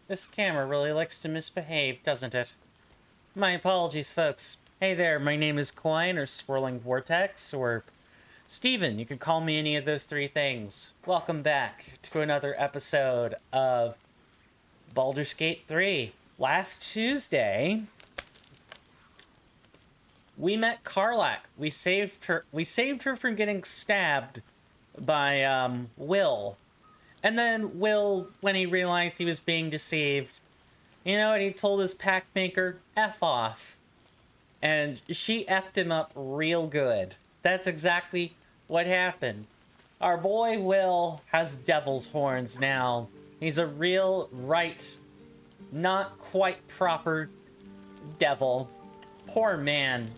This camera really likes to misbehave, doesn't it? My apologies, folks. Hey there, my name is Coin, or Swirling Vortex, or Steven. You could call me any of those three things. Welcome back to another episode of Baldur's Gate 3. Last Tuesday, we met Karlach. We saved her from getting stabbed by Will. And then Will, when he realized he was being deceived, you know what, he told his pack maker, F off. And she effed him up real good. That's exactly what happened. Our boy Will has devil's horns now. He's a real, right, not quite proper devil. Poor man.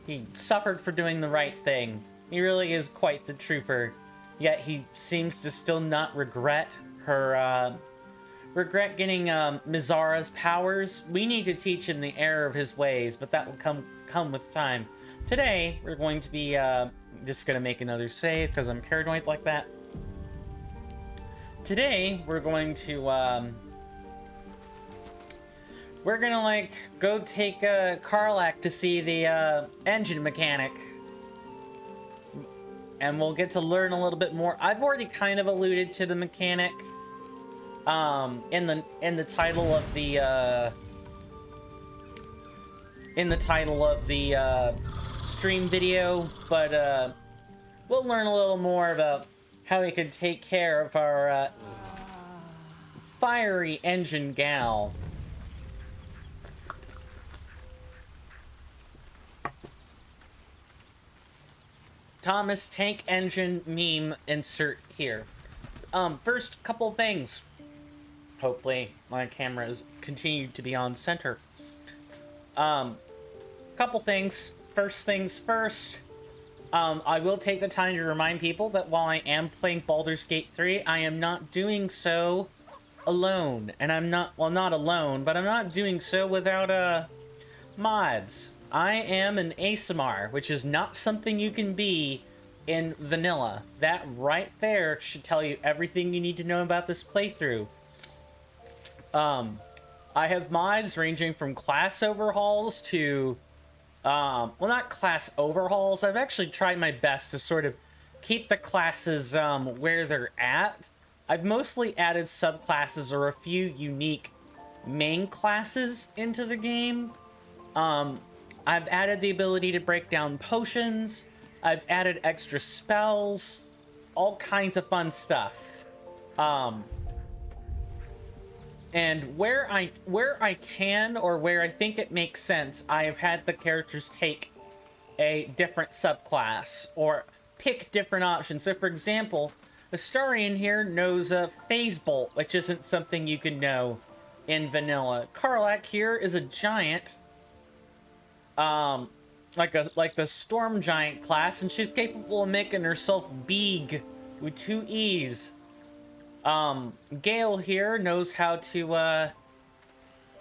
He suffered for doing the right thing. He really is quite the trooper. Yet he seems to still not regret getting Mizara's powers. We need to teach him the error of his ways, but that will come with time. Today, we're going to be just gonna make another save because I'm paranoid like that. Today, we're going to like go take Karlach to see the engine mechanic. And we'll get to learn a little bit more. I've already kind of alluded to the mechanic in the title of the stream video, but we'll learn a little more about how we can take care of our fiery engine gal. Thomas Tank Engine meme insert here. First, couple things. Hopefully, my camera has continued to be on center. Couple things. First things first. I will take the time to remind people that while I am playing Baldur's Gate 3, I am not doing so alone. And I'm not, well, not alone, but I'm not doing so without, mods. I am an ASMR, which is not something you can be in vanilla. That right there should tell you everything you need to know about this playthrough. I have mods ranging from class overhauls to, well, not class overhauls. I've actually tried my best to sort of keep the classes, where they're at. I've mostly added subclasses or a few unique main classes into the game. I've added the ability to break down potions. I've added extra spells. All kinds of fun stuff. And where I can, or where I think it makes sense, I have had the characters take a different subclass or pick different options. So, for example, Astarion here knows a Phase Bolt, which isn't something you can know in vanilla. Karlach here is a giant, like the Storm Giant class, and she's capable of making herself big with 2 E's. Gale here knows how to,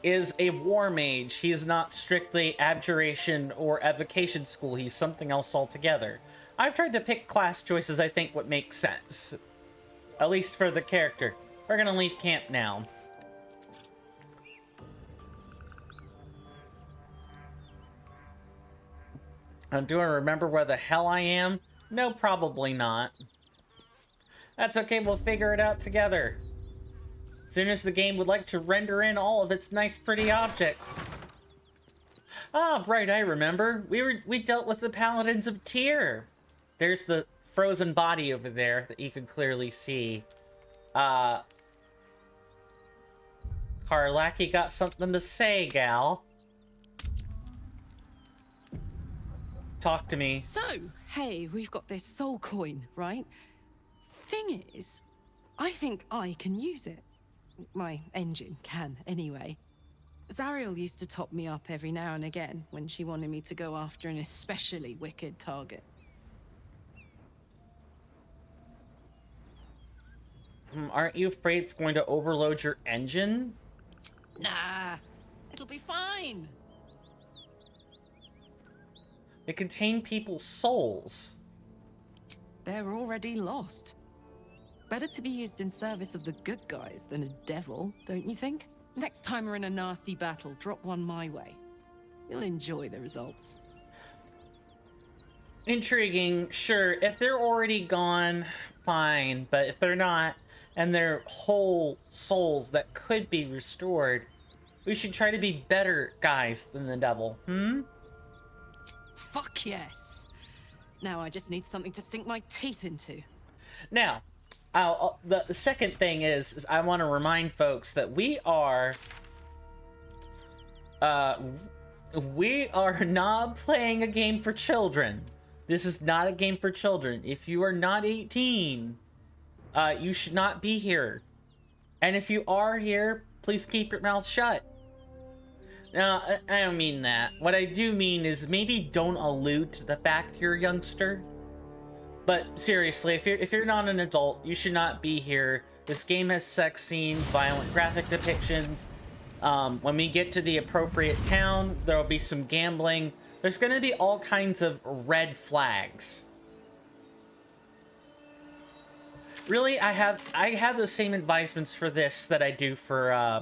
is a war mage. He's not strictly abjuration or evocation school. He's something else altogether. I've tried to pick class choices I think would make sense. At least for the character. We're gonna leave camp now. Do I remember where the hell I am? No, probably not. That's okay, we'll figure it out together. Soon as the game would like to render in all of its nice, pretty objects. Ah, right, I remember. We dealt with the Paladins of Tyr. There's the frozen body over there that you can clearly see. Karlach, you got something to say, gal? Talk to me. So, hey, we've got this soul coin, right? Thing is, I think I can use it. My engine can, anyway. Zariel used to top me up every now and again when she wanted me to go after an especially wicked target. Aren't you afraid it's going to overload your engine? Nah, it'll be fine. They contain people's souls. They're already lost. Better to be used in service of the good guys than a devil, don't you think? Next time we're in a nasty battle, drop one my way. You'll enjoy the results. Intriguing, sure. If they're already gone, fine. But if they're not, and they're whole souls that could be restored, we should try to be better guys than the devil, Fuck yes! Now I just need something to sink my teeth into. Now, the second thing is I want to remind folks that we are not playing a game for children. This is not a game for children. If you are not 18, you should not be here. And if you are here, please keep your mouth shut. Now, I don't mean that. What I do mean is maybe don't allude to the fact you're a youngster. But seriously, if you're not an adult, you should not be here. This game has sex scenes, violent graphic depictions. When we get to the appropriate town, there will be some gambling. There's going to be all kinds of red flags. Really, I have the same advisements for this that I do for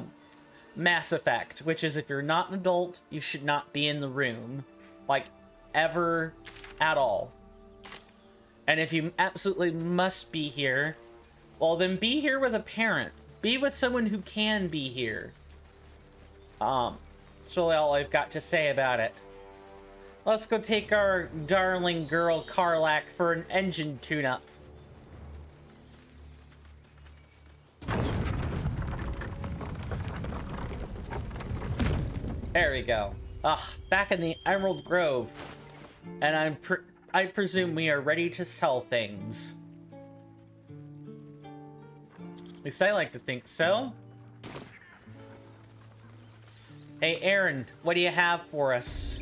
Mass Effect, which is if you're not an adult, you should not be in the room, like, ever at all. And if you absolutely must be here, well, then be here with a parent. Be with someone who can be here. That's really all I've got to say about it. Let's go take our darling girl Karlach for an engine tune-up. There we go. Back in the Emerald Grove. And I presume we are ready to sell things. At least I like to think so. Hey, Aaron, what do you have for us?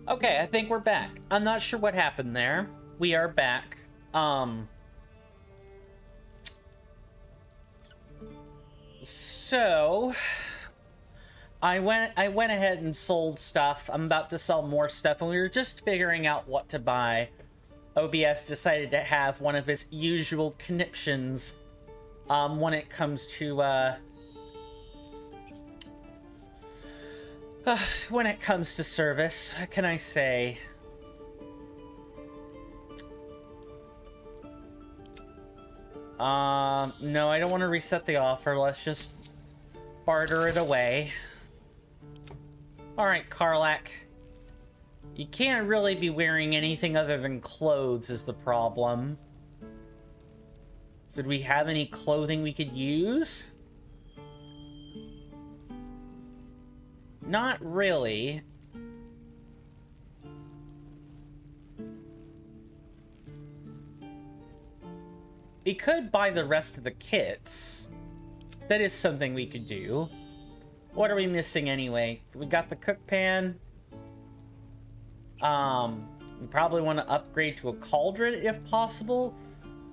Okay, I think we're back. I'm not sure what happened there. We are back. So I went ahead and sold stuff. I'm about to sell more stuff, and we were just figuring out what to buy. OBS decided to have one of its usual conniptions when it comes to when it comes to service. What can I say? No, I don't want to reset the offer. Let's just barter it away. Alright, Karlak. You can't really be wearing anything other than clothes is the problem. So do we have any clothing we could use? Not really. We could buy the rest of the kits. That is something we could do. What are we missing anyway? We got the cook pan. We probably want to upgrade to a cauldron if possible.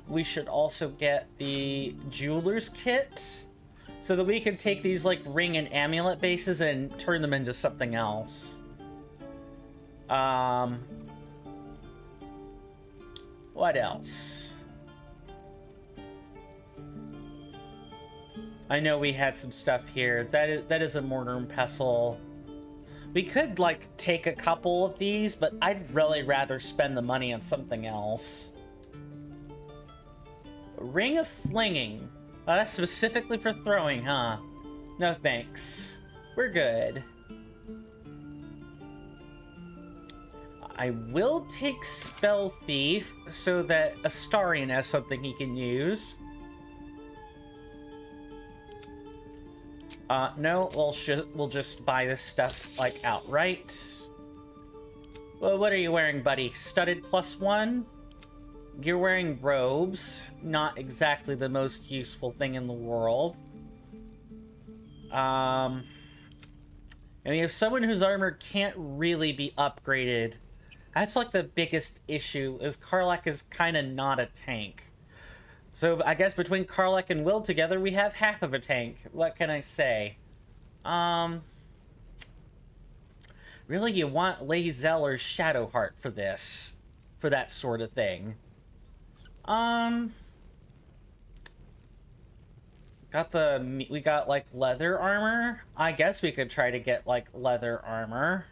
We should also get the jeweler's kit so that we can take these like ring and amulet bases and turn them into something else. What else? I know we had some stuff here. That is a mortar and pestle. We could, like, take a couple of these, but I'd really rather spend the money on something else. Ring of Flinging. Oh, that's specifically for throwing, huh? No thanks. We're good. I will take Spell Thief so that Astarion has something he can use. No, we'll just buy this stuff, like, outright. Well, what are you wearing, buddy? Studded +1? You're wearing robes. Not exactly the most useful thing in the world. And we have someone whose armor can't really be upgraded. That's, like, the biggest issue, is Karlak is kind of not a tank. So, I guess between Karlak and Will together, we have half of a tank. What can I say? Really, you want Lae'zel or Shadowheart for this? For that sort of thing. We got, like, leather armor? I guess we could try to get, like, leather armor.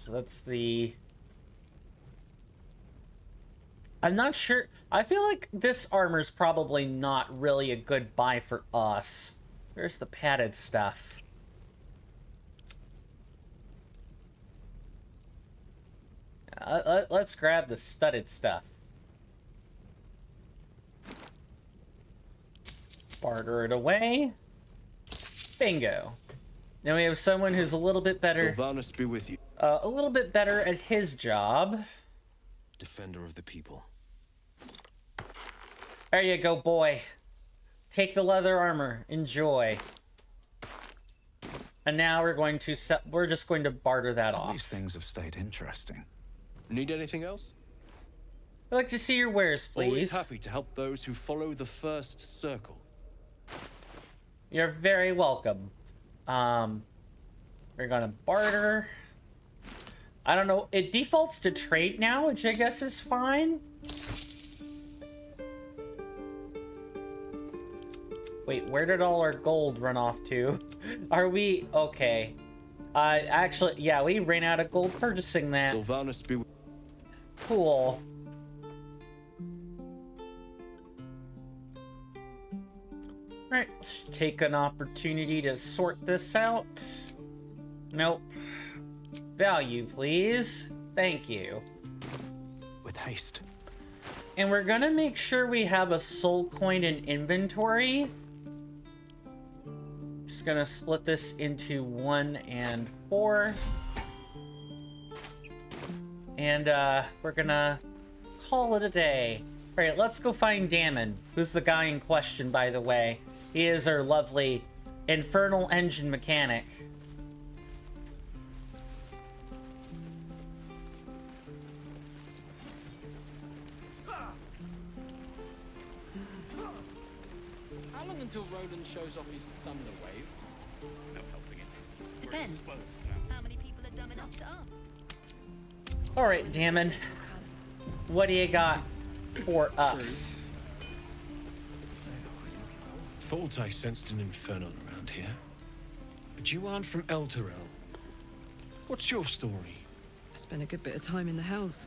So that's the... I'm not sure. I feel like this armor's probably not really a good buy for us. Where's the padded stuff? Let's grab the studded stuff. Barter it away. Bingo. Now we have someone who's a little bit better. Sylvanas be with you. A little bit better at his job. Defender of the people. There you go, boy. Take the leather armor. Enjoy. And now we're just going to barter that off. These things have stayed interesting. Need anything else? I'd like to see your wares, please. Always happy to help those who follow the first circle. You're very welcome. We're gonna barter. I don't know. It defaults to trade now, which I guess is fine. Wait, where did all our gold run off to? Are we... Okay. Actually, yeah, we ran out of gold purchasing that. Sylvanas be... Alright, let's take an opportunity to sort this out. Nope. Value, please. Thank you. With haste. And we're gonna make sure we have a soul coin in inventory. Just gonna split this into 1 and 4. And we're gonna call it a day. Alright, let's go find Damon, who's the guy in question, by the way. He is our lovely infernal engine mechanic. How long until Roland shows off his thunder wave? No helping it. Depends. How many people are dumb enough to ask? Alright, Damon. What do you got for us? Thought I sensed an infernal around here. But you aren't from Elturel. What's your story? I spent a good bit of time in the Hells.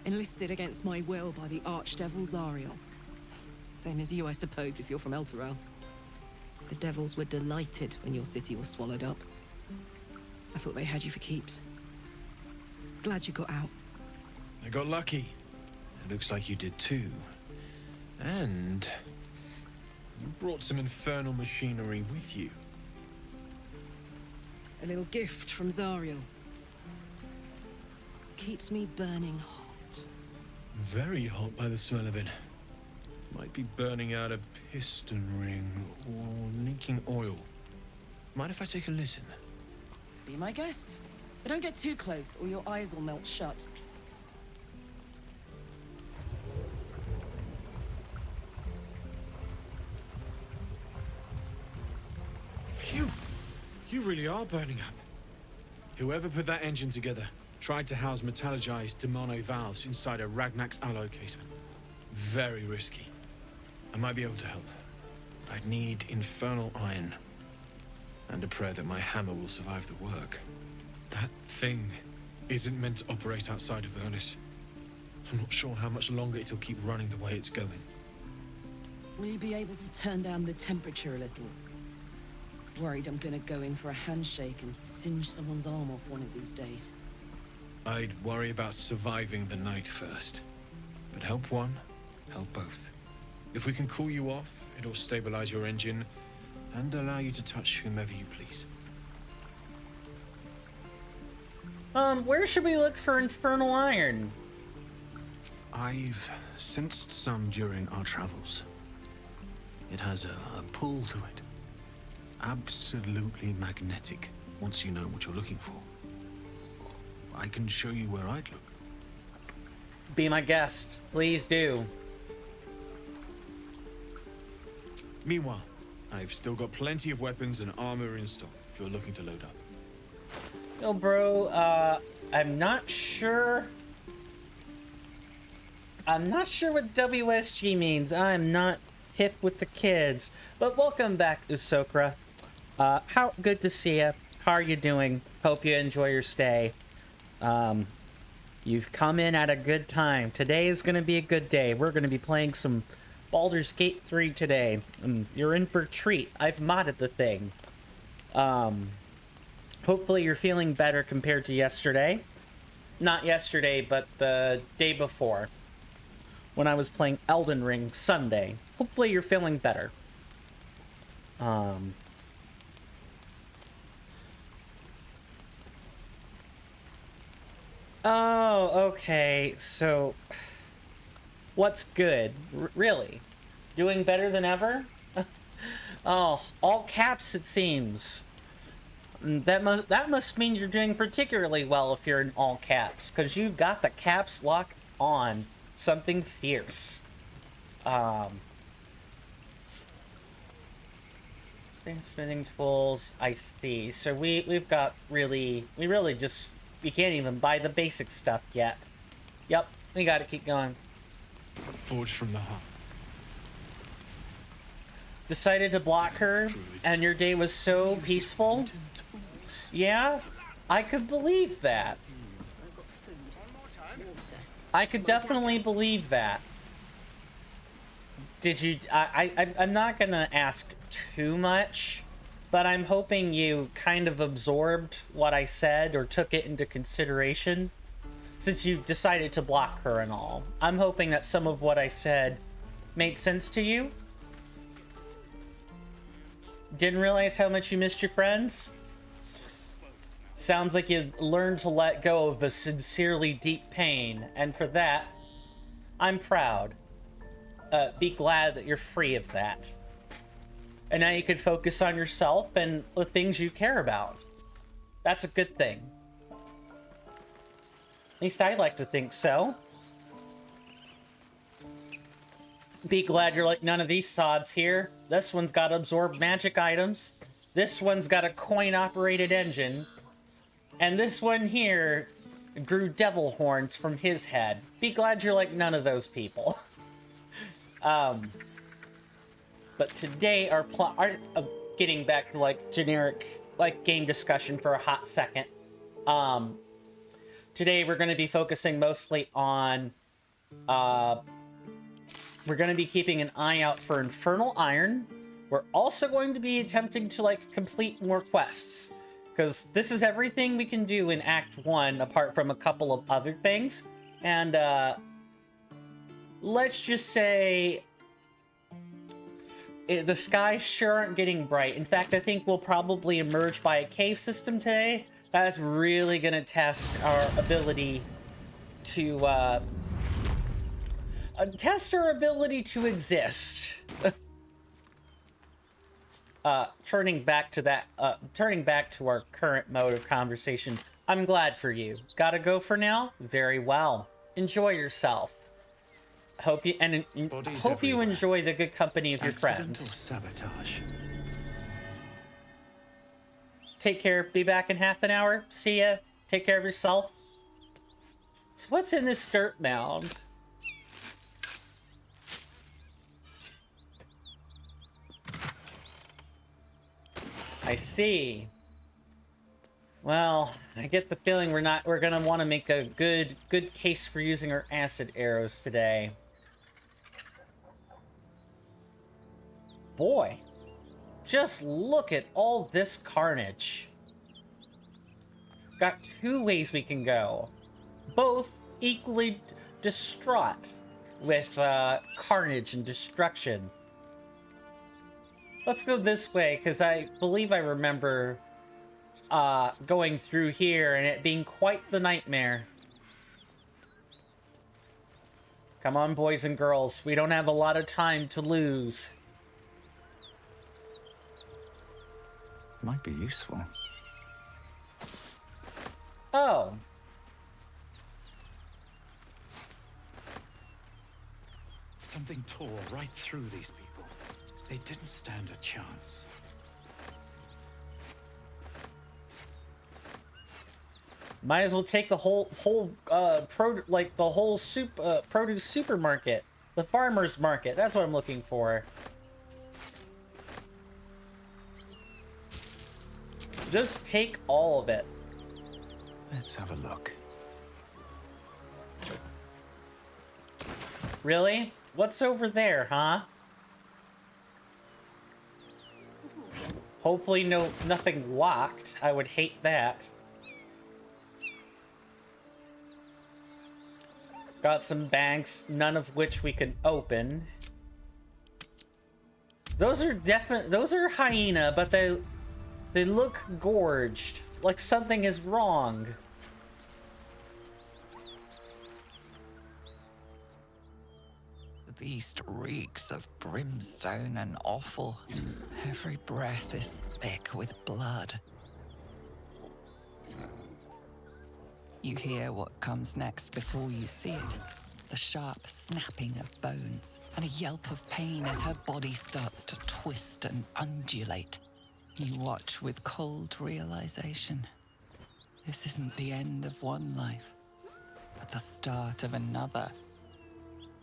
Enlisted against my will by the Archdevil Zariel. Same as you, I suppose, if you're from Elturel. The devils were delighted when your city was swallowed up. I thought they had you for keeps. Glad you got out. I got lucky. It looks like you did too. And you brought some infernal machinery with you. A little gift from Zariel. Keeps me burning hot. Very hot by the smell of it. Might be burning out a piston ring or leaking oil. Mind if I take a listen? Be my guest. But don't get too close or your eyes will melt shut. Phew! You really are burning up. Whoever put that engine together tried to house metallogized demono valves inside a Ragnak's alloy casement. Very risky. I might be able to help. I'd need infernal iron. And a prayer that my hammer will survive the work. That thing isn't meant to operate outside of Vernus. I'm not sure how much longer it'll keep running the way it's going. Will you be able to turn down the temperature a little? Worried I'm gonna go in for a handshake and singe someone's arm off one of these days. I'd worry about surviving the night first. But help one, help both. If we can cool you off, it'll stabilize your engine and allow you to touch whomever you please. Where should we look for infernal iron? I've sensed some during our travels. It has a pull to it. Absolutely magnetic, once you know what you're looking for. I can show you where I'd look. Be my guest. Please do. Meanwhile, I've still got plenty of weapons and armor in stock if you're looking to load up. Oh, bro, I'm not sure. I'm not sure what WSG means. I'm not hip with the kids. But welcome back, Usokra. How good to see you. How are you doing? Hope you enjoy your stay. You've come in at a good time. Today is going to be a good day. We're going to be playing some Baldur's Gate 3 today. You're in for a treat. I've modded the thing. Hopefully you're feeling better compared to yesterday. Not yesterday, but the day before. When I was playing Elden Ring Sunday. Hopefully you're feeling better. Oh, okay. So, what's good? Really? Doing better than ever? Oh, all caps it seems. That must mean you're doing particularly well if you're in all caps, because you've got the caps lock on. Something fierce. Smithing tools, I see. So we really just, we can't even buy the basic stuff yet. Yep, we gotta keep going. Forged from the heart. Decided to block her, and your day was so peaceful? Yeah, I could believe that. I could definitely believe that. Did you? I'm not gonna ask too much, but I'm hoping you kind of absorbed what I said or took it into consideration, since you decided to block her and all. I'm hoping that some of what I said made sense to you. Didn't realize how much you missed your friends? Sounds like you learned to let go of a sincerely deep pain, and for that, I'm proud. Be glad that you're free of that. And now you can focus on yourself and the things you care about. That's a good thing. At least I like to think so. Be glad you're like none of these sods here. This one's got absorbed magic items. This one's got a coin-operated engine. And this one here grew devil horns from his head. Be glad you're like none of those people. But today our plot, getting back to like generic like game discussion for a hot second. Today we're going to be focusing mostly on, we're going to be keeping an eye out for Infernal Iron. We're also going to be attempting to like complete more quests, because this is everything we can do in Act 1 apart from a couple of other things. And let's just say the skies sure aren't getting bright. In fact, I think we'll probably emerge by a cave system today. That's really going to test our ability to exist. Turning back to our current mode of conversation. I'm glad for you. Gotta go for now? Very well. Enjoy yourself. Hope you enjoy the good company of your friends. Sabotage. Take care. Be back in half an hour. See ya. Take care of yourself. So what's in this dirt mound? I see. Well, I get the feeling we're gonna want to make a good case for using our acid arrows today. Boy, just look at all this carnage. Got two ways we can go, both equally distraught with carnage and destruction. Let's go this way, because I believe I remember going through here and it being quite the nightmare. Come on, boys and girls. We don't have a lot of time to lose. Might be useful. Oh. Something tore right through these people. They didn't stand a chance. Might as well take the whole produce supermarket, the farmer's market. That's what I'm looking for. Just take all of it. Let's have a look. Really? What's over there, huh? Hopefully nothing locked. I would hate that. Got some bags, none of which we can open. Those are hyena, but they look gorged, like something is wrong. The beast reeks of brimstone and offal. Every breath is thick with blood. You hear what comes next before you see it. The sharp snapping of bones and a yelp of pain as her body starts to twist and undulate. You watch with cold realization. This isn't the end of one life, but the start of another.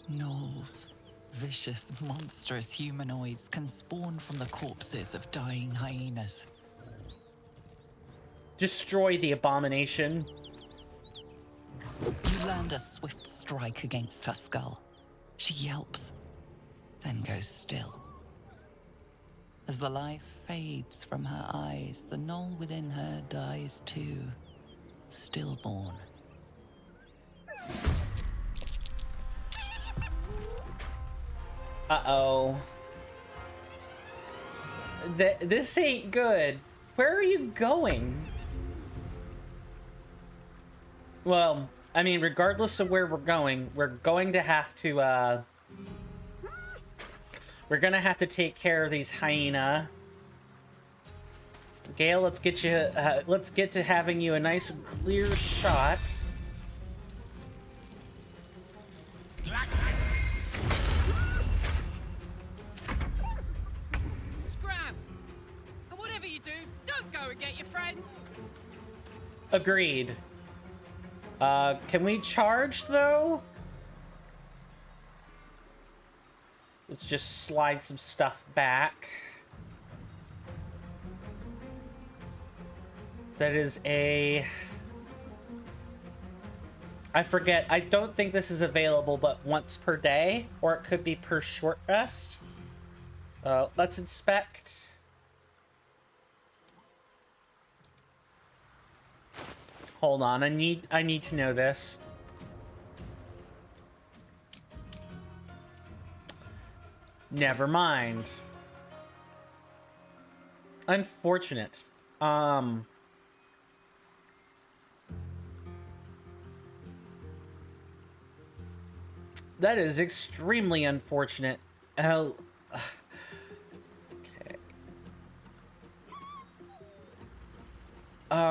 Gnolls, vicious, monstrous humanoids can spawn from the corpses of dying hyenas. Destroy the abomination. You land a swift strike against her skull. She yelps. then goes still. As the life fades from her eyes, the knoll within her dies too, stillborn. Uh-oh. This ain't good. Where are you going? Well, I mean, regardless of where we're going to have to, we're gonna have to take care of these hyena. Gale, let's get you, let's get to having you a nice and clear shot. Scram! And whatever you do, don't go and get your friends. Agreed. Can we charge, though? Let's just slide some stuff back. That is a... I forget. I don't think this is available but once per day, or it could be per short rest. Let's inspect. Hold on, I need to know this. Never mind. Unfortunate. That is extremely unfortunate. Okay.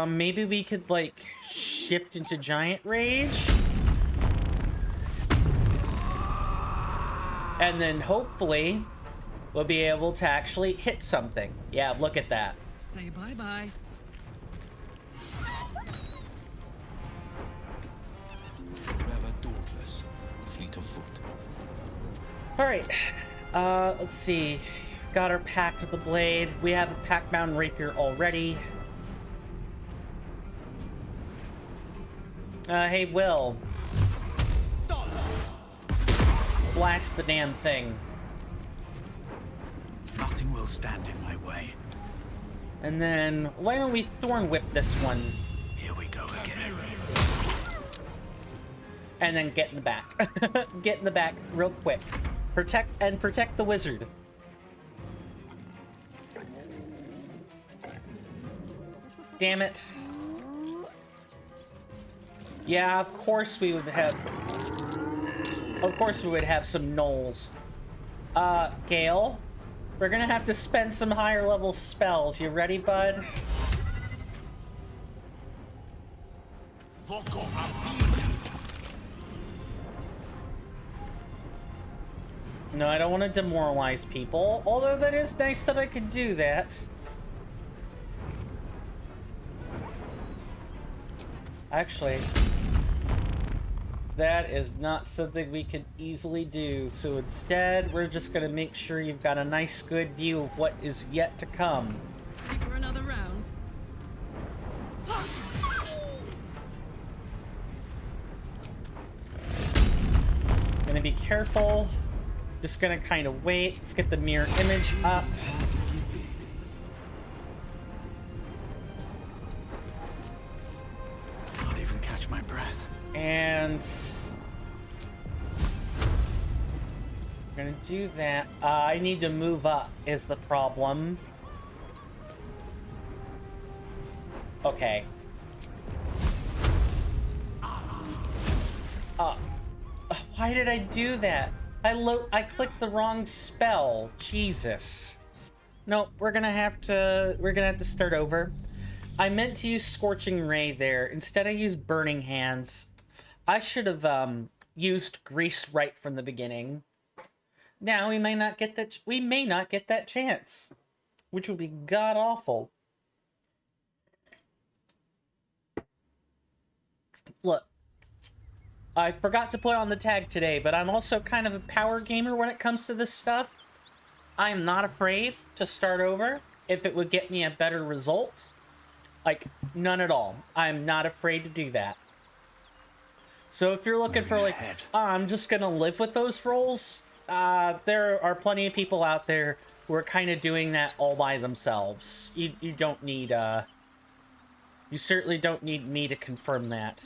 Maybe we could, like, shift into Giant Rage? And then, hopefully, we'll be able to actually hit something. Yeah, look at that. Say bye-bye. Forever dauntless, fleet of foot. Alright. Let's see. Got our Pact of the Blade. We have a Pact Mountain Rapier already. Hey, Will. Blast the damn thing. Nothing will stand in my way. And then, why don't we Thorn Whip this one? Here we go again. And then get in the back. Get in the back real quick. Protect the wizard. Damn it. Yeah, of course we would have... Of course we would have some gnolls. Gale? We're gonna have to spend some higher level spells. You ready, bud? No, I don't want to demoralize people. Although that is nice that I could do that. Actually, that is not something we can easily do. So instead, we're just going to make sure you've got a nice, good view of what is yet to come. Ready for another round? Gonna be careful. Just gonna kind of wait. Let's get the mirror image up. Can't even catch my breath. And we're gonna do that. I need to move up is the problem. Okay. Why did I do that? I clicked the wrong spell. Jesus. Nope, we're gonna have to start over. I meant to use Scorching Ray there. Instead I used Burning Hands. I should have used Grease right from the beginning. Now we may not get that chance, which would be god awful. Look, I forgot to put on the tag today, but I'm also kind of a power gamer when it comes to this stuff. I am not afraid to start over if it would get me a better result. Like, none at all. I'm not afraid to do that. So if you're looking for, like, I'm just gonna live with those rolls, there are plenty of people out there who are kind of doing that all by themselves. You don't need, you certainly don't need me to confirm that.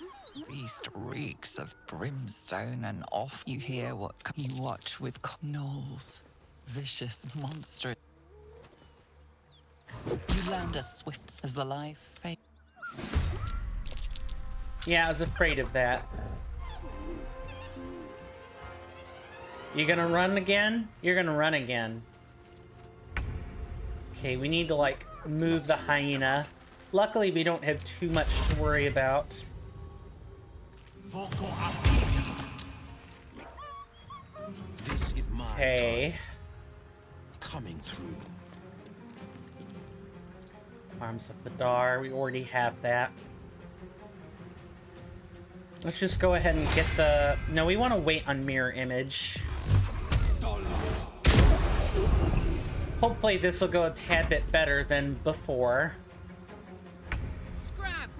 Beast reeks of brimstone, and off you hear what you watch with gnolls. Vicious monster. You land as swift as the life fade. Yeah, I was afraid of that. You gonna run again? You're gonna run again. Okay, we need to, like, move the hyena. Luckily, we don't have too much to worry about. This is my Okay. coming through. Arms of the Dar, we already have that. Let's just go ahead and get the... No, we want to wait on mirror image. Hopefully this will go a tad bit better than before. Scram!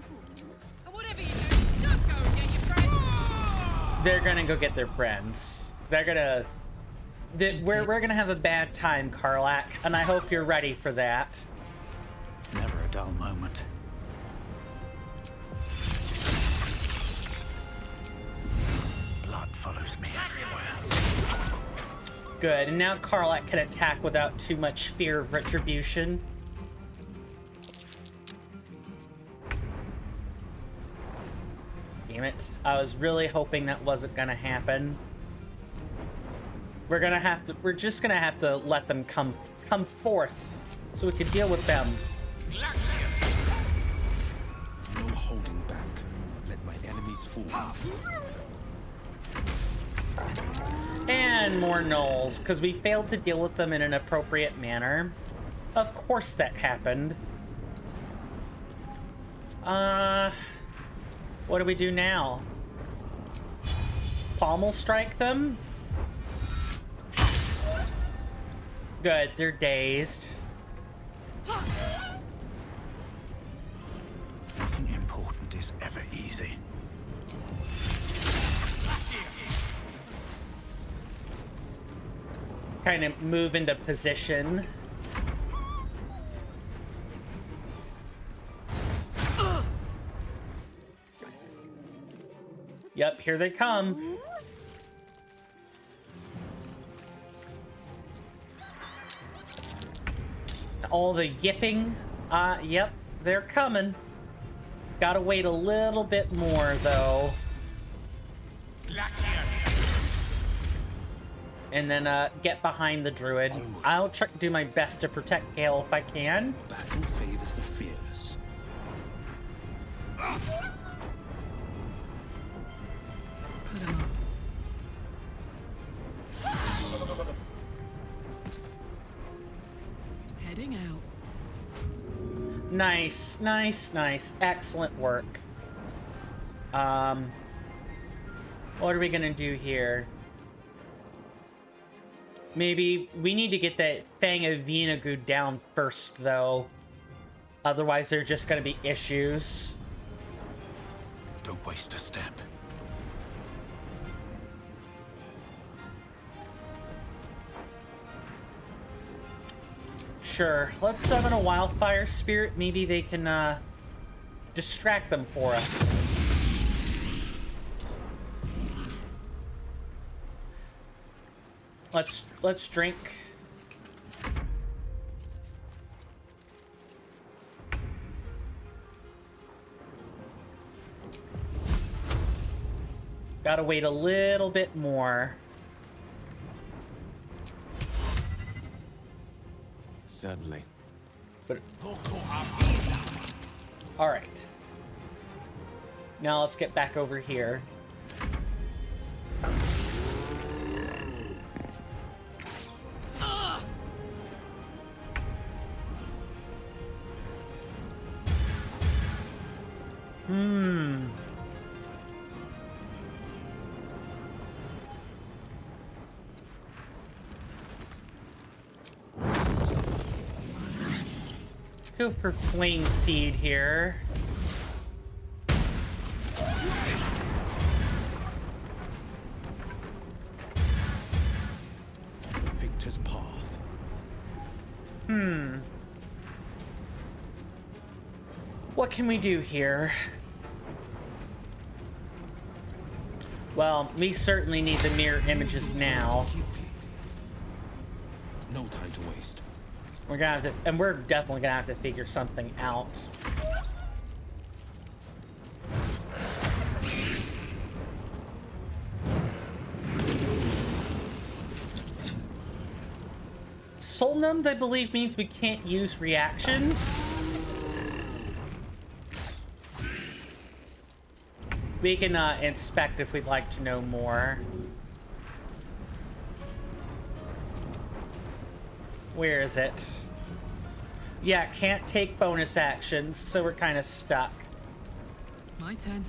And whatever you do, don't go and get your friends. They're gonna go get their friends. They're gonna... We're gonna have a bad time, Karlach, and I hope you're ready for that. Never a dull moment. Blood follows me everywhere. Good, and now Karlach can attack without too much fear of retribution. Damn it. I was really hoping that wasn't gonna happen. We're just gonna have to let them come forth so we can deal with them. No holding back. Let my enemies fall. And more gnolls, because we failed to deal with them in an appropriate manner. Of course that happened. What do we do now? Pommel strike them? Good, they're dazed. Nothing important is ever easy. Let's kind of move into position. Yep, here they come. All the yipping. Yep, they're coming. Gotta wait a little bit more, though. And then, get behind the druid. I'll do my best to protect Gale if I can. Battle favors the fearless. Put him up. Heading out. Nice, nice, nice. Excellent work. What are we gonna do here? Maybe we need to get that Fang of Venagood down first, though. Otherwise, there are just gonna be issues. Don't waste a step. Sure, let's summon a Wildfire Spirit. Maybe they can, distract them for us. Let's drink. Gotta wait a little bit more. Certainly. But all right. Now let's get back over here. Let's go for Flame Seed here. victor's path. What can we do here? Well, we certainly need the mirror images now. No time to waste. We're gonna have to, and we're definitely gonna have to figure something out. Soul numbed, I believe, means we can't use reactions. We can inspect if we'd like to know more. Where is it? Yeah, can't take bonus actions, so we're kind of stuck. My turn.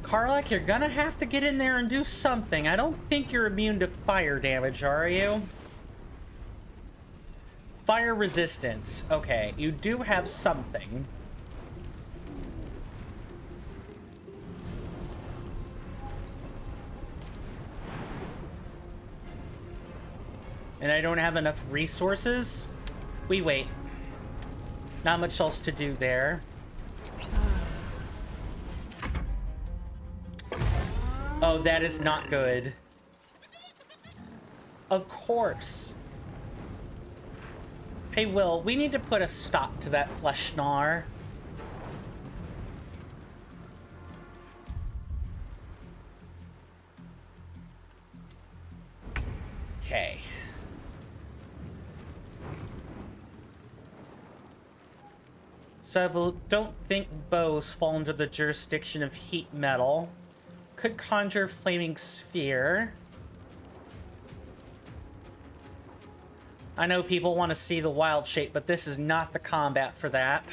Karlak, you're gonna have to get in there and do something. I don't think you're immune to fire damage, are you? Fire resistance. Okay, you do have something. And I don't have enough resources. We wait. Not much else to do there. Oh, that is not good. Of course. Hey, Will, we need to put a stop to that flesh gnar. Okay. So I don't think bows fall under the jurisdiction of heat metal. Could conjure flaming sphere. I know people want to see the wild shape, but this is not the combat for that.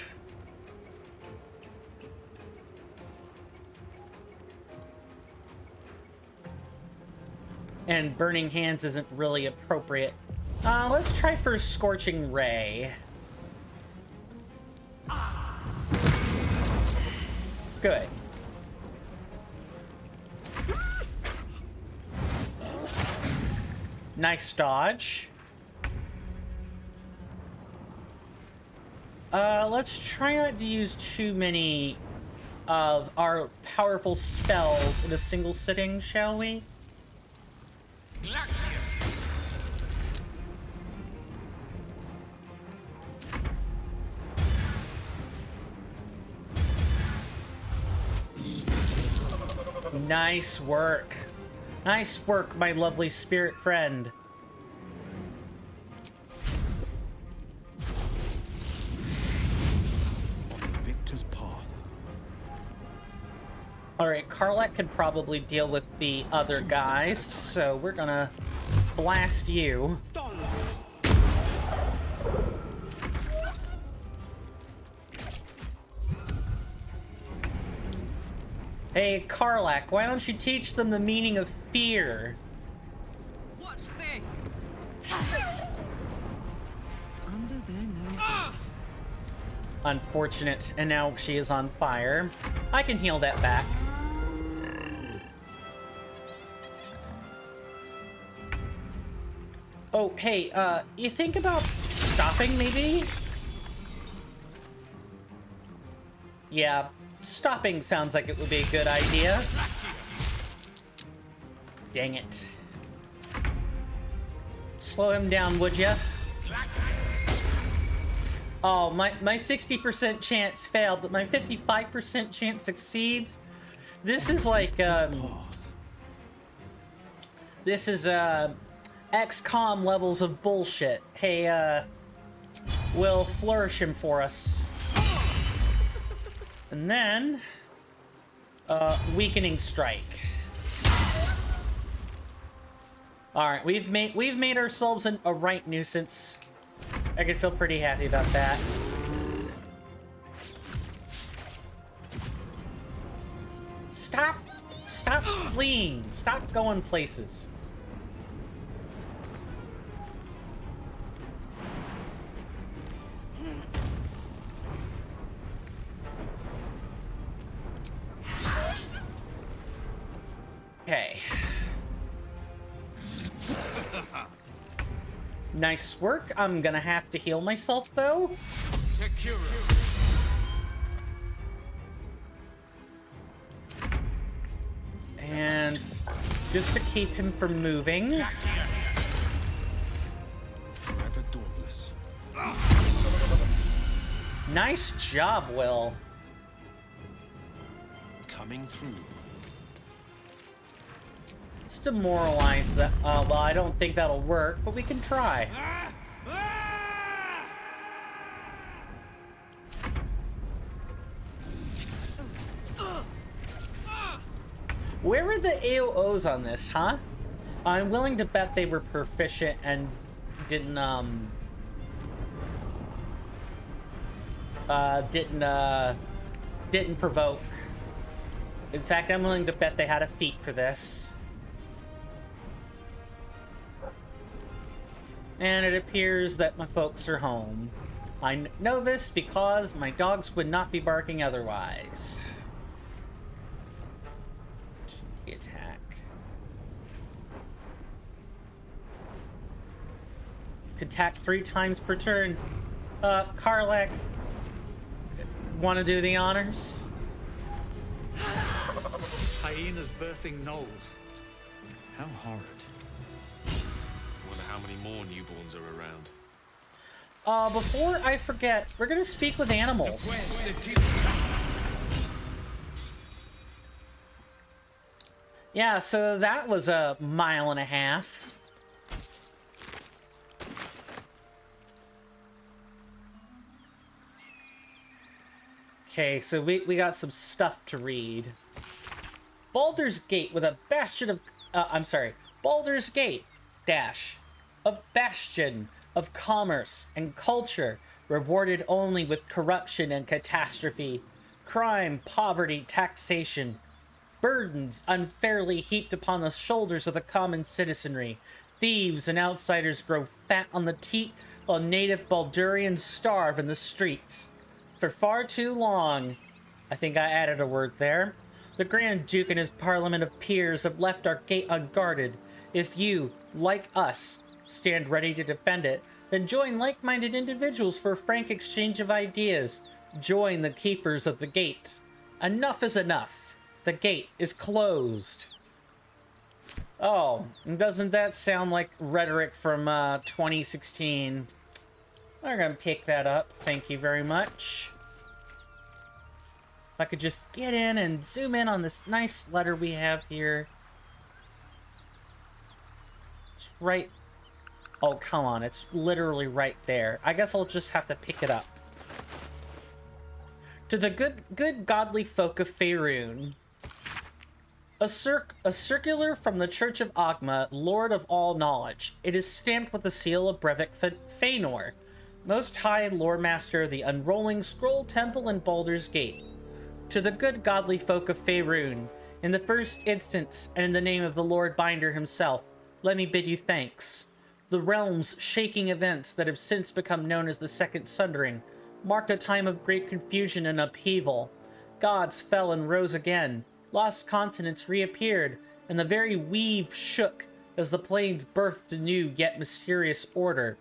And burning hands isn't really appropriate. Let's try for scorching ray. Good. Nice dodge. Let's try not to use too many of our powerful spells in a single sitting, shall we? Nice work. Nice work, my lovely spirit friend. Victor's path. Alright, Karlak could probably deal with the other guys, so we're gonna blast you. Hey, Karlak, why don't you teach them the meaning of fear? Watch this. Under their noses. Unfortunate, and now she is on fire. I can heal that back. Oh, hey, you think about stopping, maybe? Yeah, stopping sounds like it would be a good idea. Dang it. Slow him down, would ya? Oh, my 60% chance failed, but my 55% chance succeeds. This is like, this is, XCOM levels of bullshit. Hey, we'll flourish him for us. And then, weakening strike. All right, we've made ourselves a right nuisance. I can feel pretty happy about that. Stop fleeing. Stop going places. Okay. Nice work. I'm gonna have to heal myself, though. And just to keep him from moving. Never dauntless. Nice job, Will. Coming through. Let's demoralize that. Well, I don't think that'll work, but we can try. Where were the AOs on this, huh? I'm willing to bet they were proficient and didn't provoke. In fact, I'm willing to bet they had a feat for this. And it appears that my folks are home. I know this because my dogs would not be barking otherwise. Attack. Could attack 3 times per turn. Karlak, want to do the honors? Hyenas birthing gnolls. How horrid. Wonder how many more newborns are around. Before I forget, we're gonna speak with animals. Yeah, so that was a 1.5 miles. Okay, so we got some stuff to read. Baldur's Gate with a bastion of... Baldur's Gate, dash. A bastion of commerce and culture, rewarded only with corruption and catastrophe. Crime, poverty, taxation. Burdens unfairly heaped upon the shoulders of the common citizenry. Thieves and outsiders grow fat on the teat, while native Baldurians starve in the streets. For far too long, I think I added a word there, the Grand Duke and his parliament of peers have left our gate unguarded. If you, like us, stand ready to defend it, then join like-minded individuals for a frank exchange of ideas. Join the keepers of the gate. Enough is enough. The gate is closed. Oh, doesn't that sound like rhetoric from 2016? We're gonna pick that up. Thank you very much. If I could just get in and zoom in on this nice letter we have here. It's right... Oh, come on. It's literally right there. I guess I'll just have to pick it up. To the good godly folk of Faerun. A circular from the Church of Ogma, Lord of all knowledge. It is stamped with the seal of Brevik Fëanor, Most High Lore Master of the Unrolling Scroll Temple in Baldur's Gate. To the good godly folk of Faerun, in the first instance, and in the name of the Lord Binder himself, let me bid you thanks. The realm's shaking events that have since become known as the Second Sundering marked a time of great confusion and upheaval. Gods fell and rose again, lost continents reappeared, and the very weave shook as the plains birthed a new yet mysterious order.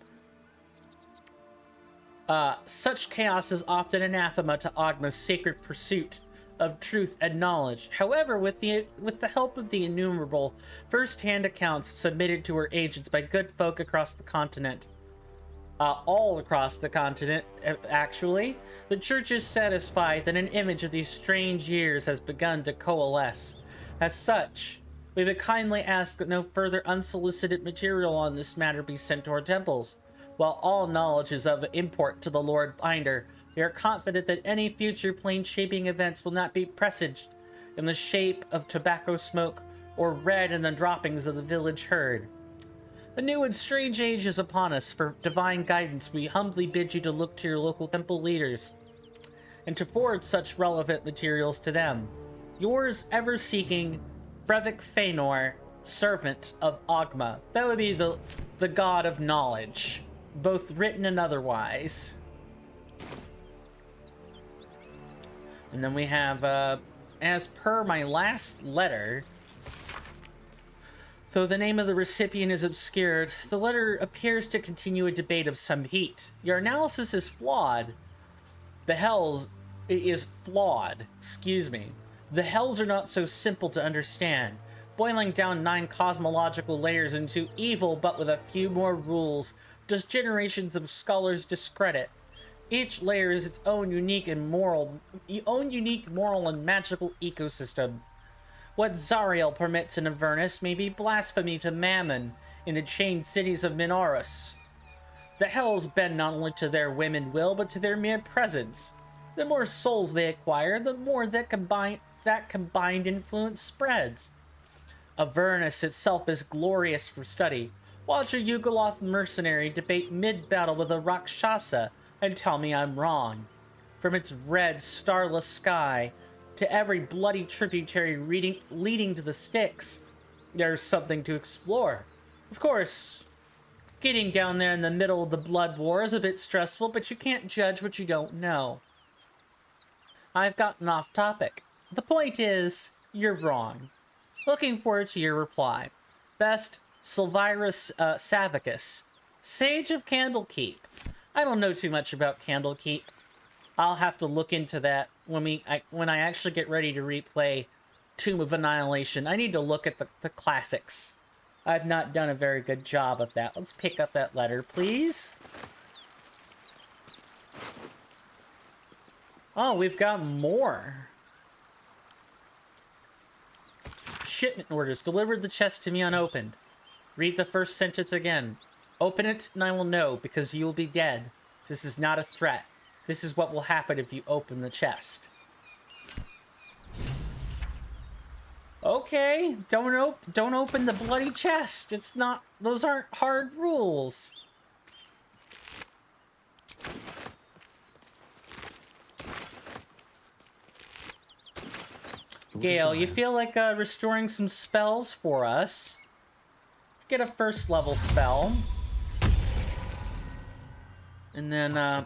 Such chaos is often anathema to Ogma's sacred pursuit of truth and knowledge. However, with the help of the innumerable first-hand accounts submitted to her agents by good folk across the continent, all across the continent, actually, the Church is satisfied that an image of these strange years has begun to coalesce. As such, we would kindly ask that no further unsolicited material on this matter be sent to our temples. While all knowledge is of import to the Lord Binder, we are confident that any future plane-shaping events will not be presaged in the shape of tobacco smoke or red in the droppings of the village herd. A new and strange age is upon us. For divine guidance, we humbly bid you to look to your local temple leaders and to forward such relevant materials to them. Yours ever seeking, Brevik Fëanor, servant of Ogma. That would be the god of knowledge, both written and otherwise. And then we have, as per my last letter, Though the name of the recipient is obscured, the letter appears to continue a debate of some heat. Your analysis is flawed. The Hells is flawed. Excuse me. The Hells are not so simple to understand. Boiling down 9 cosmological layers into evil, but with a few more rules, does generations of scholars discredit. Each layer is its own unique moral and magical ecosystem. What Zariel permits in Avernus may be blasphemy to Mammon in the chained cities of Minoris. The Hells bend not only to their whim will, but to their mere presence. The more souls they acquire, the more that combined influence spreads. Avernus itself is glorious for study. Watch a Yugoloth mercenary debate mid-battle with a Rakshasa and tell me I'm wrong. From its red, starless sky to every bloody tributary leading to the Styx, there's something to explore. Of course, getting down there in the middle of the Blood War is a bit stressful, but you can't judge what you don't know. I've gotten off topic. The point is, you're wrong. Looking forward to your reply. Best, Silvirus Savicus, Sage of Candlekeep. I don't know too much about Candlekeep. I'll have to look into that when I actually get ready to replay Tomb of Annihilation. I need to look at the classics. I've not done a very good job of that. Let's pick up that letter, please. Oh, we've got more. Shipment orders. Delivered the chest to me unopened. Read the first sentence again. Open it and I will know, because you will be dead. This is not a threat. This is what will happen if you open the chest. Okay, don't open the bloody chest. It's not, those aren't hard rules. Gale, you feel like restoring some spells for us? Let's get a first level spell. And then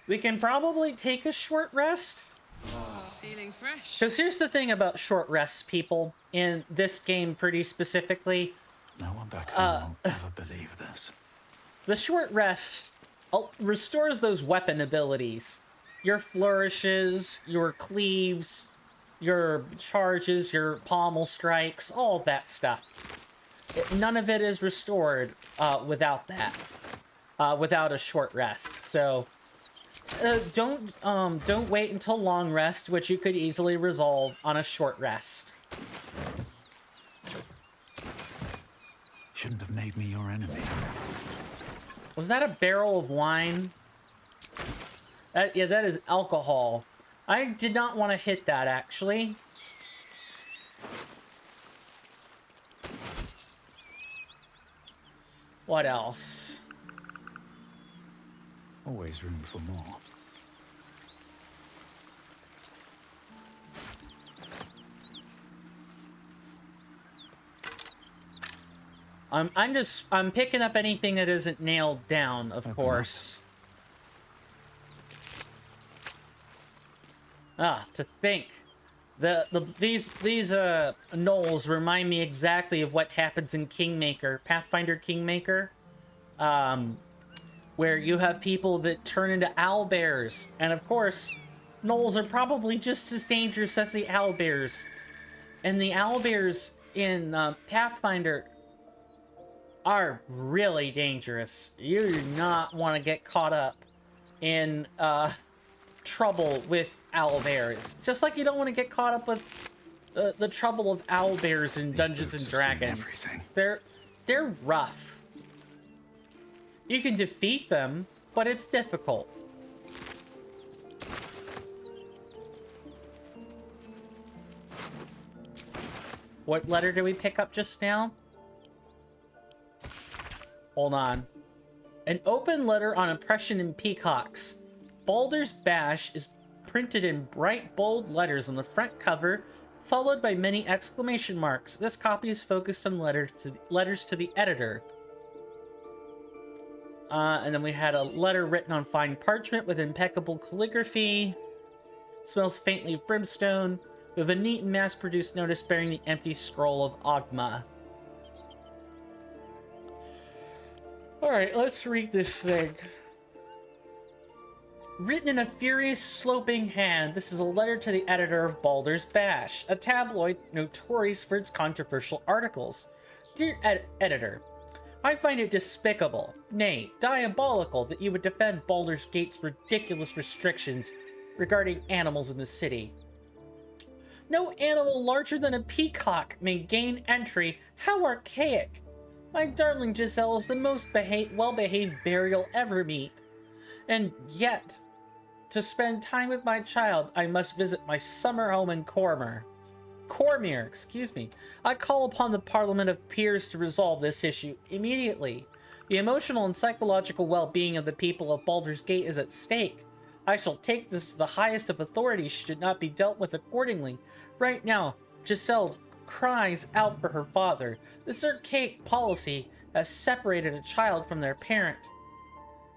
we can probably take a short rest. Feeling fresh. Because here's the thing about short rests, people, in this game pretty specifically. No one back home will ever believe this. The short rest restores those weapon abilities. Your flourishes, your cleaves, your charges, your pommel strikes, all of that stuff. None of it is restored without that. Without a short rest. So don't wait until long rest, which you could easily resolve on a short rest. Shouldn't have made me your enemy. Was that a barrel of wine? Yeah, that is alcohol. I did not want to hit that, actually. What else? Always room for more. I'm picking up anything that isn't nailed down, of course. Ah, to think. These gnolls remind me exactly of what happens in Kingmaker, Pathfinder Kingmaker. Where you have people that turn into owlbears. And of course, gnolls are probably just as dangerous as the owlbears. And the owlbears in Pathfinder are really dangerous. You do not want to get caught up in trouble with owlbears. Just like you don't want to get caught up with the trouble of owlbears in Dungeons and Dragons. They're rough. You can defeat them, but it's difficult. What letter did we pick up just now? Hold on. An open letter on impression in peacocks. Baldur's Bash is printed in bright, bold letters on the front cover, followed by many exclamation marks. This copy is focused on letters to the editor. And then we had a letter written on fine parchment with impeccable calligraphy. Smells faintly of brimstone. We have a neat and mass-produced notice bearing the empty scroll of Ogma. Alright, let's read this thing. Written in a furious, sloping hand, this is a letter to the editor of Baldur's Bash, a tabloid notorious for its controversial articles. Dear editor, I find it despicable, nay, diabolical, that you would defend Baldur's Gate's ridiculous restrictions regarding animals in the city. No animal larger than a peacock may gain entry. How archaic! My darling Giselle is the most well-behaved burial ever meet. And yet, to spend time with my child, I must visit my summer home in Cormyr, excuse me. I call upon the Parliament of Peers to resolve this issue immediately. The emotional and psychological well-being of the people of Baldur's Gate is at stake. I shall take this to the highest of authorities should it not be dealt with accordingly. Right now, Giselle cries out for her father. This archaic policy has separated a child from their parent.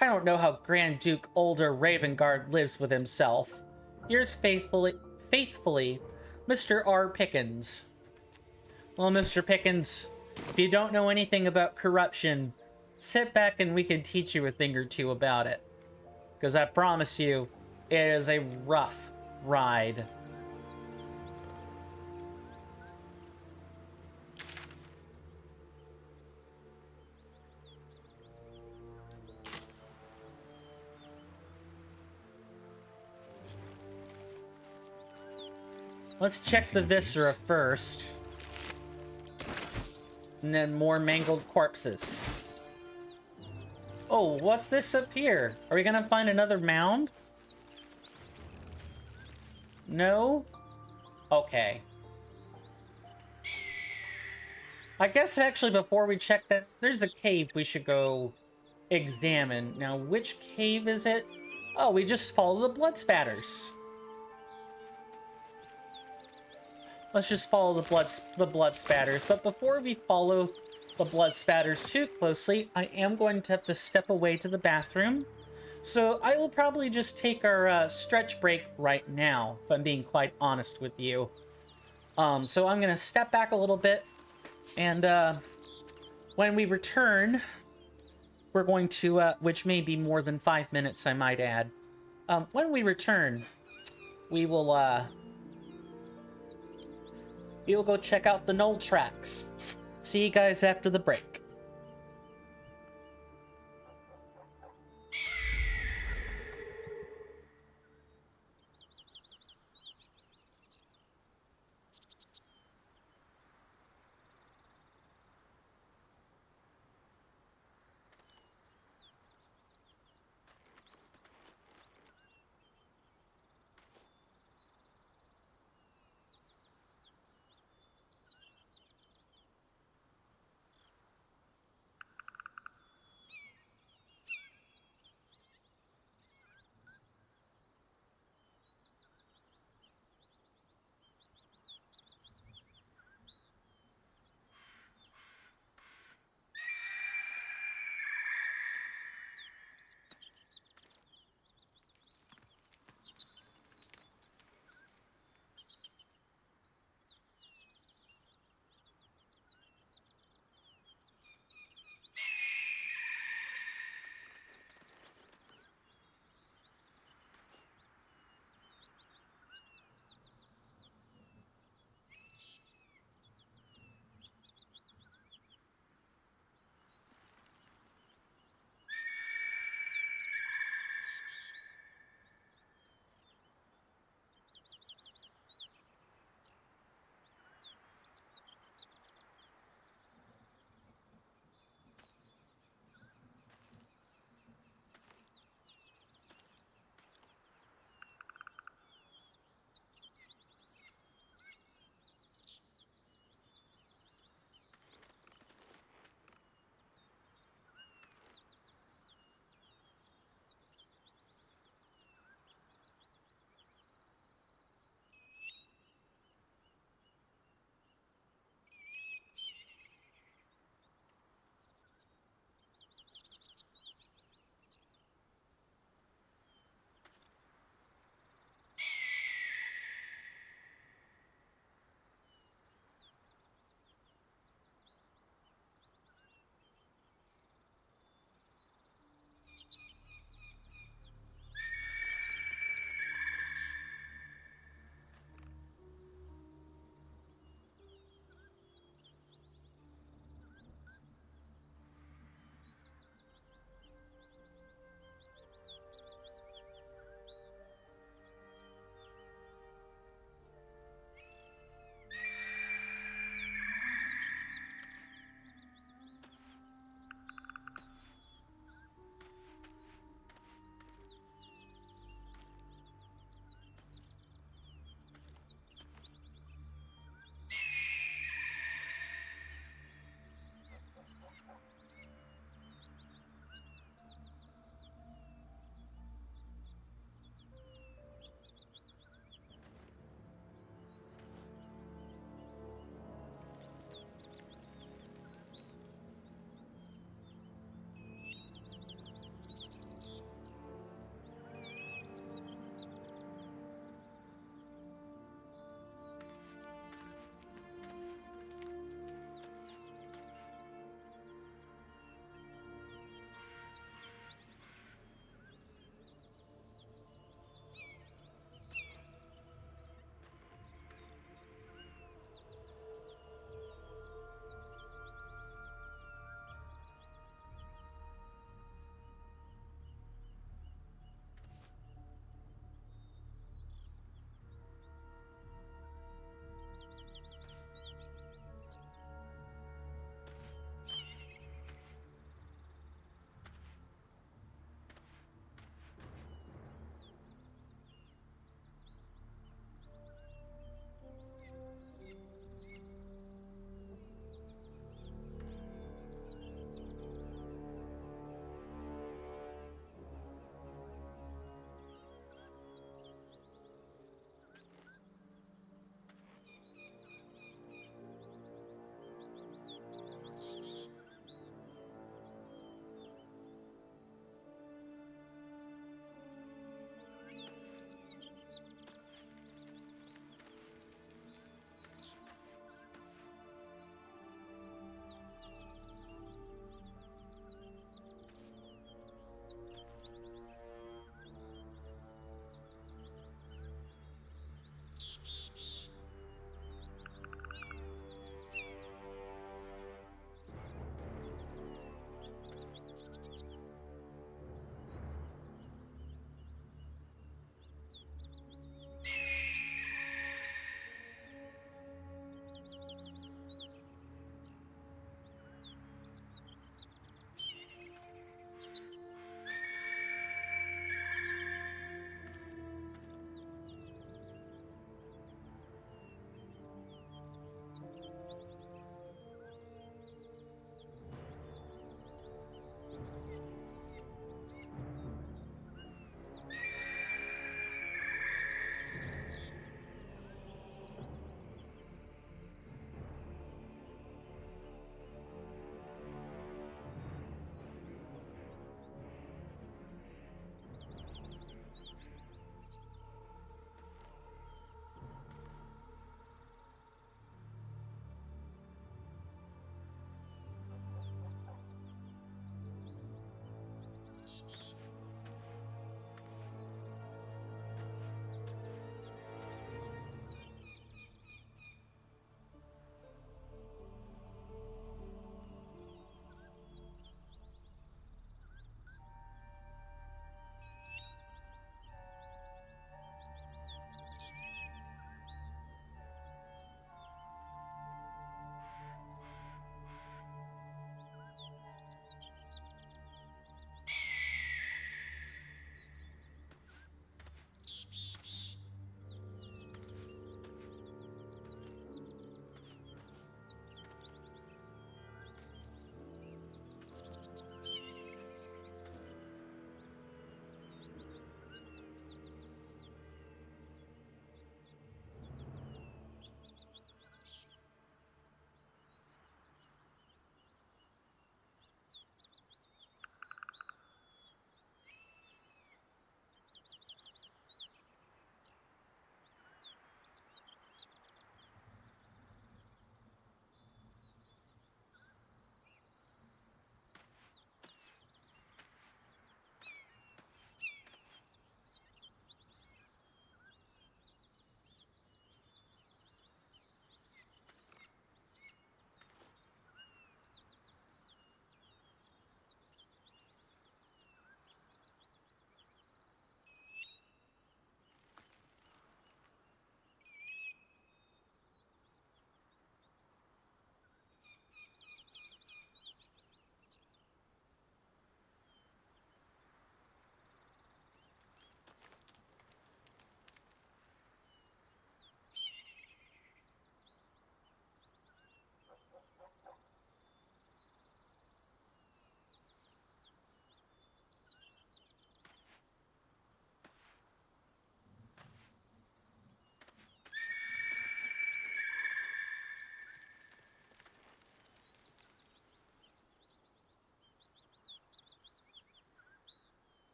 I don't know how Grand Duke Older Ravengard lives with himself. Yours faithfully, Mr. R. Pickens. Well, Mr. Pickens, if you don't know anything about corruption, sit back and we can teach you a thing or two about it. Because I promise you, it is a rough ride. Let's check the viscera first. And then more mangled corpses. Oh, what's this up here? Are we gonna find another mound? No? Okay. I guess actually before we check that, there's a cave we should go examine. Now, which cave is it? Oh, we just follow the blood spatters. Let's just follow the blood spatters. But before we follow the blood spatters too closely, I am going to have to step away to the bathroom. So I will probably just take our stretch break right now, if I'm being quite honest with you. So I'm going to step back a little bit, and when we return, we're going to, which may be more than 5 minutes, I might add. When we return, we will go check out the knoll tracks. See you guys after the break.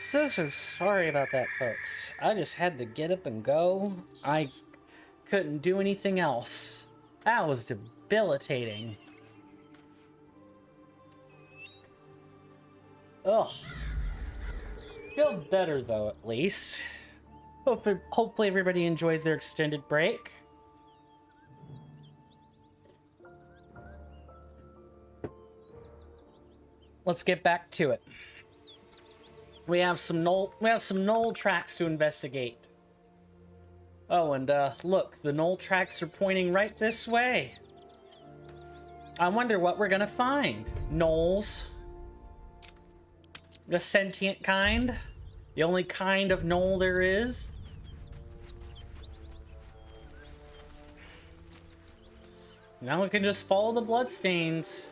So sorry about that, folks. I just had to get up and go. I couldn't do anything else. That was debilitating. Ugh. Feel better, though, at least. Hopefully everybody enjoyed their extended break. Let's get back to it. We have some knoll tracks to investigate. Oh, and look, the knoll tracks are pointing right this way. I wonder what we're gonna find. Knolls. The sentient kind. The only kind of knoll there is. Now we can just follow the bloodstains.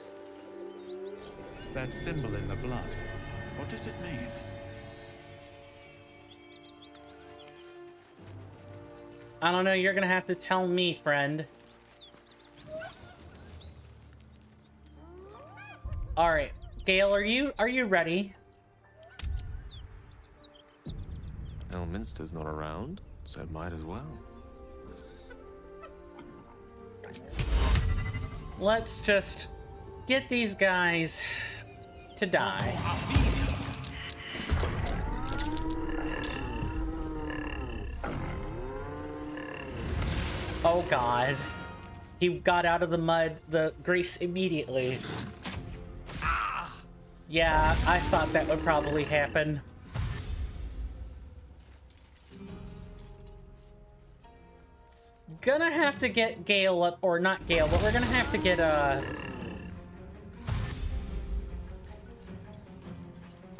That symbol in the blood, what does it mean? I don't know, you're gonna have to tell me, friend. Alright, Gale, are you ready? Elminster's not around, so it might as well. Let's just get these guys to die. Oh god. He got out of the mud, the grease immediately. Yeah, I thought that would probably happen. Gonna have to get Gale up, or not Gale, but we're gonna have to get,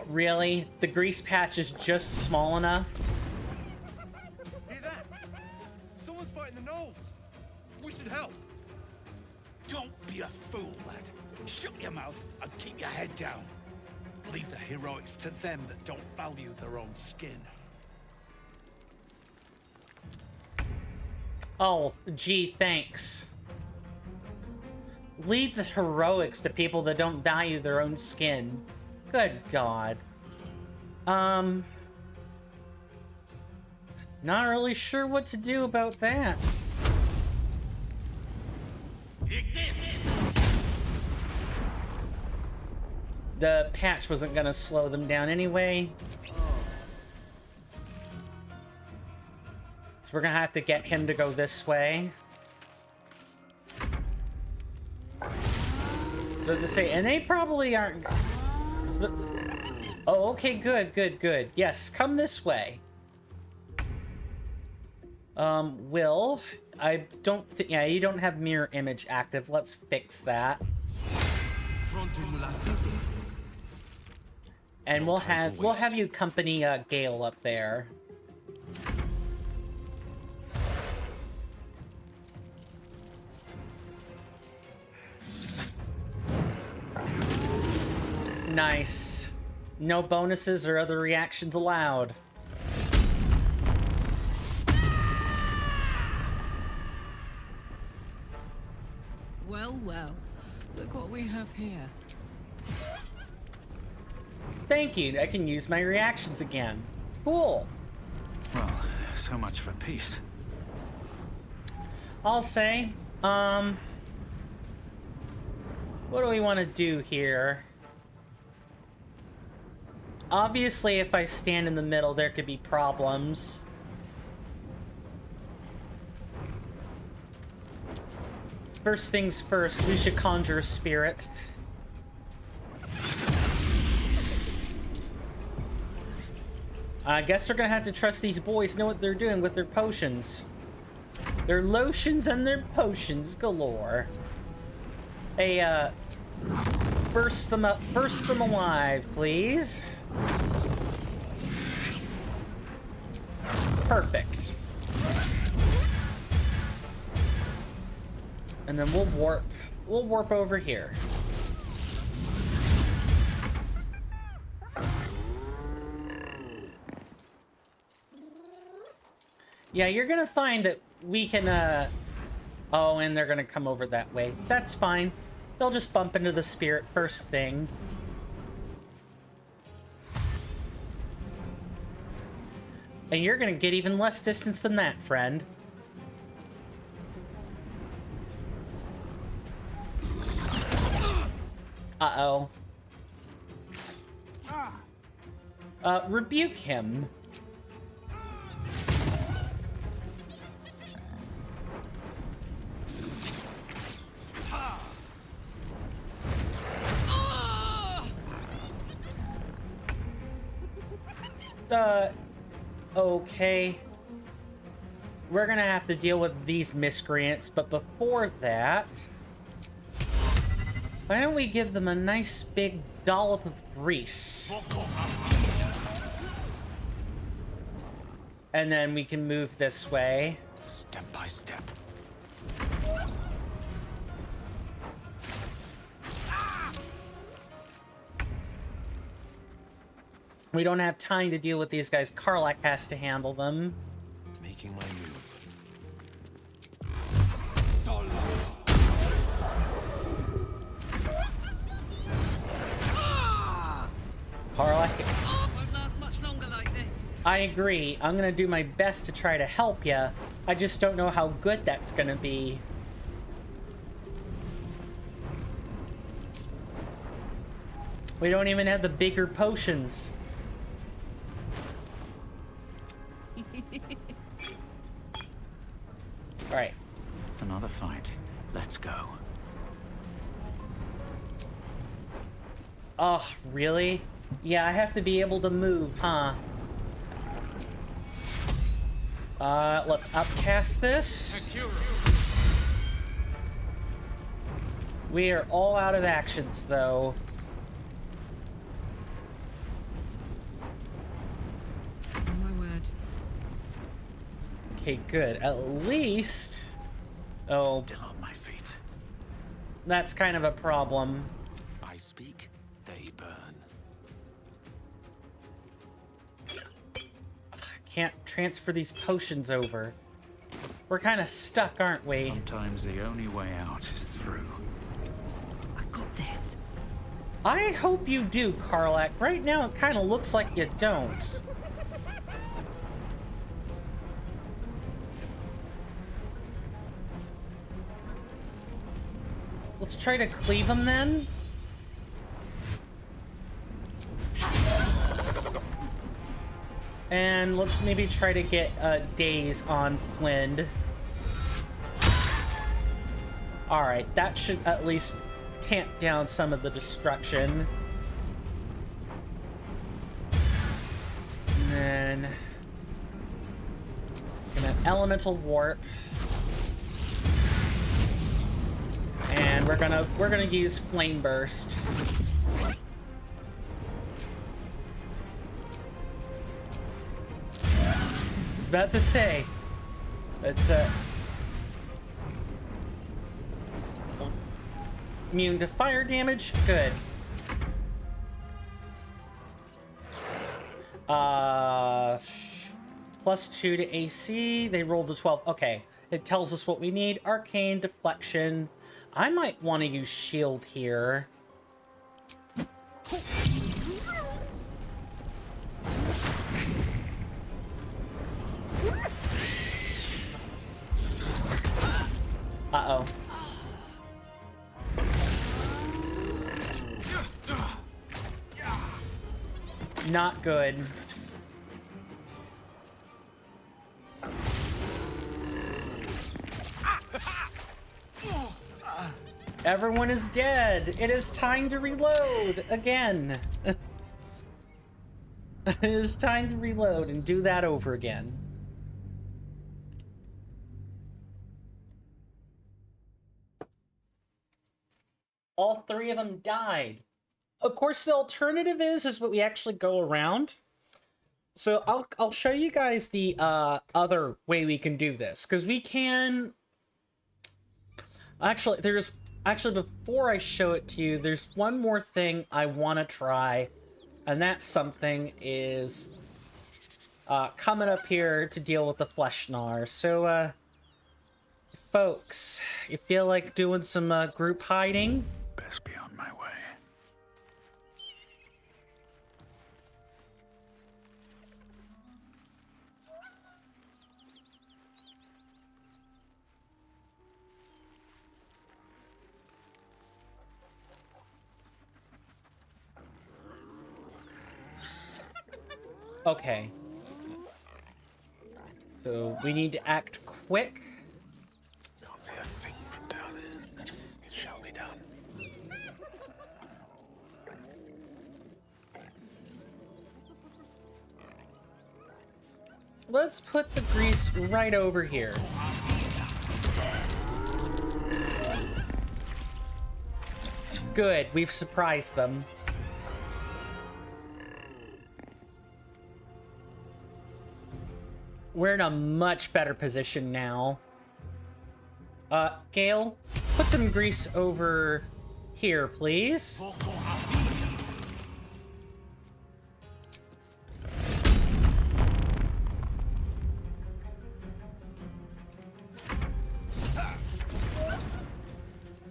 Really? The grease patch is just small enough? Hear that? Someone's fighting the gnolls. We should help. Don't be a fool, lad. Shut your mouth and keep your head down. Leave the heroics to them that don't value their own skin. Oh, gee, thanks. Lead the heroics to people that don't value their own skin. Good God. Not really sure what to do about that. The patch wasn't gonna slow them down anyway. So we're gonna have to get him to go this way. So to say, and they probably aren't... Oh, okay, good. Yes, come this way. Will, I don't think... Yeah, you don't have mirror image active. Let's fix that. And we'll have you accompany Gale up there. Nice. No bonuses or other reactions allowed. Well, look what we have here. Thank you. I can use my reactions again. Cool. Well, so much for peace. I'll say, what do we want to do here? Obviously, if I stand in the middle, there could be problems. First things first, we should conjure a spirit. I guess we're gonna have to trust these boys know what they're doing with their potions. Their lotions and their potions galore. Hey, burst them up, burst them alive, please. Perfect. And then we'll warp over here. Yeah, you're gonna find that we can, oh, and they're gonna come over that way. That's fine. They'll just bump into the spirit first thing. And you're gonna get even less distance than that, friend. Uh-oh. Rebuke him. Okay. We're gonna have to deal with these miscreants, but before that... why don't we give them a nice big dollop of grease? And then we can move this way. Step by step. We don't have time to deal with these guys. Karlach has to handle them. Making my move. Karlach. Won't last much longer like this. I agree. I'm gonna do my best to try to help ya. I just don't know how good that's gonna be. We don't even have the bigger potions. Alright. Another fight. Let's go. Oh, really? Yeah, I have to be able to move, huh? Let's upcast this. We are all out of actions, though. Oh my word. Okay, good. At least... oh, Still on my feet. that's kind of a problem. I speak, they burn. Can't transfer these potions over. We're kind of stuck, aren't we? Sometimes the only way out is through. I got this. I hope you do, Karlach. Right now, it kind of looks like you don't. Let's try to cleave him then. And let's maybe try to get daze on Flynn. Alright, that should at least tamp down some of the destruction. And then... gonna elemental warp. And we're gonna use flame burst. About to say, it's immune to fire damage. Good. +2 to AC. They rolled a 12. Okay, it tells us what we need. Arcane deflection. I might want to use shield here. Uh-oh. Not good. Everyone is dead. It is time to reload again. It is time to reload and do that over again. All three of them died. Of course, the alternative is what we actually go around. So I'll show you guys the other way we can do this, because we can actually before I show it to you, there's one more thing I want to try, and that something is coming up here to deal with the flesh gnawer. So folks, you feel like doing some group hiding? Best be on my way. Okay. So we need to act quick. Can't see a thing from down here. It shall be done. Let's put the grease right over here. Good, we've surprised them. We're in a much better position now. Gale, put some grease over here, please.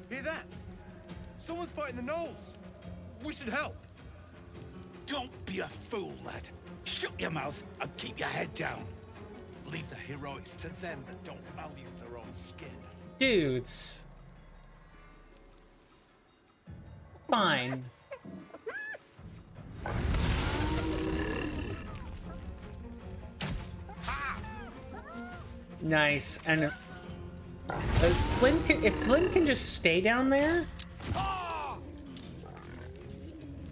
Hear that? Someone's fighting the gnolls. We should help. Don't be a fool, lad. Shut your mouth and keep your head down. Leave the heroics to them that don't value their own skin. Dudes. Fine. Nice. And if Flynn can just stay down there,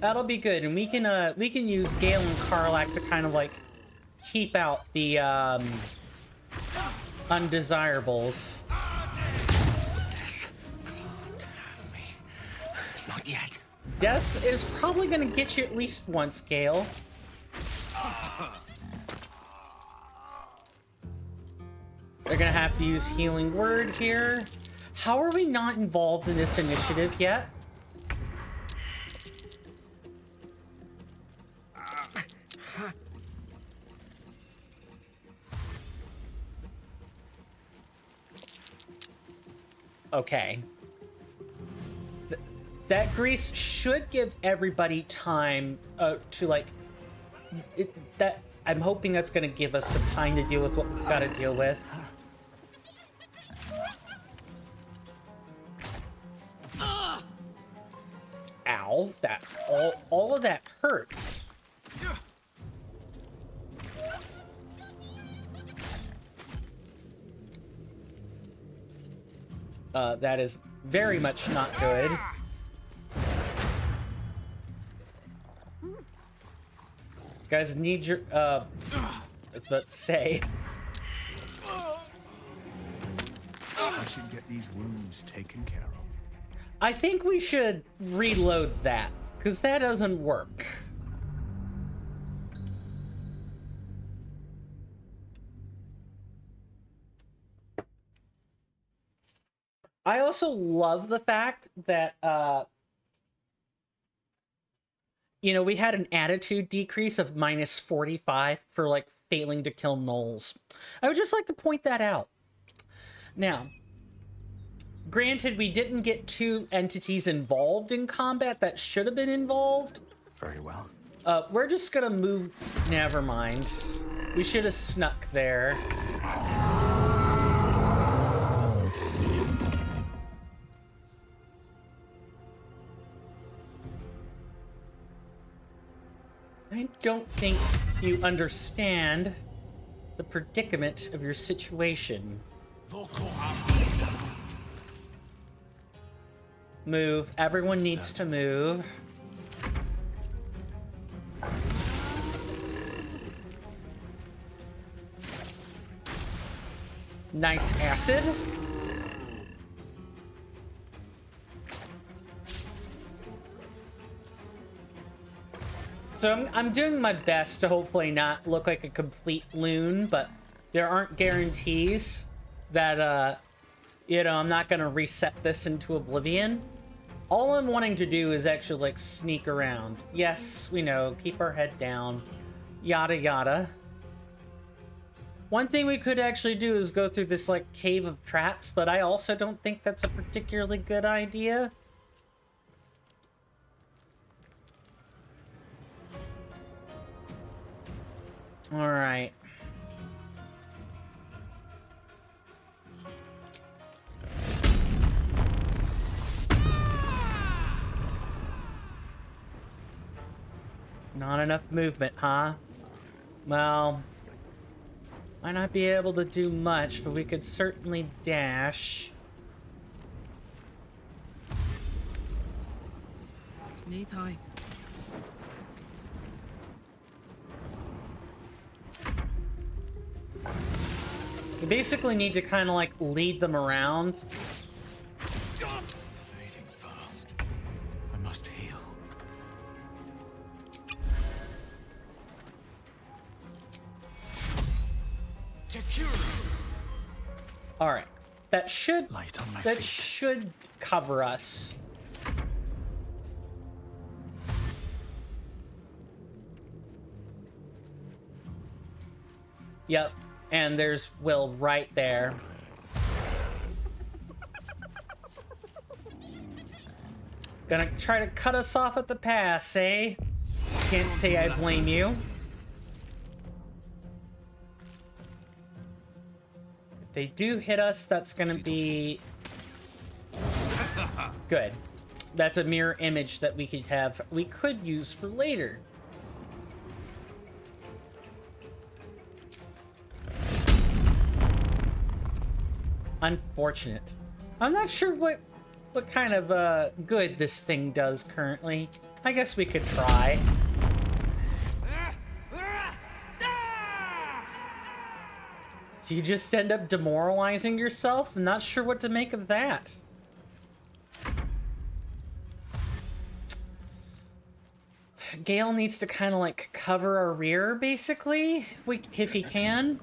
that'll be good. And we can use Gale and Karlak to kind of like keep out the undesirables. Not yet. Death is probably gonna get you at least once, Gale. They're gonna have to use Healing Word here. How are we not involved in this initiative yet? Okay. That grease should give everybody time to like... I'm hoping that's going to give us some time to deal with what we've got to deal with. Ow, that all of that hurts. That is very much not good. Guys, need your, I was about to say. I should get these wounds taken care of. I think we should reload that, because that doesn't work. I also love the fact that, you know, we had an attitude decrease of -45 for, like, failing to kill gnolls. I would just like to point that out. Now, granted, we didn't get 2 entities involved in combat that should have been involved. Very well. We're just gonna move... Never mind. We should have snuck there. I don't think you understand the predicament of your situation. Move. Everyone needs to move. Nice acid. So I'm doing my best to hopefully not look like a complete loon, but there aren't guarantees that, you know, I'm not going to reset this into oblivion. All I'm wanting to do is actually, like, sneak around. Yes, we know, keep our head down, yada yada. One thing we could actually do is go through this, like, cave of traps, but I also don't think that's a particularly good idea. Alright. Not enough movement, huh? Well, might not be able to do much, but we could certainly dash. Knees high. We basically need to kind of like lead them around. Fading fast. I must heal. All right, that should Light on my that feet. should cover us. Yep, and there's Will right there. Gonna try to cut us off at the pass, eh? Can't say I blame you. If they do hit us, that's gonna be good. That's a mirror image that we could use for later. Unfortunate. I'm not sure what kind of good this thing does currently. I guess we could try. So you just end up demoralizing yourself? I'm not sure what to make of that. Gale needs to kind of like cover our rear, basically, if he can.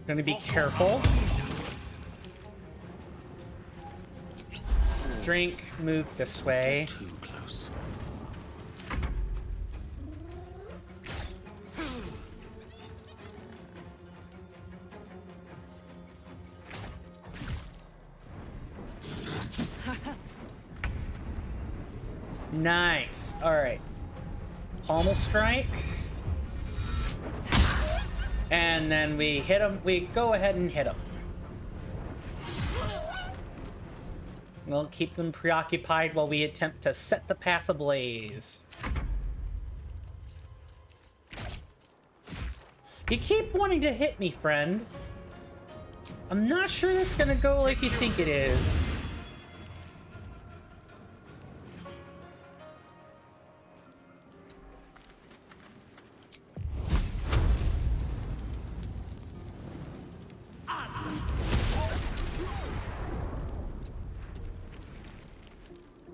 Gonna be careful. Drink, move this way. Too close. Nice. All right. Pommel strike. And then we hit him. We go ahead and hit him. We'll keep them preoccupied while we attempt to set the path ablaze. You keep wanting to hit me, friend. I'm not sure that's gonna go like you think it is.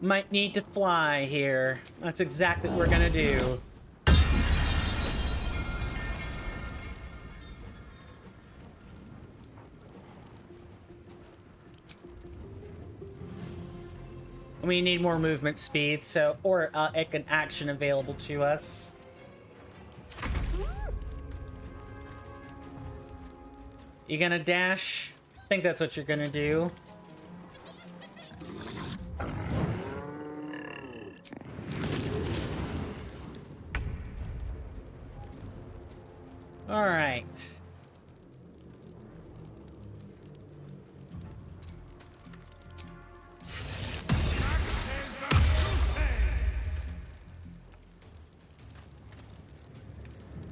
Might need to fly here. That's exactly what we're gonna do. We need more movement speed, so or like an action available to us. You gonna dash? I think that's what you're gonna do. All right.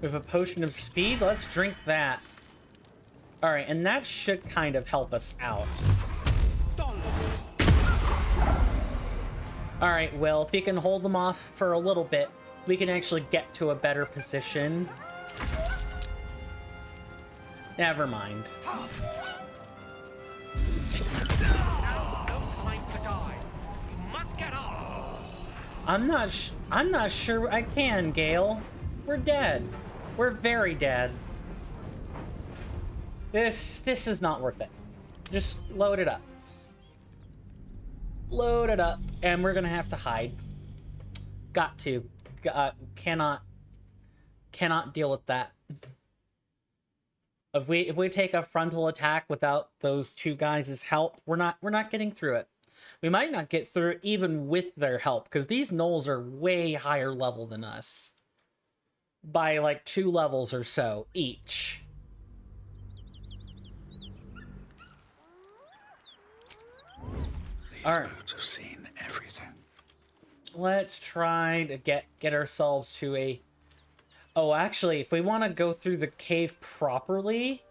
We have a potion of speed. Let's drink that. All right, and that should kind of help us out. All right, Will, if you can hold them off for a little bit, we can actually get to a better position. Never mind. I'm not sure I can, Gale. We're dead. We're very dead. This is not worth it. Just load it up. Load it up, and we're gonna have to hide. Got to. Cannot deal with that. If we take a frontal attack without those two guys' help, we're not getting through it. We might not get through it even with their help, because these gnolls are way higher level than us. by like 2 levels or so each. These Alright. birds have seen everything. Let's try to get ourselves to a... Oh, actually, if we want to go through the cave properly,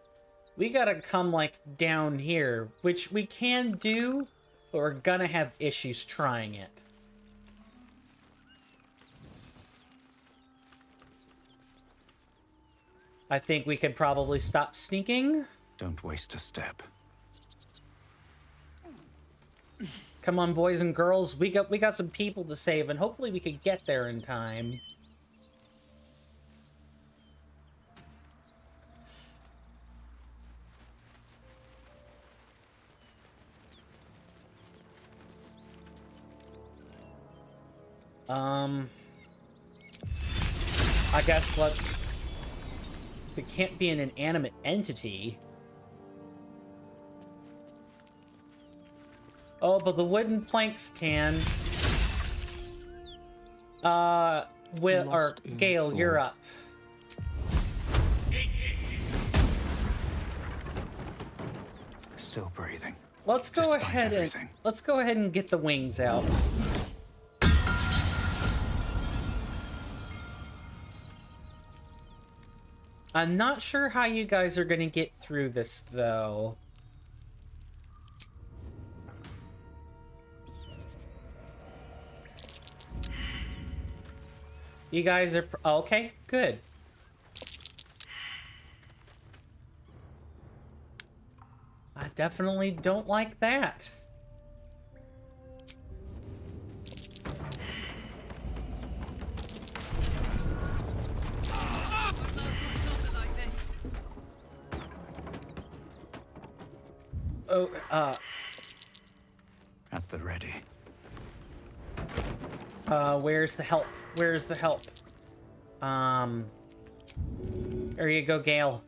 we gotta come, like, down here, which we can do, but we're gonna have issues trying it. I think we could probably stop sneaking. Don't waste a step. Come on, boys and girls, we got some people to save, and hopefully we could get there in time. I guess let's... It can't be an inanimate entity. Oh, but the wooden planks can. Will or Gale, you're up. Still breathing. Let's go Despite ahead everything. and let's go ahead and get the wings out. I'm not sure how you guys are gonna get through this though. You guys are okay, good. I definitely don't like that. Oh, At the ready. where's the help? Where's the help? There you go, Gale.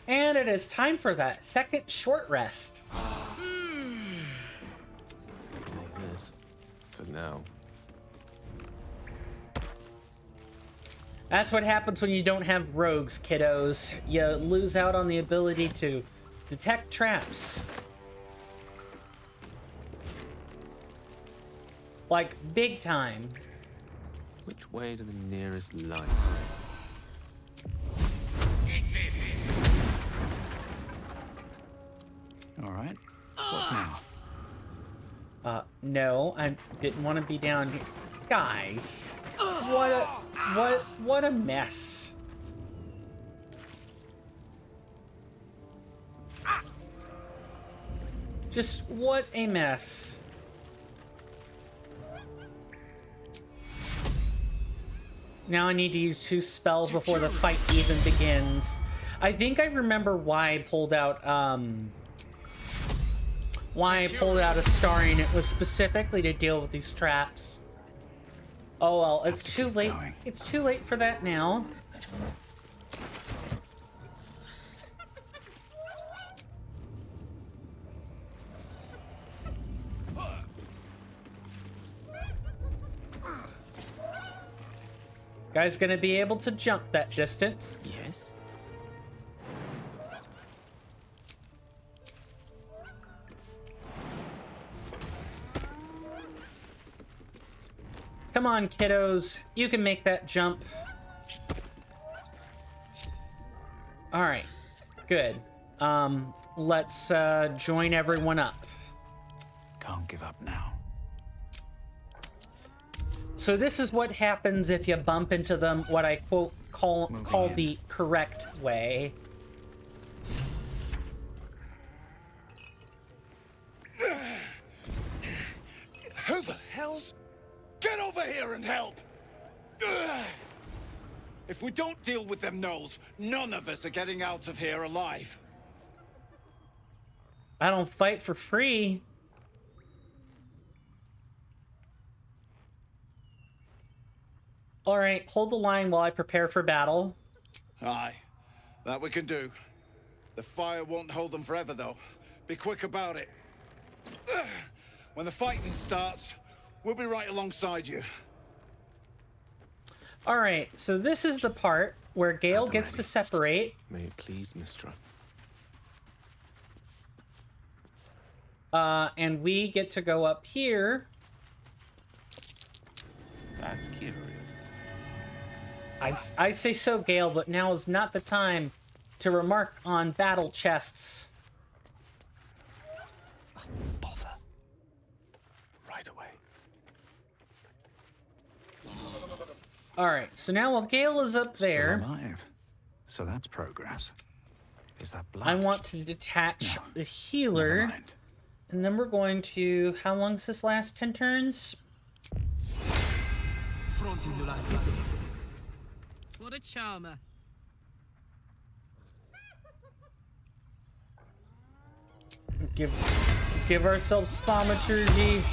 And it is time for that second short rest. Yes. For now. That's what happens when you don't have rogues, kiddos. You lose out on the ability to detect traps. Like, big time. Which way to the nearest light? All right. What now? No, I didn't want to be down here. Guys, what a mess. Just what a mess. Now I need to use 2 spells before the fight even begins. I think I remember why I pulled out, a scarring. It was specifically to deal with these traps. Oh well, it's too late. It's too late for that now. Guys gonna be able to jump that distance. Yes. Come on, kiddos. You can make that jump. Alright. Good. Let's join everyone up. Can't give up now. So this is what happens if you bump into them, what I quote call the correct way. Who the hell's... Get over here and help! Ugh. If we don't deal with them gnolls, none of us are getting out of here alive. I don't fight for free. Alright, hold the line while I prepare for battle. Aye, that we can do. The fire won't hold them forever, though. Be quick about it. Ugh. When the fighting starts, We'll be right alongside you. All right, so this is the part where Gale gets to separate. May it please, Mistra. And we get to go up here. That's curious. I say so, Gale, but now is not the time to remark on battle chests. Bother. Right away. Alright, so now while Gale is up there... Still alive. So that's progress. Is that blood? I want to detach the healer. Never mind. And then we're going to... How long does this last? 10 turns? What a charmer. Give ourselves thaumaturgy.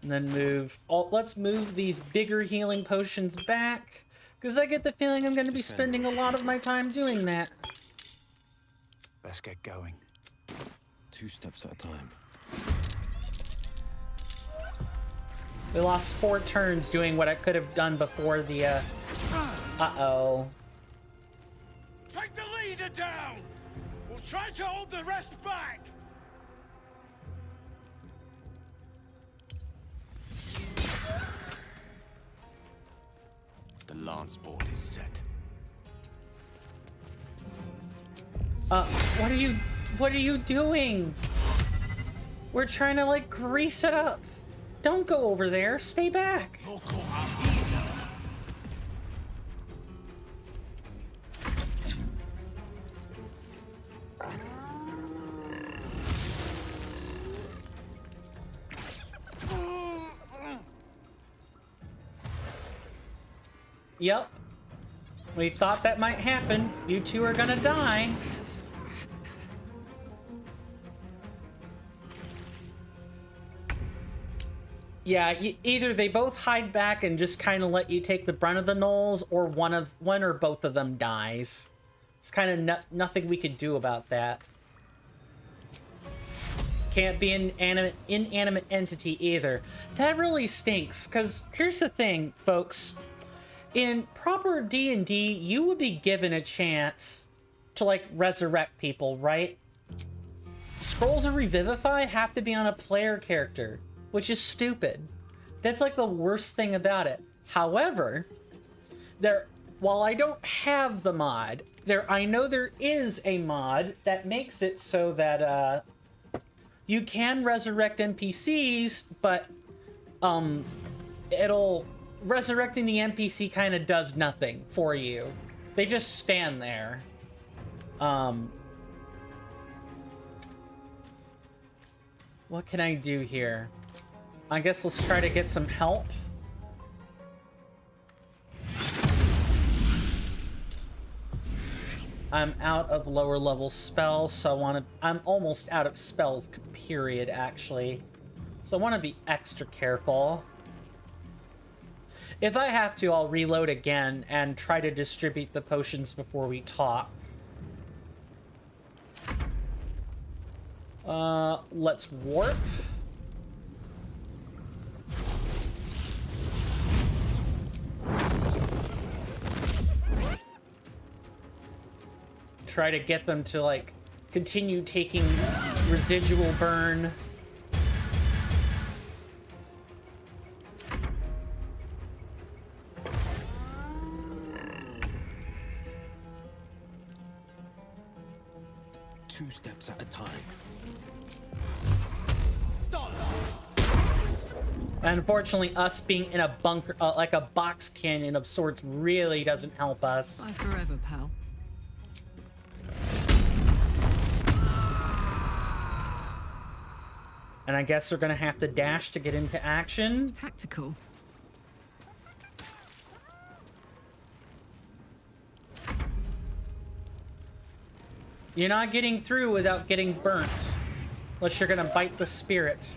And then move. Oh, let's move these bigger healing potions back, because I get the feeling I'm going to be spending a lot of my time doing that. Let's get going. 2 steps at a time. We lost 4 turns doing what I could have done before the, Uh-oh. Take the leader down! We'll try to hold the rest back! The lance board is set. What are you doing? We're trying to, like, grease it up. Don't go over there. Stay back. Yep. We thought that might happen. You two are gonna die. Yeah, either they both hide back and just kind of let you take the brunt of the knolls, or one or both of them dies. It's kind of nothing we could do about that. Can't be an inanimate entity either. That really stinks, because here's the thing, folks. In proper D&D, you would be given a chance to, like, resurrect people, right? Scrolls of Revivify have to be on a player character, which is stupid. That's, like, the worst thing about it. However, while I don't have the mod, I know there is a mod that makes it so that, you can resurrect NPCs, but, resurrecting the NPC kind of does nothing for you. They just stand there. What can I do here? I guess let's try to get some help. I'm out of lower level spells, so I'm almost out of spells, period, actually. So I want to be extra careful. If I have to, I'll reload again and try to distribute the potions before we talk. Let's warp. Try to get them to, like, continue taking residual burn. Two steps at a time. Unfortunately, us being in a bunker, like a box canyon of sorts, really doesn't help us. Bye forever, pal. And I guess they're gonna have to dash to get into action. Tactical. You're not getting through without getting burnt. Unless you're gonna bite the spirit.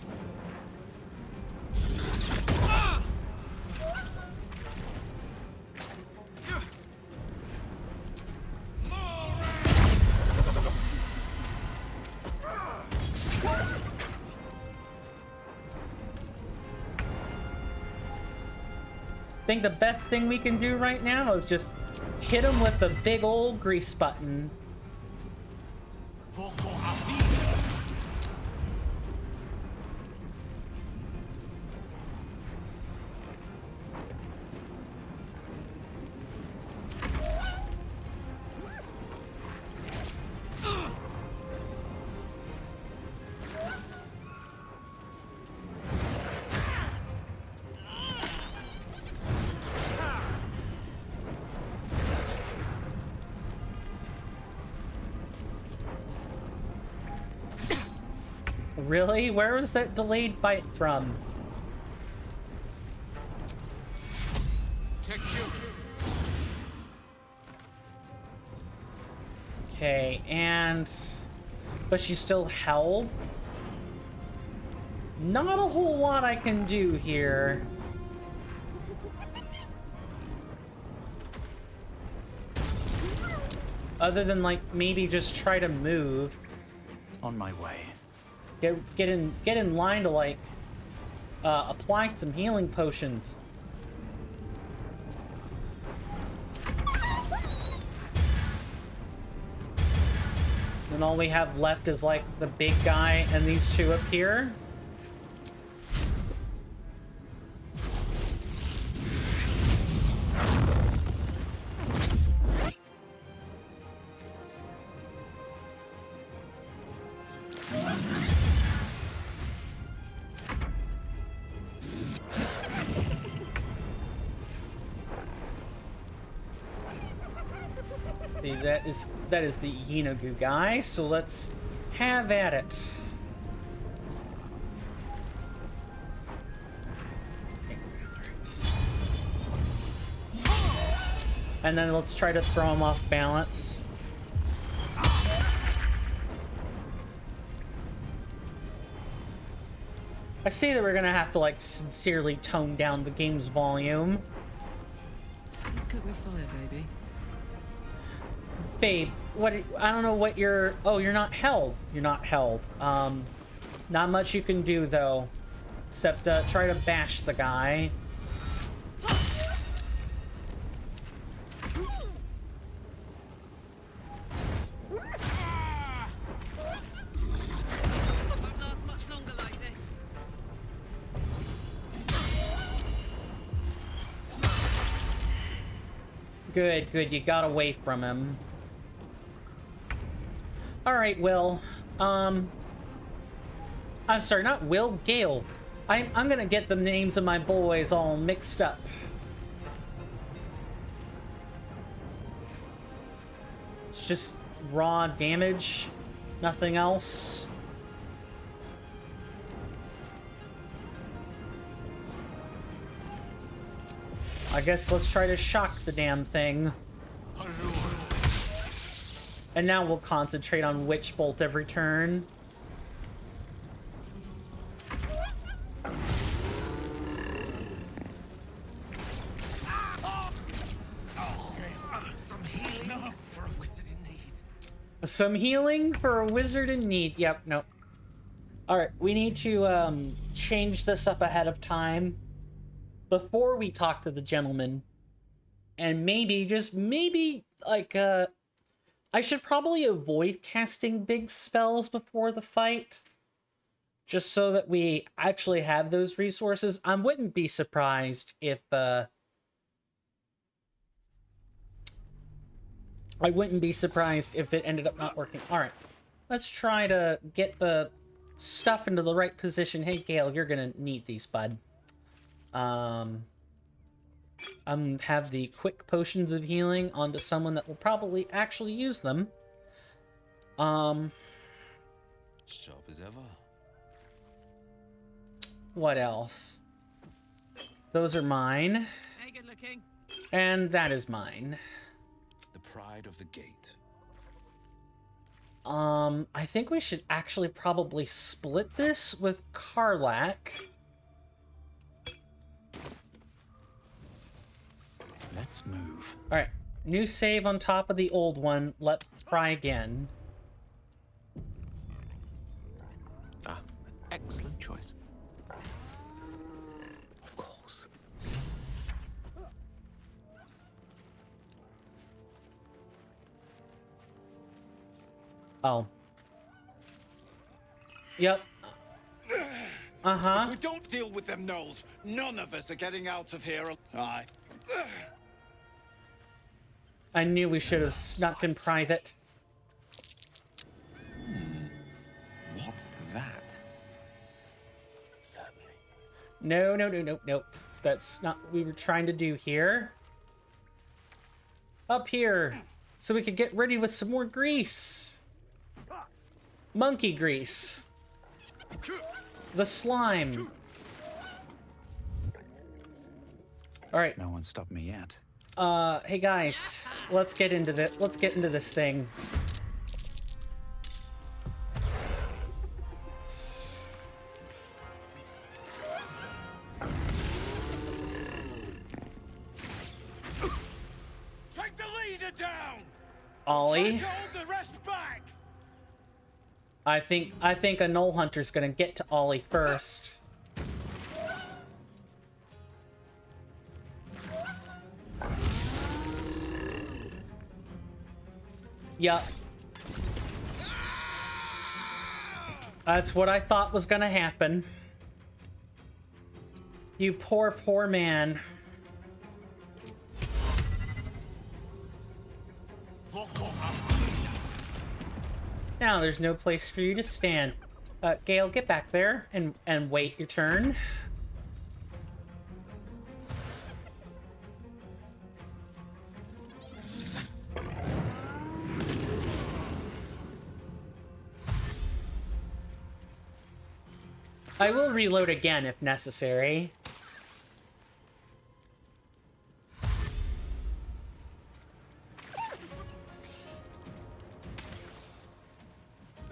think the best thing we can do right now is just hit him with the big old grease button. Really? Where was that delayed fight from? Okay, and... but she's still held? Not a whole lot I can do here. Other than, like, maybe just try to move. On my way. Get in line to, like, apply some healing potions. And all we have left is, like, the big guy and these two up here. See, that is the Yinagu guy, so let's have at it. And then let's try to throw him off balance. I see that we're gonna have to, like, sincerely tone down the game's volume. Let's cook with fire, baby. Babe, what? I don't know what you're... Oh, you're not held. You're not held. Not much you can do, though. Except, try to bash the guy. Won't last much longer like this. Good, good. You got away from him. Alright, Will. I'm sorry, not Will, Gale. I'm gonna get the names of my boys all mixed up. It's just raw damage, nothing else. I guess let's try to shock the damn thing. And now we'll concentrate on Witch Bolt every turn. Some healing for a wizard in need. Some healing for a wizard in need. Yep, nope. Alright, we need to change this up ahead of time before we talk to the gentleman. And maybe, just maybe, like, I should probably avoid casting big spells before the fight, just so that we actually have those resources. I wouldn't be surprised if, I wouldn't be surprised if it ended up not working. Alright, let's try to get the stuff into the right position. Hey, Gale, you're gonna need these, bud. Have the quick potions of healing onto someone that will probably actually use them. Sharp as ever. What else? Those are mine. Hey, good looking. And that is mine. The pride of the gate. I think we should actually probably split this with Karlak. Let's move. Alright, new save on top of the old one. Let's try again. Ah, an excellent choice. Of course. Oh. Yep. Uh-huh. If we don't deal with them gnolls, none of us are getting out of here. Aye. I knew we should have snuck in private. What's that? Certainly. No, no, no, no, nope. That's not what we were trying to do here. Up here. So we could get ready with some more grease. Monkey grease. The slime. Alright. No one stopped me yet. Hey guys. Let's get into this thing. Take the leader down. Ollie. Try to hold the rest back. I think a Gnoll Hunter's gonna get to Ollie first. Yup. That's what I thought was gonna happen. You poor, poor man. Now there's no place for you to stand. Gale, get back there and wait your turn. I will reload again if necessary.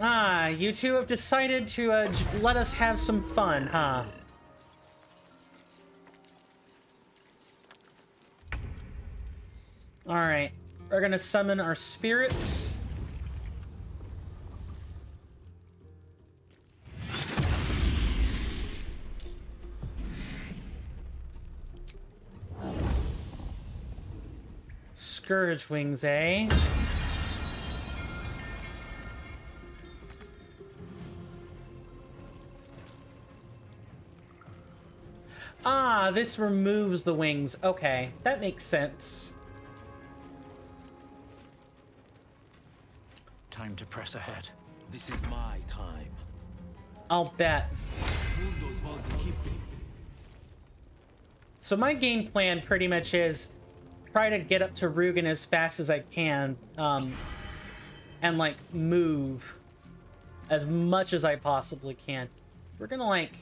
Ah, you two have decided to let us have some fun, huh? Alright, we're gonna summon our spirit. Scourge wings, eh? Ah, this removes the wings. Okay, that makes sense. Time to press ahead. This is my time. I'll bet. So my game plan pretty much is try to get up to Rugen as fast as I can, and like move as much as I possibly can. We're gonna like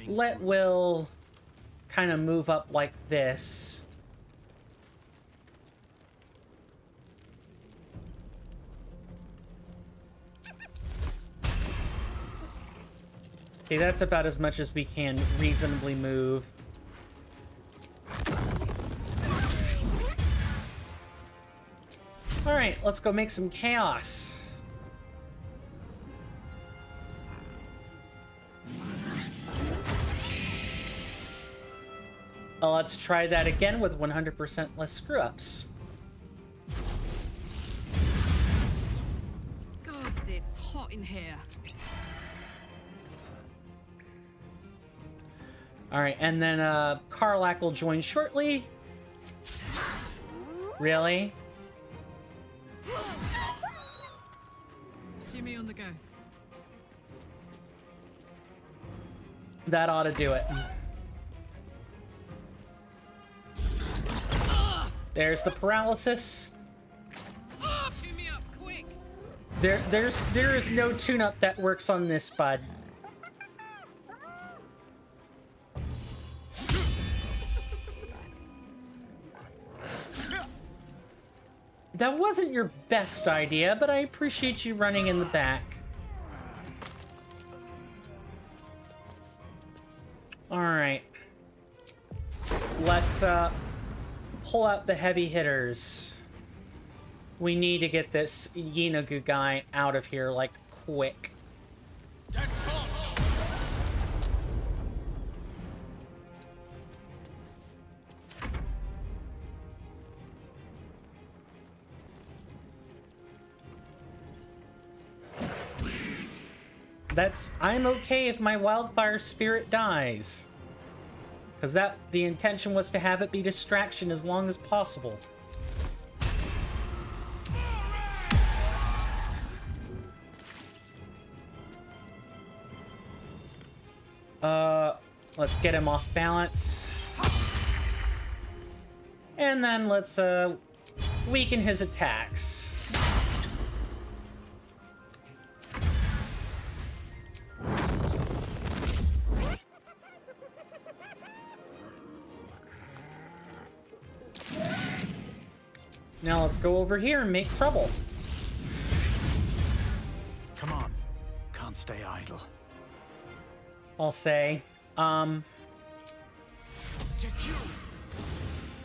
let Will kind of move up like this. Okay, that's about as much as we can reasonably move. Alright, let's go make some chaos. Let's try that again with 100% less screw-ups. Gods, it's hot in here. Alright, and then Karlak will join shortly. Really? Jimmy on the go. That ought to do it. There's the paralysis. Tune me up, quick. There is no tune-up that works on this, bud. That wasn't your best idea, but I appreciate you running in the back. Alright. Let's, pull out the heavy hitters. We need to get this Yeenagu guy out of here, like, quick. I'm okay if my wildfire spirit dies. Because the intention was to have it be distraction as long as possible. Let's get him off balance. And then let's, weaken his attacks. Now let's go over here and make trouble. Come on. Can't stay idle. I'll say.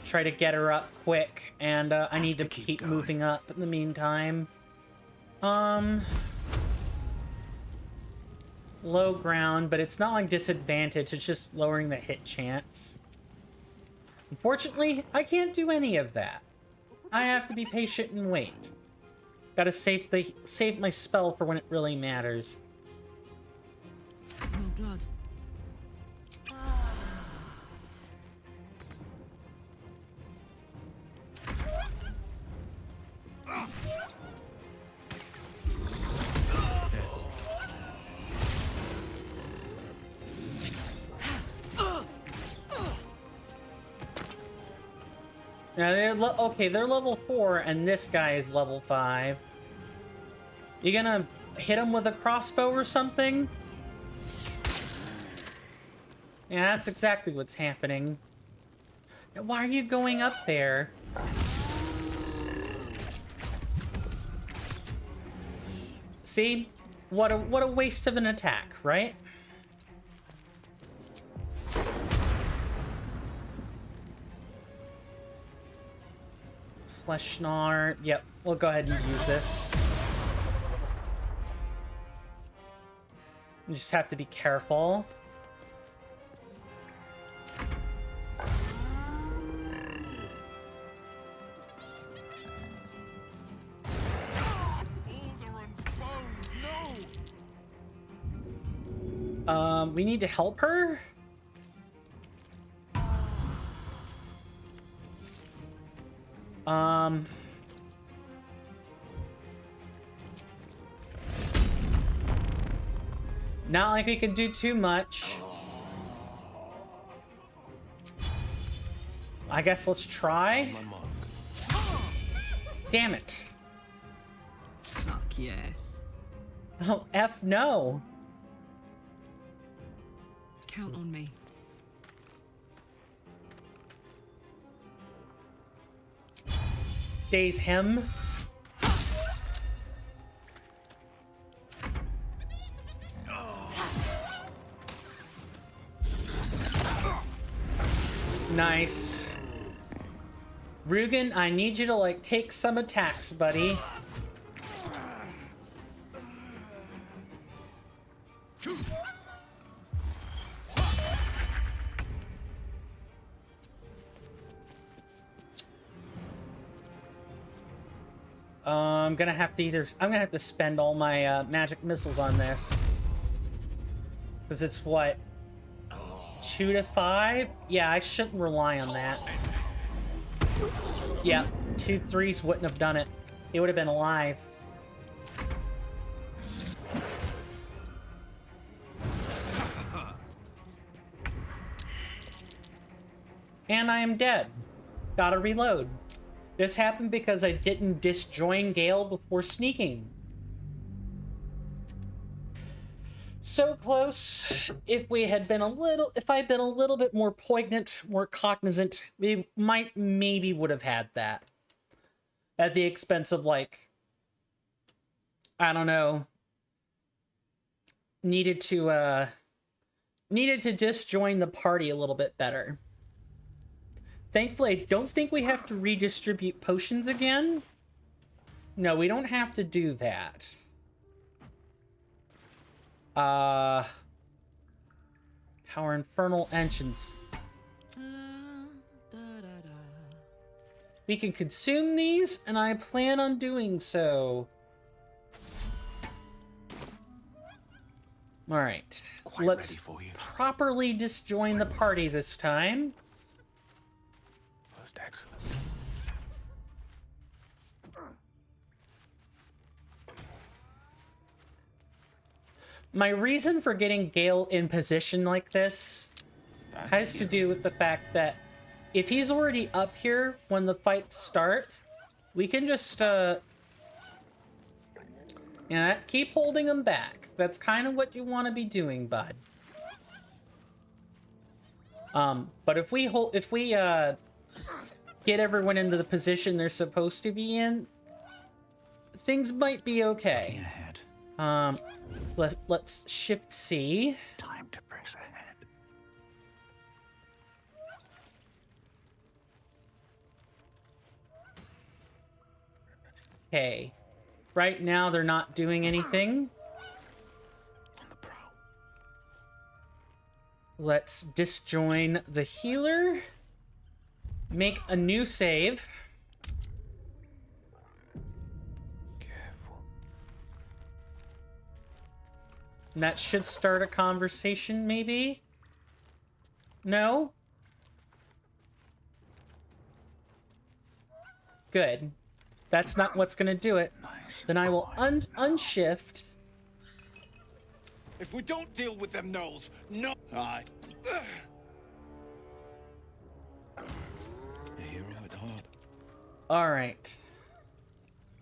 Try to get her up quick, and I need to keep moving up in the meantime. Low ground, but it's not like disadvantage, it's just lowering the hit chance. Unfortunately, I can't do any of that. I have to be patient and wait. Gotta save my spell for when it really matters. Smell blood. Now they're level 4, and this guy is level 5. You gonna hit him with a crossbow or something? Yeah, that's exactly what's happening. Now, why are you going up there? See? What a waste of an attack, right? Flesh Gnar. Yep, we'll go ahead and use this. You just have to be careful. We need to help her? Not like we can do too much. I guess let's try. Damn it. Fuck yes. Oh, F no. Count on me. Daze him. Nice. Rugen, I need you to, like, take some attacks, buddy. I'm gonna have to spend all my magic missiles on this. Because it's what? 2 to 5? Yeah, I shouldn't rely on that. Yeah, 2 3s wouldn't have done it. He would have been alive. And I am dead. Gotta reload. This happened because I didn't disjoin Gale before sneaking. So close. If I had been a little bit more poignant, more cognizant, we would have had that. At the expense of, like, I don't know, needed to disjoin the party a little bit better. Thankfully, I don't think we have to redistribute potions again. No, we don't have to do that. Power Infernal Engines. We can consume these, and I plan on doing so. All right. Quite Let's ready for you. properly disjoin the party this time. Most excellent. My reason for getting Gale in position like this has to do with the fact that if he's already up here when the fight starts, we can just, keep holding him back. That's kind of what you want to be doing, bud. But if we get everyone into the position they're supposed to be in, things might be okay. Looking ahead. Let's shift C. Time to press ahead. Okay. Right now they're not doing anything. On the prowl. Let's disjoin the healer. Make a new save. Careful. And that should start a conversation, maybe? No? Good. That's not what's gonna do it. Nice. Then I will unshift. If we don't deal with them gnolls, no. Aye. A hero at heart. Alright.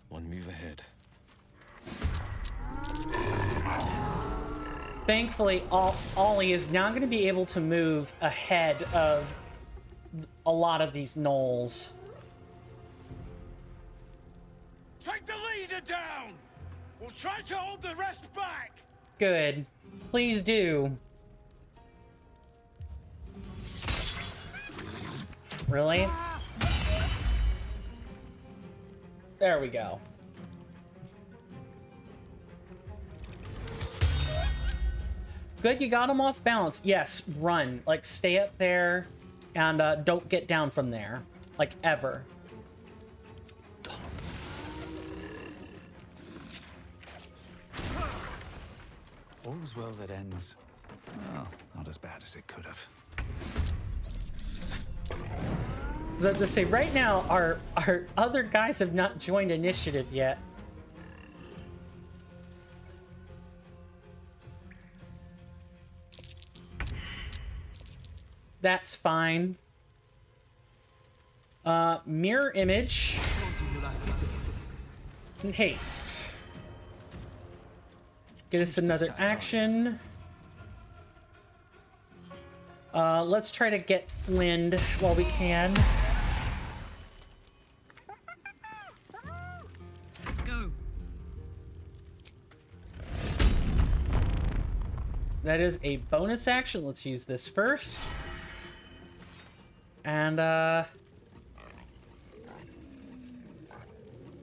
One move ahead. Thankfully, Ollie is now going to be able to move ahead of a lot of these gnolls. Take the leader down! We'll try to hold the rest back! Good. Please do. Really? There we go. Good, you got him off balance. Yes, run. Like, stay up there and don't get down from there. Like, ever. All's well that ends. Well, not as bad as it could have. So to say, right now, our other guys have not joined initiative yet. That's fine. Mirror image. And haste. Get us another action. Let's try to get Flinned while we can. Let's go. That is a bonus action. Let's use this first. And, if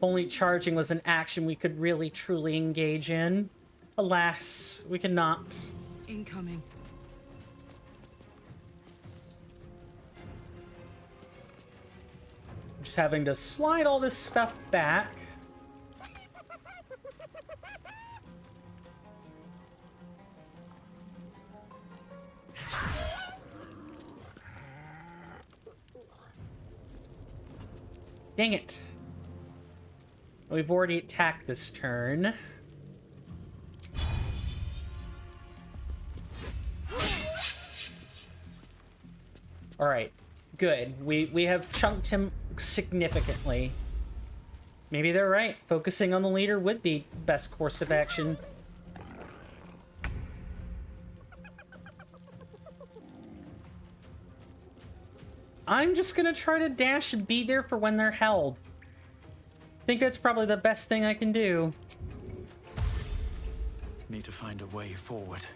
only charging was an action we could really truly engage in. Alas, we cannot. Incoming. Just having to slide all this stuff back. Dang it. We've already attacked this turn. Alright, good. We have chunked him significantly. Maybe they're right. Focusing on the leader would be best course of action. I'm just gonna try to dash and be there for when they're held. I think that's probably the best thing I can do. Need to find a way forward.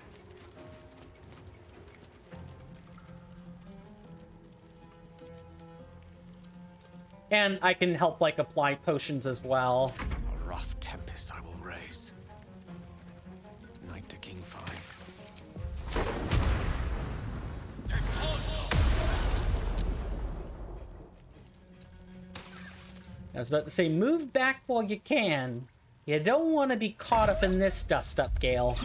And I can help, like, apply potions as well. A rough tempest I will raise. Knight to King 5. I was about to say, move back while you can. You don't want to be caught up in this dust-up, Gale.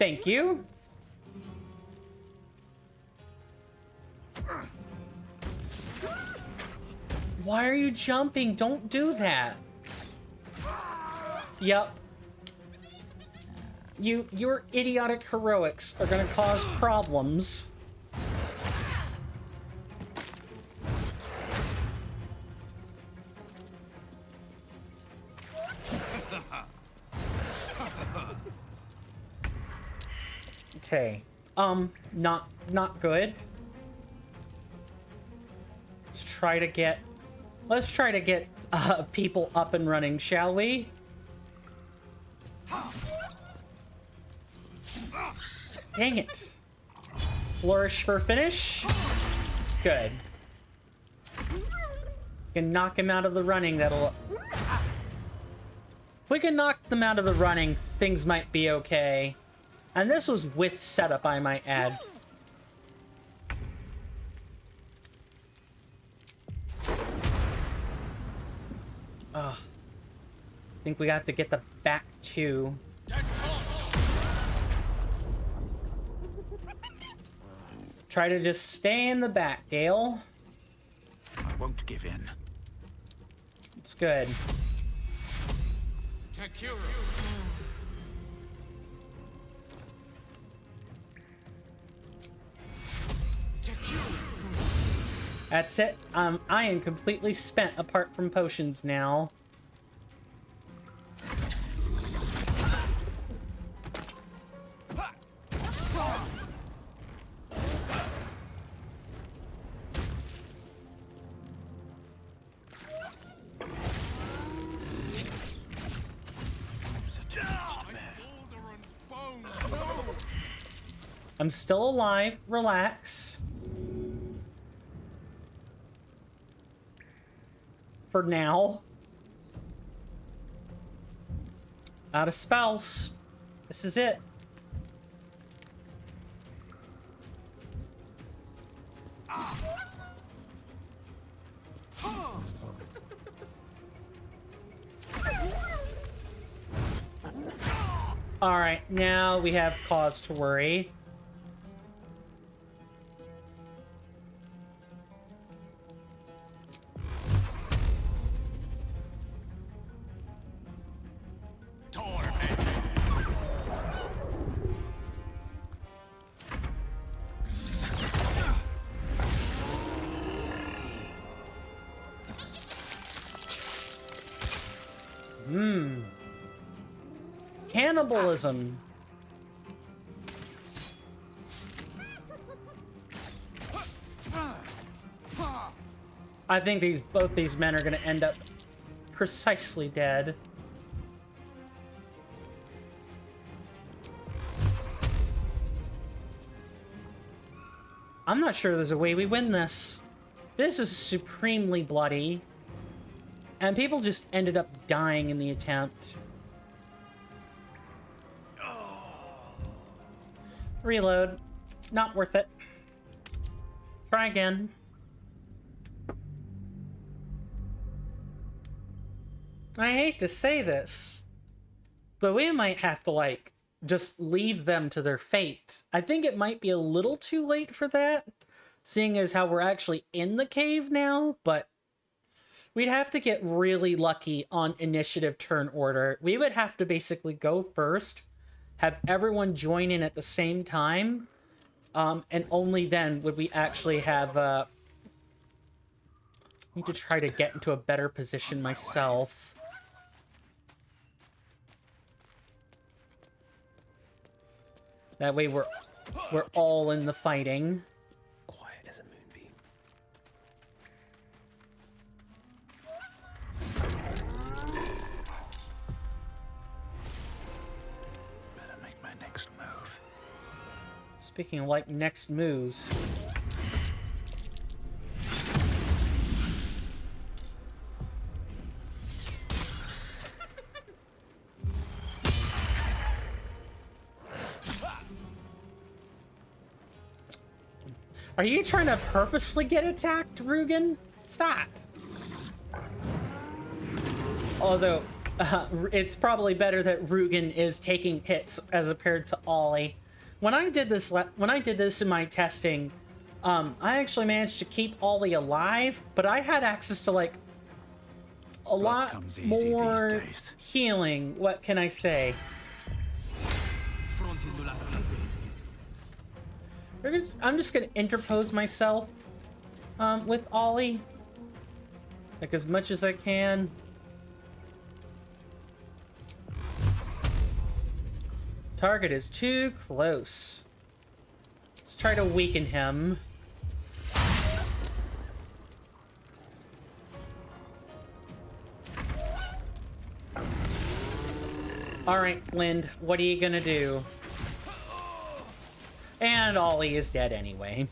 Thank you. Why are you jumping? Don't do that. Yep. Your idiotic heroics are gonna cause problems. Okay. Not good. Let's try to get people up and running, shall we? Dang it. Flourish for finish. Good. Can knock him out of the running, that'll... If we can knock them out of the running, things might be okay. And this was with setup, I might add. Ugh. I think we have to get the back two. Try to just stay in the back, Gale. I won't give in. It's good. That's it. I am completely spent apart from potions now. I'm still alive. Relax. For now. Out of spells. This is it. Alright, now we have cause to worry. Cannibalism. I think both these men are going to end up precisely dead. I'm not sure there's a way we win this. This is supremely bloody. And people just ended up dying in the attempt. Reload. Not worth it. Try again. I hate to say this, but we might have to, like, just leave them to their fate. I think it might be a little too late for that, seeing as how we're actually in the cave now, but we'd have to get really lucky on initiative turn order. We would have to basically go first, have everyone join in at the same time, and only then would we actually have, need to try to get into a better position myself. That way we're all in the fighting. Quiet as a moonbeam. Better make my next move. Speaking of, like, next moves. Are you trying to purposely get attacked, Rugen? Stop. Although, it's probably better that Rugen is taking hits as compared to Ollie. When I did this in my testing, I actually managed to keep Ollie alive, but I had access to like a lot more healing. What can I say? I'm just gonna interpose myself with Ollie, like as much as I can. Target is too close. Let's try to weaken him. Alright, Lind, what are you gonna do? And Ollie is dead anyway.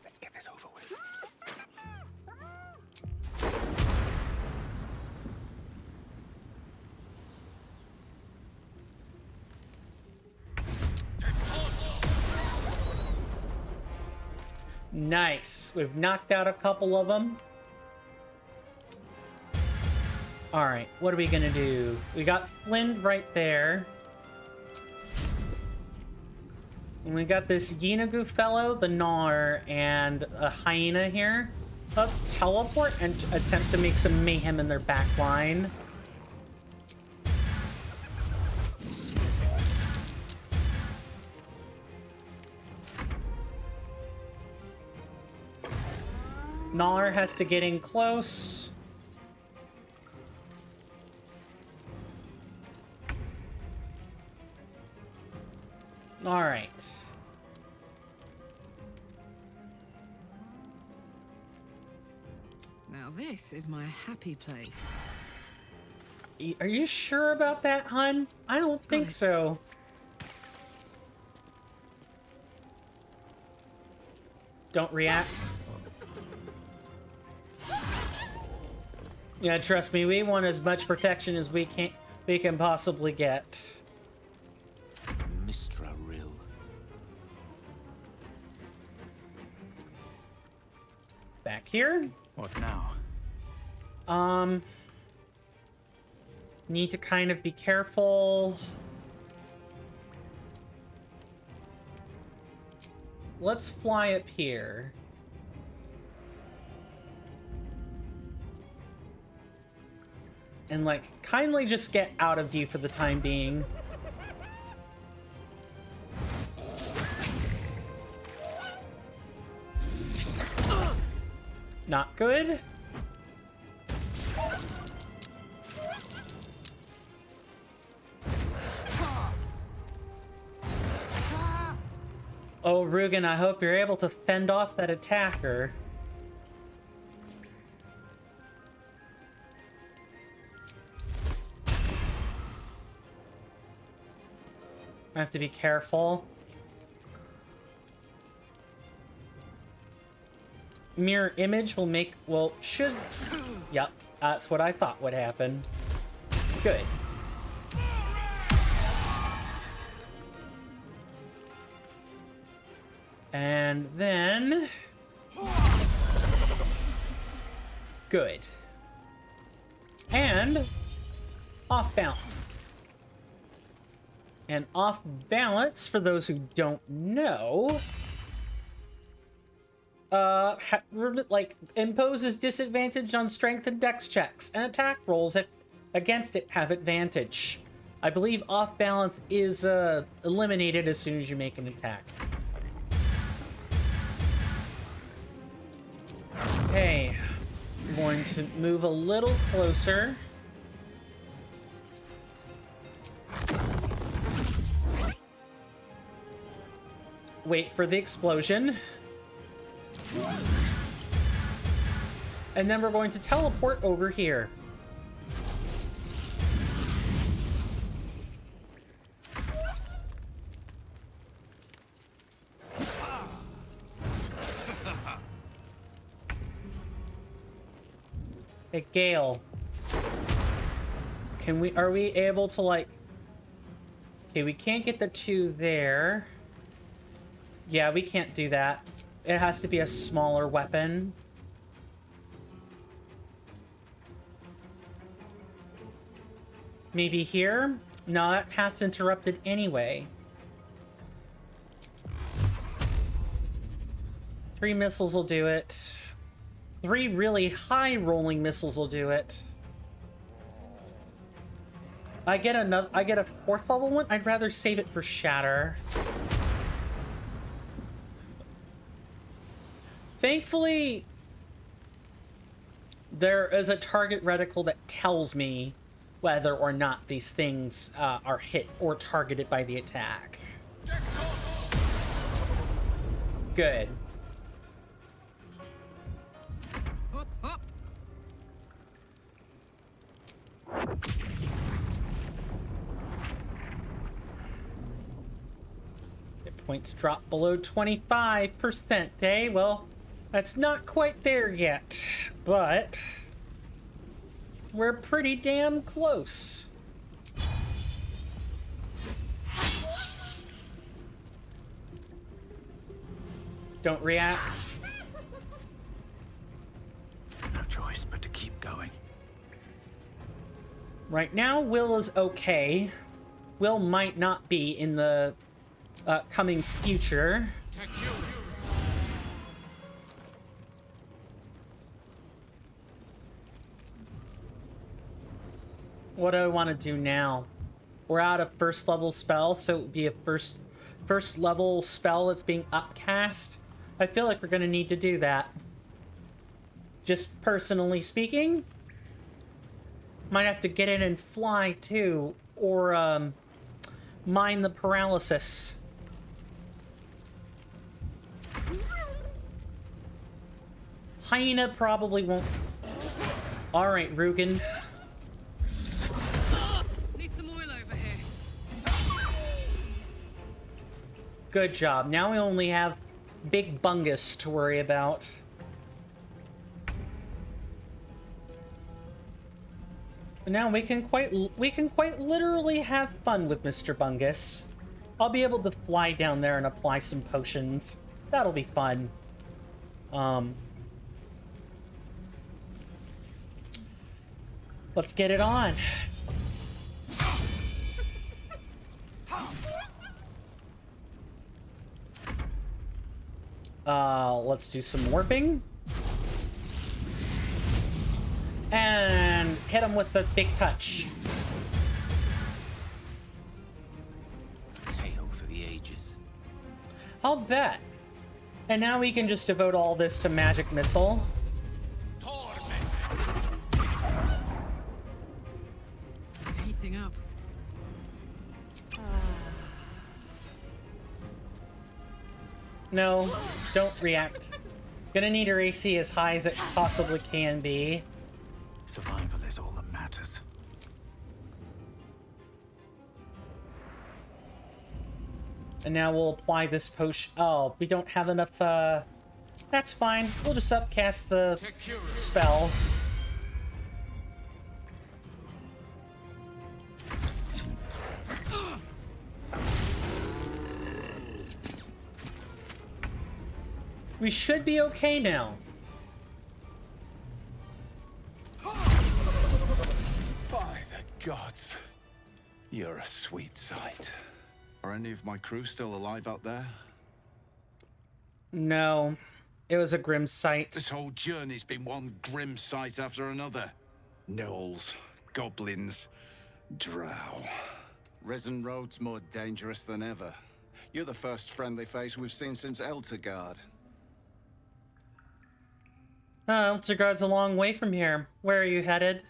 Let's get this over with. Nice. We've knocked out a couple of them. Alright, what are we gonna do? We got Flynn right there. And we got this Yeenagu fellow, the Gnar, and a hyena here. Let's teleport and attempt to make some mayhem in their back line. Gnar has to get in close. All right. Now this is my happy place. Are you sure about that, hun? I don't think so. Don't react. Yeah, trust me, we want as much protection as we can possibly get. Mistra Rill. Back here. What now? Need to kind of be careful. Let's fly up here. And, like, kindly just get out of view for the time being. Not good. Oh, Rugen, I hope you're able to fend off that attacker. I have to be careful. Mirror image will make... Well, should... Yep, that's what I thought would happen. Good. And then... Good. And... Off balance. And off balance, for those who don't know... like, imposes disadvantage on strength and dex checks, and attack rolls against it have advantage. I believe off balance is eliminated as soon as you make an attack. Okay, I'm going to move a little closer. Wait for the explosion. And then we're going to teleport over here. Hey, Gale. Are we able to, like... Okay, we can't get the two there. Yeah, we can't do that. It has to be a smaller weapon. Maybe here? No, that path's interrupted anyway. 3 missiles will do it. 3 really high rolling missiles will do it. I get a 4th level one? I'd rather save it for Shatter. Thankfully, there is a target reticle that tells me whether or not these things are hit or targeted by the attack. Good. Hit points drop below 25%, eh? Well, that's not quite there yet, but we're pretty damn close. Don't react. No choice but to keep going. Right now, Will is okay. Will might not be in the coming future. What do I want to do now? We're out of first level spell, so it would be a first level spell that's being upcast. I feel like we're gonna need to do that. Just personally speaking. Might have to get in and fly too, or mine the paralysis. Hyena probably won't. Alright, Rugen. Need some oil over here. Good job. Now we only have Big Bungus to worry about. And now we can quite literally have fun with Mr. Bungus. I'll be able to fly down there and apply some potions. That'll be fun. Let's get it on. Let's do some warping. And hit him with the big touch. Tale for the ages. I'll bet. And now we can just devote all this to Magic Missile. Heating up. No, don't react. Gonna need her AC as high as it possibly can be. Survival is all that matters. And now we'll apply this potion. Oh, we don't have enough, That's fine. We'll just upcast the spell. We should be okay now. By the gods, you're a sweet sight. Are any of my crew still alive out there? No, it was a grim sight. This whole journey's been one grim sight after another. Gnolls, goblins, drow. Risen Road's more dangerous than ever. You're the first friendly face we've seen since Eltergard. Eltergard's a long way from here. Where are you headed?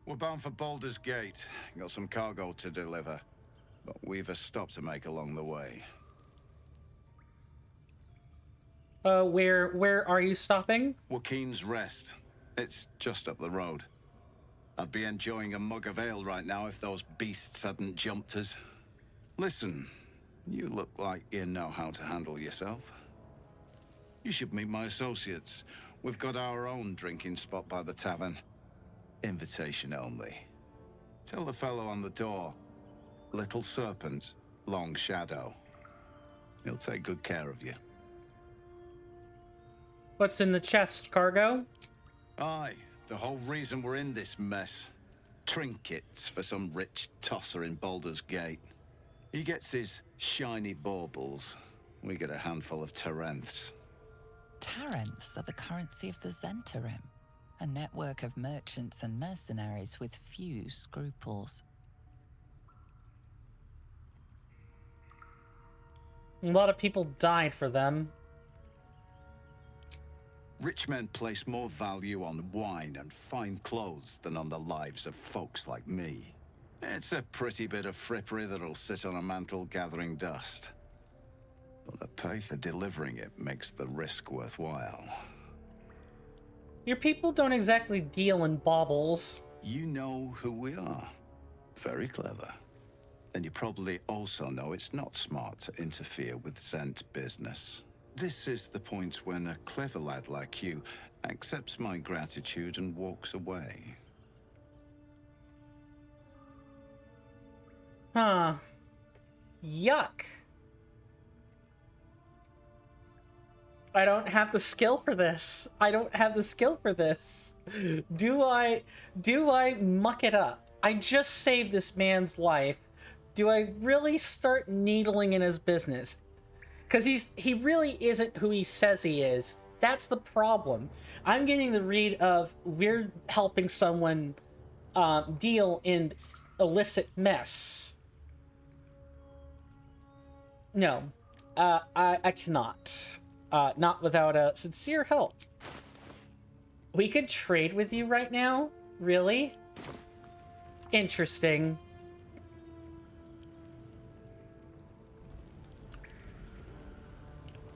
We're bound for Baldur's Gate. Got some cargo to deliver. But we've a stop to make along the way. Where are you stopping? Joaquin's Rest. It's just up the road. I'd be enjoying a mug of ale right now if those beasts hadn't jumped us. Listen, you look like you know how to handle yourself. You should meet my associates. We've got our own drinking spot by the tavern. Invitation only. Tell the fellow on the door. Little Serpent, Long Shadow. He'll take good care of you. What's in the chest, cargo? Aye, the whole reason we're in this mess. Trinkets for some rich tosser in Baldur's Gate. He gets his shiny baubles. We get a handful of Tarenths. Tarenths are the currency of the Zentarim, a network of merchants and mercenaries with few scruples. A lot of people died for them. Rich men place more value on wine and fine clothes than on the lives of folks like me. It's a pretty bit of frippery that'll sit on a mantle gathering dust. But the pay for delivering it makes the risk worthwhile. Your people don't exactly deal in baubles. You know who we are. Very clever. And you probably also know it's not smart to interfere with Zent business. This is the point when a clever lad like you accepts my gratitude and walks away. Huh. Yuck. I don't have the skill for this. I don't have the skill for this. Do I muck it up? I just saved this man's life. Do I really start needling in his business? Because he really isn't who he says he is. That's the problem. I'm getting the read of we're helping someone deal in illicit mess. No, I cannot. Not without sincere help. We could trade with you right now? Really? Interesting.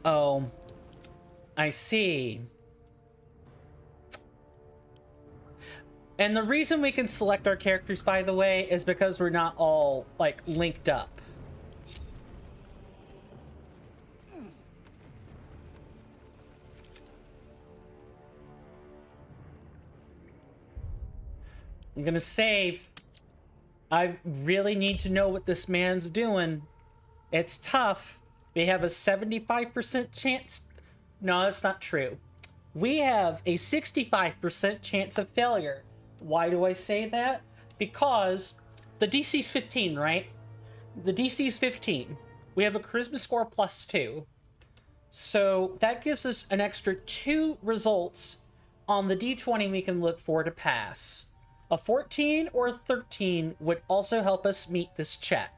Oh, I see. And the reason we can select our characters, by the way, is because we're not all, like, linked up. I'm gonna save. I really need to know what this man's doing. It's tough. We have a 75% chance. No, that's not true. We have a 65% chance of failure. Why do I say that? Because the DC's 15, right? The DC's 15. We have a charisma score +2. So that gives us an extra 2 results on the D20 we can look for to pass. A 14 or a 13 would also help us meet this check.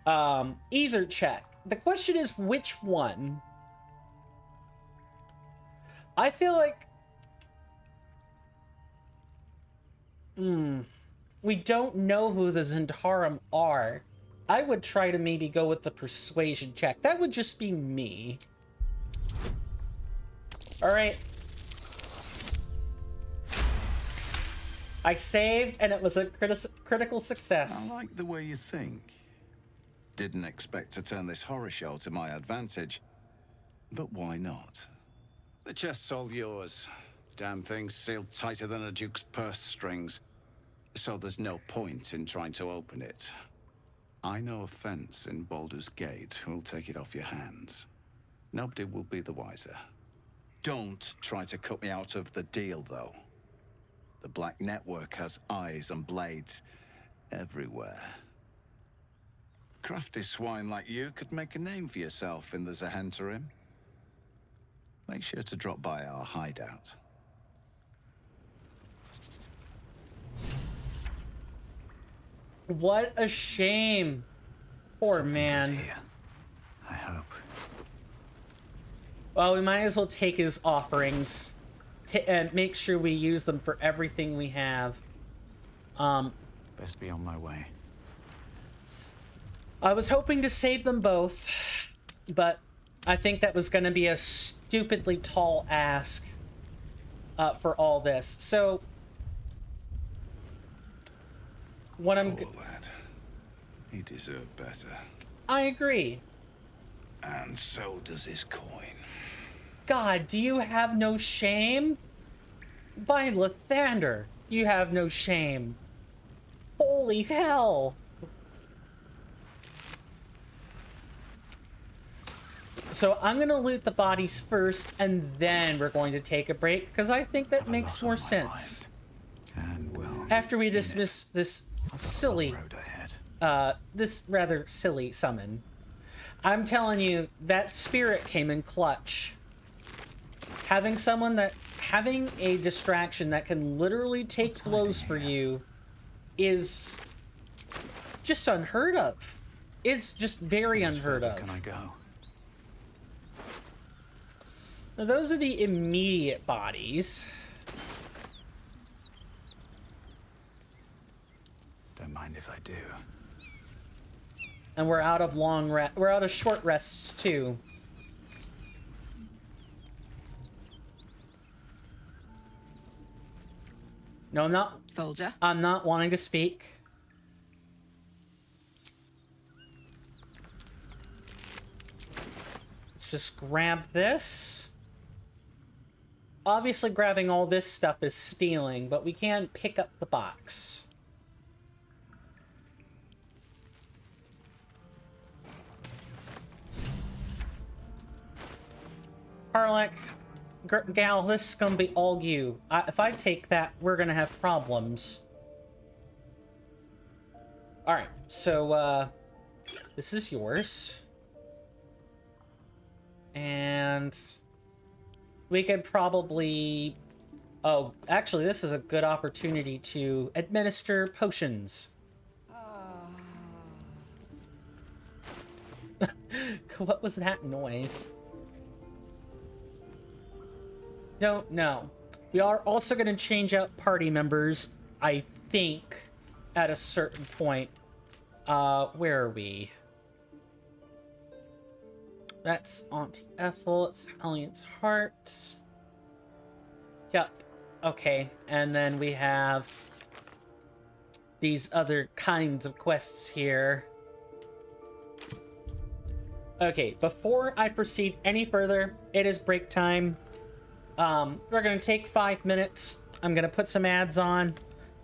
Either check. The question is which one? I feel like... we don't know who the Zentarim are. I would try to maybe go with the persuasion check. That would just be me. Alright. I saved, and it was a critical success. I like the way you think. Didn't expect to turn this horror show to my advantage, but why not? The chest's all yours. Damn thing's sealed tighter than a duke's purse strings, so there's no point in trying to open it. I know a fence in Baldur's Gate who'll take it off your hands. Nobody will be the wiser. Don't try to cut me out of the deal, though. The Black Network has eyes and blades everywhere. Crafty swine like you could make a name for yourself in the Zentarim. Make sure to drop by our hideout. What a shame. Poor man. I hope. Well, we might as well take his offerings and make sure we use them for everything we have. Best be on my way. I was hoping to save them both, but I think that was going to be a stupidly tall ask for all this. So, what I'm... Poor lad. He deserved better. I agree. And so does his coin. God, do you have no shame? By Lathander, you have no shame. Holy hell. So I'm going to loot the bodies first, and then we're going to take a break, because I think that makes more sense. And, well, after we dismiss this silly, this rather silly summon, I'm telling you, that spirit came in clutch. Having a distraction that can literally take blows for you is just unheard of. It's just very unheard of. Can I go? Now, those are the immediate bodies. Don't mind if I do. And we're out of we're out of short rests too. No, I'm not. Soldier. I'm not wanting to speak. Let's just grab this. Obviously, grabbing all this stuff is stealing, but we can pick up the box. Karlak, gal, this is gonna be all you. If I take that, we're gonna have problems. Alright, so, this is yours. And we could probably... Oh, actually, this is a good opportunity to administer potions. What was that noise? Don't know. We are also going to change out party members, I think, at a certain point. Where are we? That's Auntie Ethel. It's Helliant's Heart. Yep. Okay. And then we have these other kinds of quests here. Okay, before I proceed any further, it is break time. We're gonna take 5 minutes. I'm gonna put some ads on.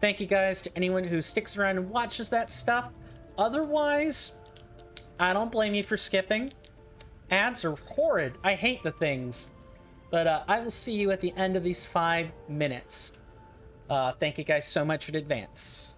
Thank you guys to anyone who sticks around and watches that stuff. Otherwise, I don't blame you for skipping. Ads are horrid. I hate the things. But I will see you at the end of these 5 minutes. Thank you guys so much in advance.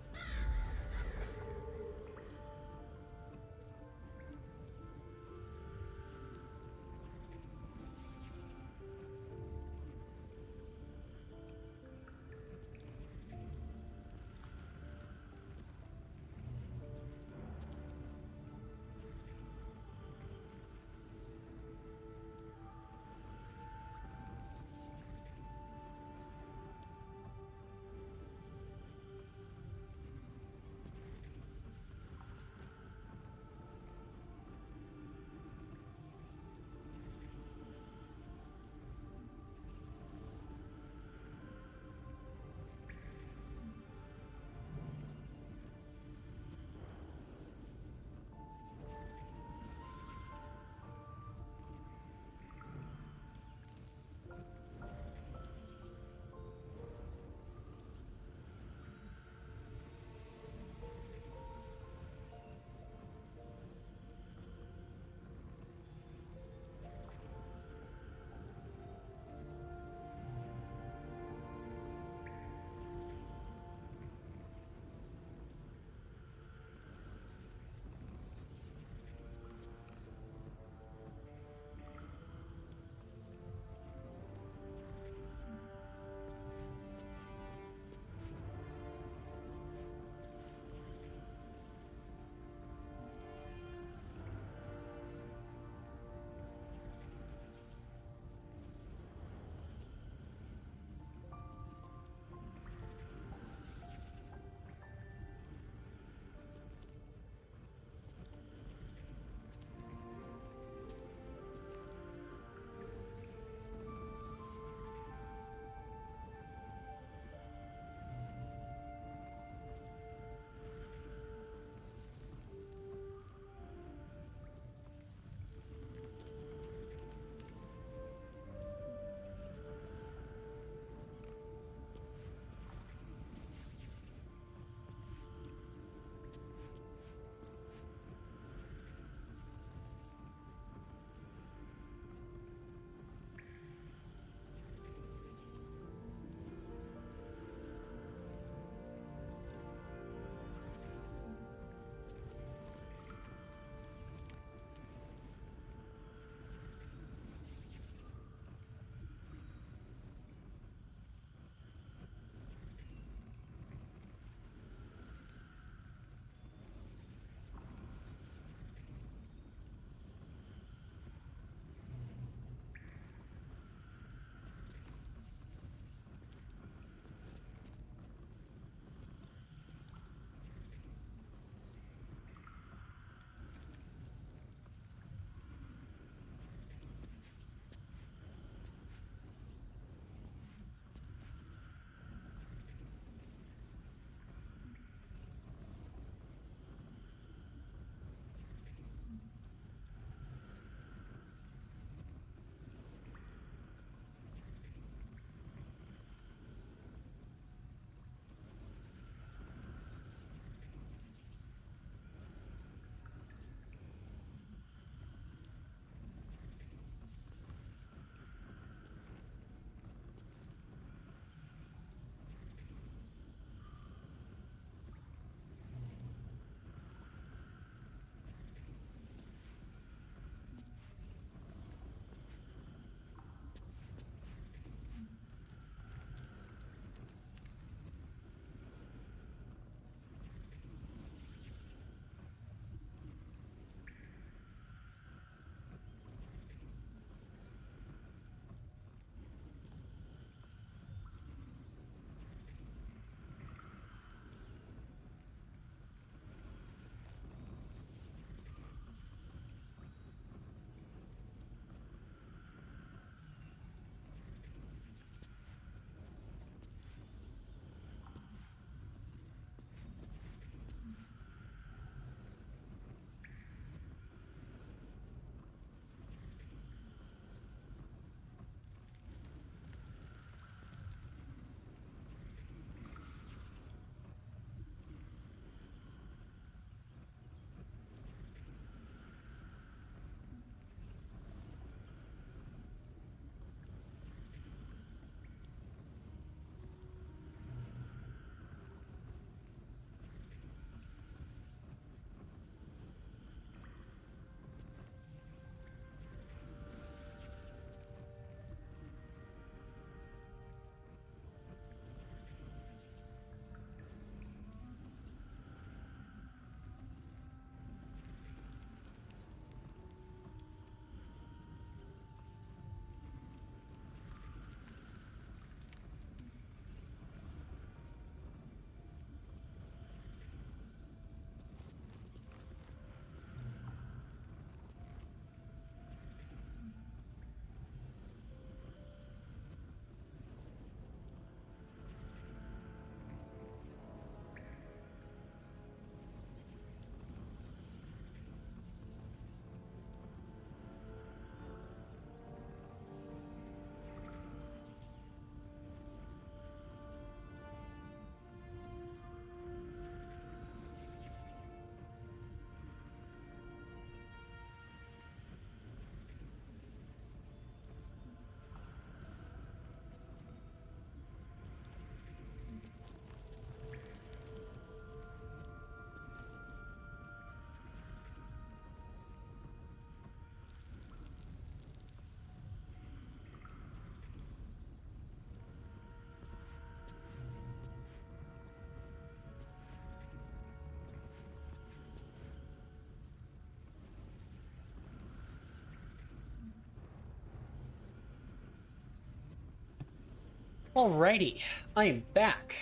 Alrighty, I am back.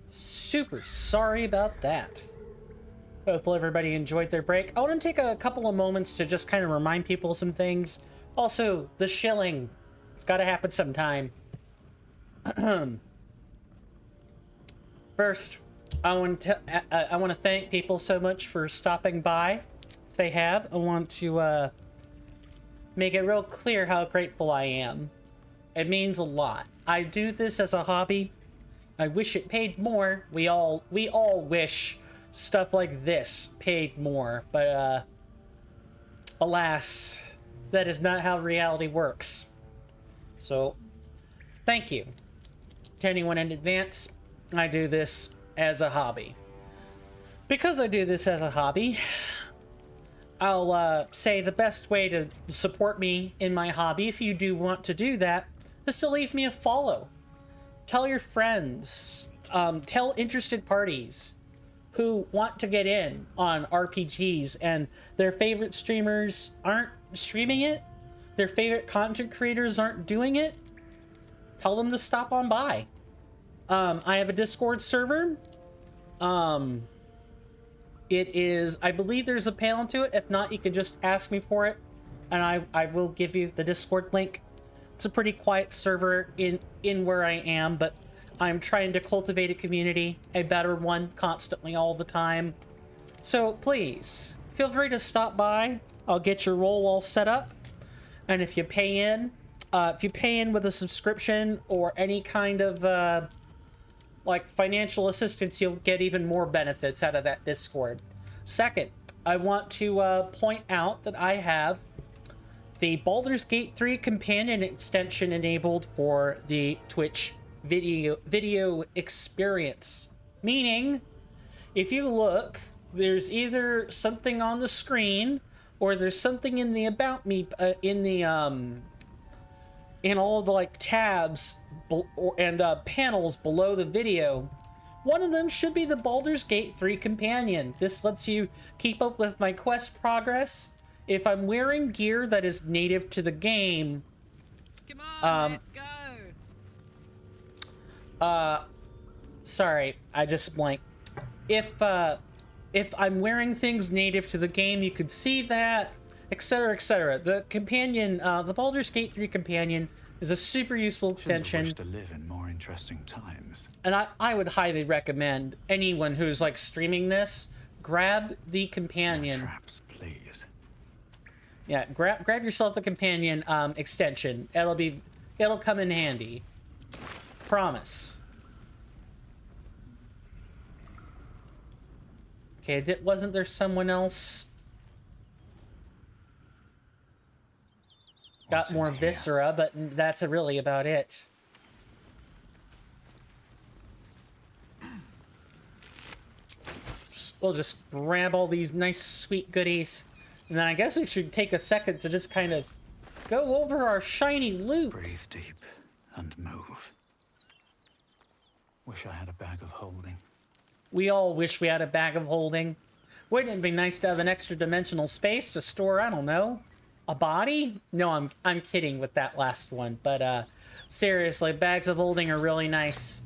Super sorry about that. Hopefully everybody enjoyed their break. I want to take a couple of moments to just kind of remind people some things. Also, the shilling. It's got to happen sometime. First, I want to thank people so much for stopping by. If they have, I want to make it real clear how grateful I am. It means a lot. I do this as a hobby. I wish it paid more. We all wish stuff like this paid more, but alas, that is not how reality works. So, thank you to anyone in advance. I do this as a hobby. Because I do this as a hobby, I'll say the best way to support me in my hobby, if you do want to do that, is to leave me a follow. Tell your friends, tell interested parties who want to get in on RPGs and their favorite streamers aren't streaming it, their favorite content creators aren't doing it, tell them to stop on by. I have a Discord server. It is, I believe there's a panel to it. If not, you can just ask me for it, and I will give you the Discord link. It's a pretty quiet server in where I am, but I'm trying to cultivate a community, a better one, constantly all the time. So please, feel free to stop by. I'll get your role all set up. And if you pay in with a subscription or any kind of like financial assistance, you'll get even more benefits out of that Discord. Second, I want to point out that I have the Baldur's Gate 3 companion extension enabled for the Twitch video experience. Meaning, if you look, there's either something on the screen or there's something in the About Me, in all the like tabs and panels below the video. One of them should be the Baldur's Gate 3 companion. This lets you keep up with my quest progress. If I'm wearing gear that is native to the game, come on, let's go. Sorry, I just blanked. If I'm wearing things native to the game, you could see that, etc., etc. The companion, the Baldur's Gate 3 companion, is a super useful extension. Wish to live in more interesting times. And I would highly recommend anyone who's like streaming this, grab the companion. No traps, please. Yeah, grab yourself the companion extension. It'll come in handy. Promise. Okay, wasn't there someone else? Got more viscera, but that's really about it. We'll just grab all these nice sweet goodies. And then I guess we should take a second to just kind of go over our shiny loot. Breathe deep and move. Wish I had a bag of holding. We all wish we had a bag of holding. Wouldn't it be nice to have an extra dimensional space to store, I don't know, a body? No, I'm kidding with that last one. But seriously, bags of holding are really nice.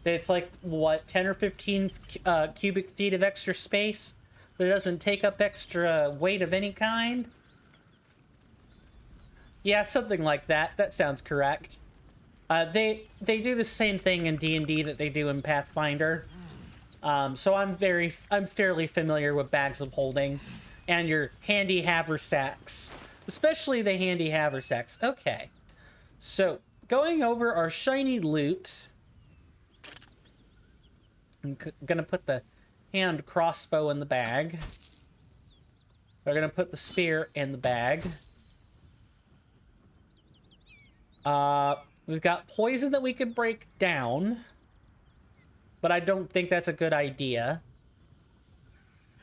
It's like, what, 10 or 15 cubic feet of extra space that doesn't take up extra weight of any kind? Yeah, something like that. That sounds correct. They do the same thing in D&D that they do in Pathfinder. So I'm fairly familiar with bags of holding and your handy haversacks, especially the handy haversacks. Okay, so going over our shiny loot, I'm gonna put the hand crossbow in the bag. We're gonna put the spear in the bag. We've got poison that we could break down, but I don't think that's a good idea.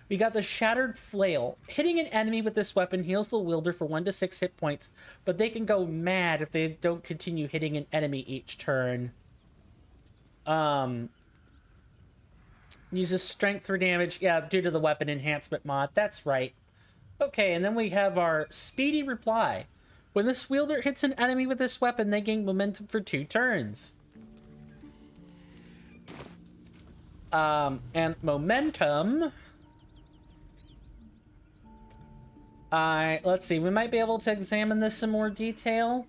We got the Shattered Flail. Hitting an enemy with this weapon heals the wielder for 1 to 6 hit points, but they can go mad if they don't continue hitting an enemy each turn. Uses strength for damage. Yeah, due to the weapon enhancement mod. That's right. Okay, and then we have our Speedy Reply. When this wielder hits an enemy with this weapon, they gain momentum for 2 turns. And momentum. Let's see, we might be able to examine this in more detail.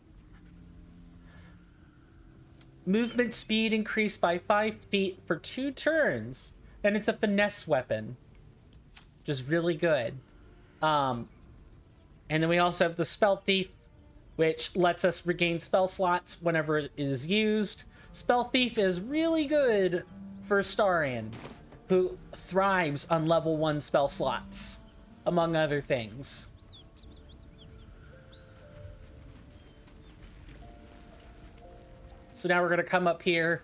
Movement speed increased by 5 feet for 2 turns. And it's a finesse weapon. Which is really good. And then we also have the Spell Thief, which lets us regain spell slots whenever it is used. Spell Thief is really good for Starion, who thrives on level 1 spell slots, among other things. So now we're gonna come up here.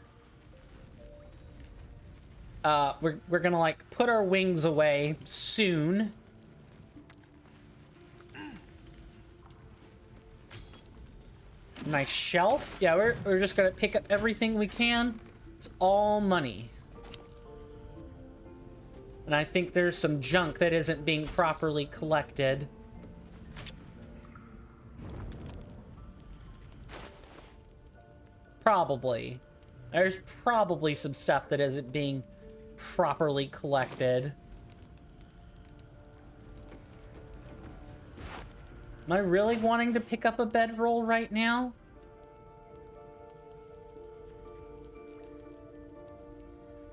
We're gonna like put our wings away soon. Nice shelf. Yeah, we're just gonna pick up everything we can. It's all money. And I think there's some junk that isn't being properly collected. Probably. There's probably some stuff that isn't being properly collected. Am I really wanting to pick up a bedroll right now?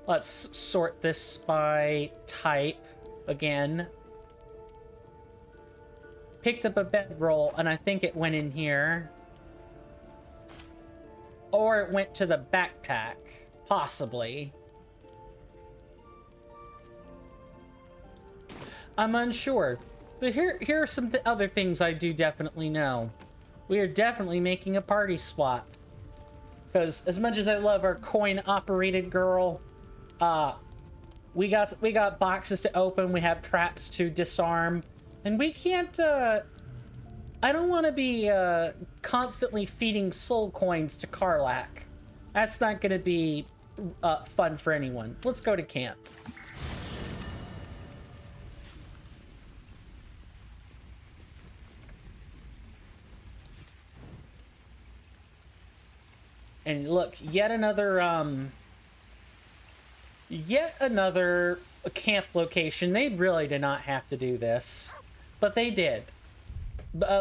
Let's sort this by type again. Picked up a bedroll, and I think it went in here. Or it went to the backpack. Possibly. I'm unsure. But here are some other things I do definitely know. We are definitely making a party swap. Because as much as I love our coin-operated girl, we got boxes to open, we have traps to disarm, and we can't, I don't want to be, constantly feeding soul coins to Karlach. That's not going to be, fun for anyone. Let's go to camp. And look, yet another camp location. They really did not have to do this, but they did.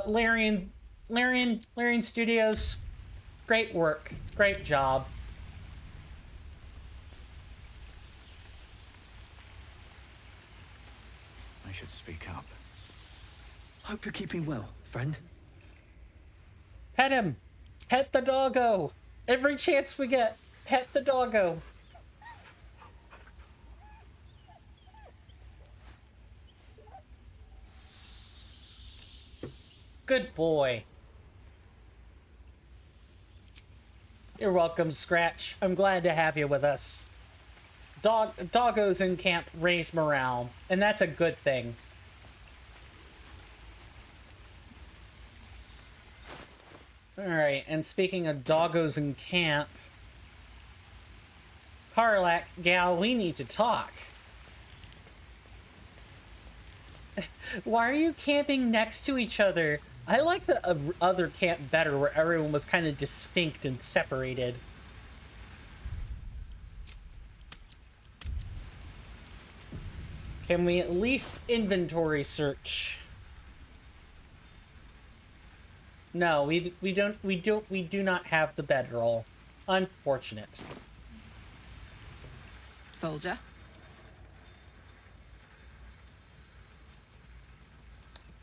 Larian Studios, great work, great job. I should speak up. Hope you're keeping well, friend. Pet him. Pet the doggo. Every chance we get, pet the doggo. Good boy. You're welcome, Scratch. I'm glad to have you with us. Doggos in camp raise morale, and that's a good thing. Alright, and speaking of doggos in camp, Karlach, gal, we need to talk. Why are you camping next to each other? I like the other camp better, where everyone was kind of distinct and separated. Can we at least inventory search? No, we do not have the bedroll. Unfortunate. Soldier.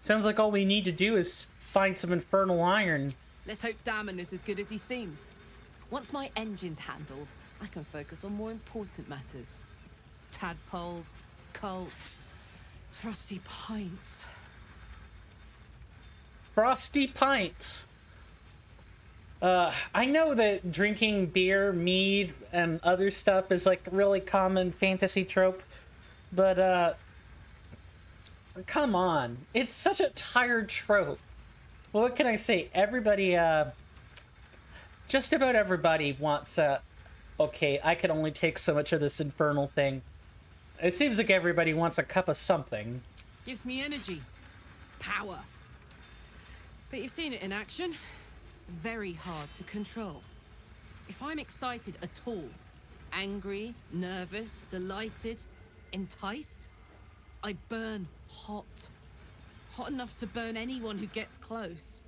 Sounds like all we need to do is find some infernal iron. Let's hope Damon is as good as he seems. Once my engine's handled, I can focus on more important matters. Tadpoles, cults, frosty pints. Frosty pints. I know that drinking beer, mead, and other stuff is like a really common fantasy trope, but come on. It's such a tired trope. Well, what can I say? Everybody, just about everybody wants okay, I can only take so much of this infernal thing. It seems like everybody wants a cup of something. Gives me energy. Power. But you've seen it in action. Very hard to control. If I'm excited at all, angry, nervous, delighted, enticed. I burn hot. Hot enough to burn anyone who gets close.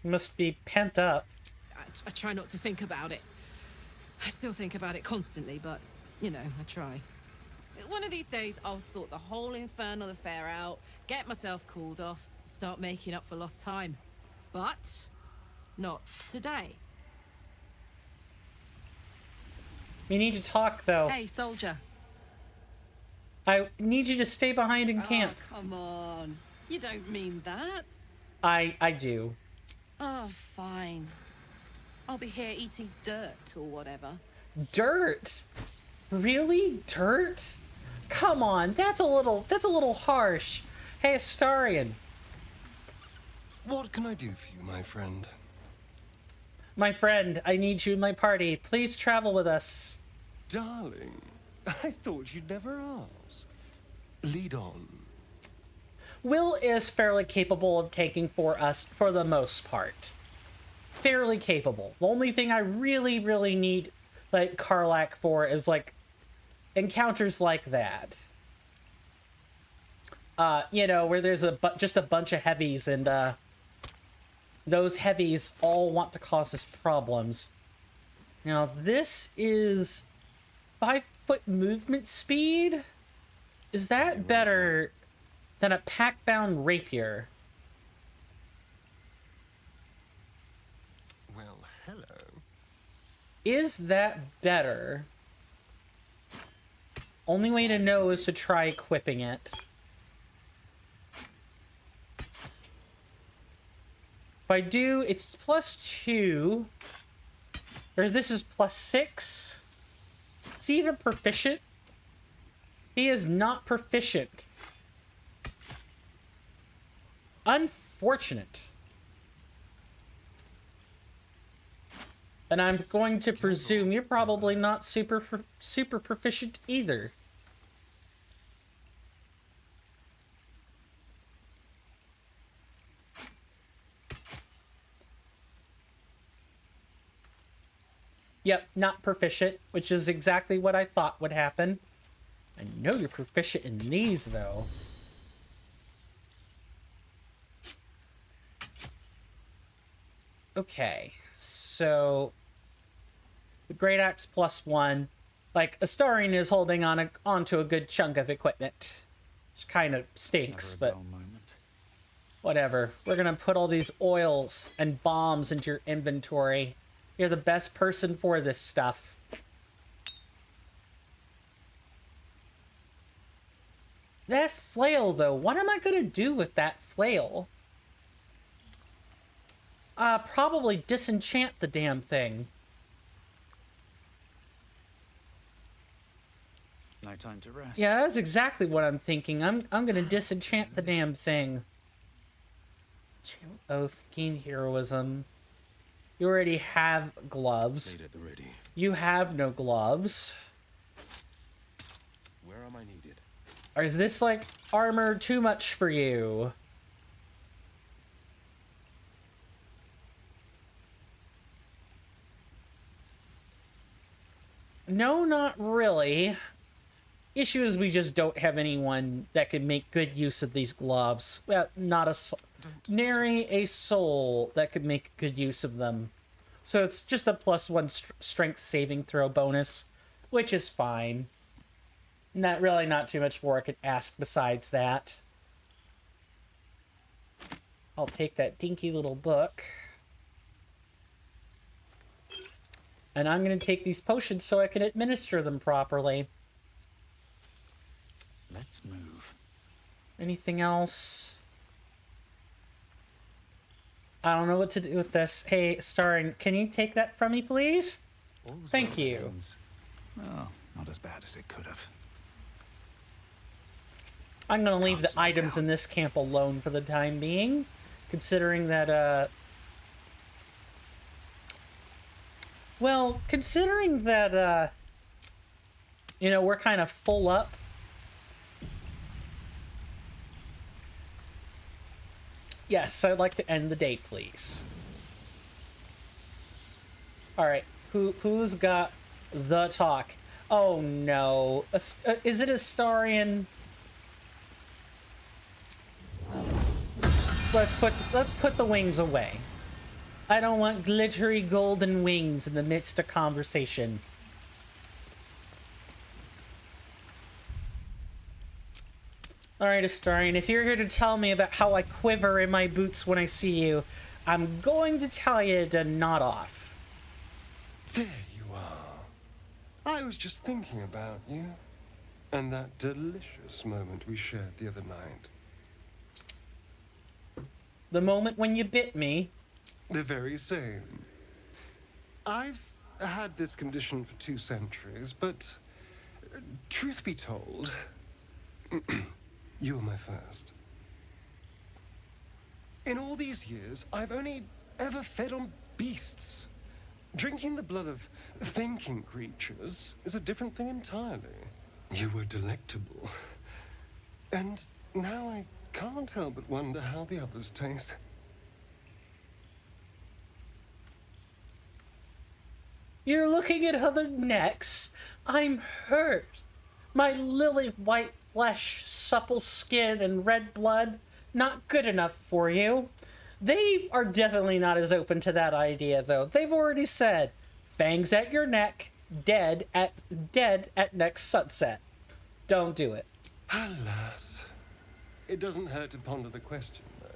Must be pent up. I try not to think about it. I still think about it constantly, but, you know, I try. One of these days, I'll sort the whole infernal affair out, get myself cooled off, start making up for lost time. But not today. We need to talk, though. Hey, soldier. I need you to stay behind in camp. Oh, come on. You don't mean that. I do. Oh, fine. I'll be here eating dirt or whatever. Dirt? Really? Dirt? Come on, that's a little harsh. Hey, Astarion. What can I do for you, my friend? My friend, I need you in my party. Please travel with us. Darling, I thought you'd never ask. Lead on. Will is fairly capable of taking for us for the most part. Fairly capable. The only thing I really, really need, like, Karlach for is, like, encounters like that. You know, where there's just a bunch of heavies, and, those heavies all want to cause us problems. Now, this is 5-foot movement speed? Is that better than a pack-bound rapier? Well, hello. Is that better? Only way to know is to try equipping it. If I do, it's +2. Or this is +6. Is he even proficient? He is not proficient. Unfortunate. And I'm going to presume you're probably not super proficient either. Yep, not proficient, which is exactly what I thought would happen. I know you're proficient in these, though. Okay, so the Great Axe +1. Like, Astarion is holding onto a good chunk of equipment. Which kind of stinks, but whatever. We're gonna put all these oils and bombs into your inventory. You're the best person for this stuff. That flail, though, what am I gonna do with that flail? Probably disenchant the damn thing. No time to rest. Yeah, that's exactly what I'm thinking. I'm gonna disenchant the damn thing. Oath, gain heroism. You already have gloves. Made at the ready. You have no gloves. Where am I needed? Or is this, like, armor too much for you? No, not really. Issue is we just don't have anyone that could make good use of these gloves. Well, not a nary a soul that could make good use of them. So it's just a +1 strength saving throw bonus, which is fine. Not too much more I could ask besides that. I'll take that dinky little book. And I'm going to take these potions so I can administer them properly. Let's move. Anything else? I don't know what to do with this. Hey, Starring, can you take that from me, please? Thank you. Oh, not as bad as it could have. I'm going to leave the items in this camp alone for the time being, considering that, well, considering that, you know, we're kind of full up. Yes, I'd like to end the day, please. Alright, Who's got the talk? Oh no. Is it Astarion? Let's put the wings away. I don't want glittery golden wings in the midst of conversation. Alright, Astarion, if you're here to tell me about how I quiver in my boots when I see you, I'm going to tell you to nod off. There you are. I was just thinking about you. And that delicious moment we shared the other night. The moment when you bit me. The very same. I've had this condition for 2 centuries, but truth be told, you were my first. In all these years, I've only ever fed on beasts. Drinking the blood of thinking creatures is a different thing entirely. You were delectable. And now I can't help but wonder how the others taste. You're looking at other necks. I'm hurt. My lily white flesh, supple skin, and red blood, not good enough for you. They are definitely not as open to that idea, though. They've already said, fangs at your neck, dead at next sunset. Don't do it. Alas. It doesn't hurt to ponder the question, though.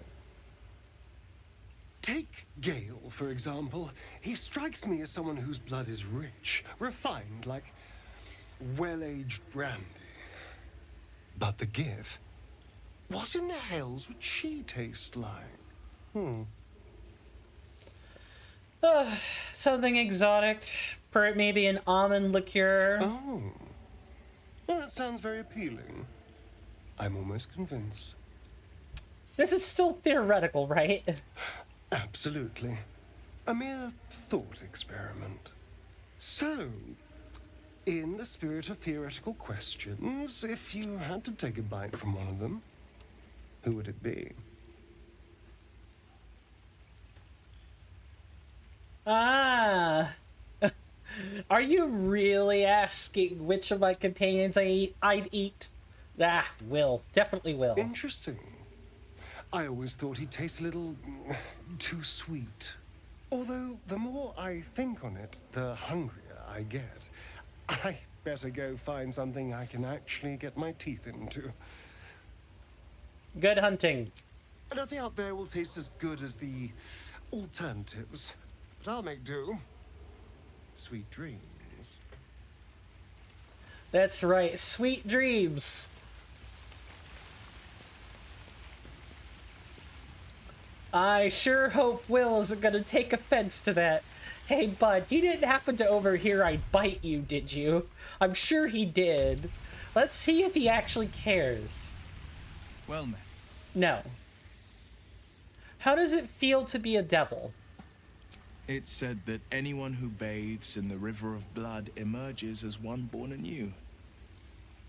Take Gale, for example. He strikes me as someone whose blood is rich, refined, like well-aged brandy. But the Gith? What in the hells would she taste like? Something exotic. Maybe an almond liqueur. Oh. Well, that sounds very appealing. I'm almost convinced. This is still theoretical, right? Absolutely. A mere thought experiment. So, in the spirit of theoretical questions, if you had to take a bite from one of them, who would it be? Ah. Are you really asking which of my companions I'd eat? Ah, Will. Definitely Will. Interesting. I always thought he'd taste a little too sweet. Although, the more I think on it, the hungrier I get. I better go find something I can actually get my teeth into. Good hunting. Nothing out there will taste as good as the alternatives. But I'll make do. Sweet dreams. That's right. Sweet dreams. I sure hope Will isn't gonna take offense to that. Hey, bud, you didn't happen to overhear I bite you, did you? I'm sure he did. Let's see if he actually cares. Well met. No. How does it feel to be a devil? It's said that anyone who bathes in the river of blood emerges as one born anew.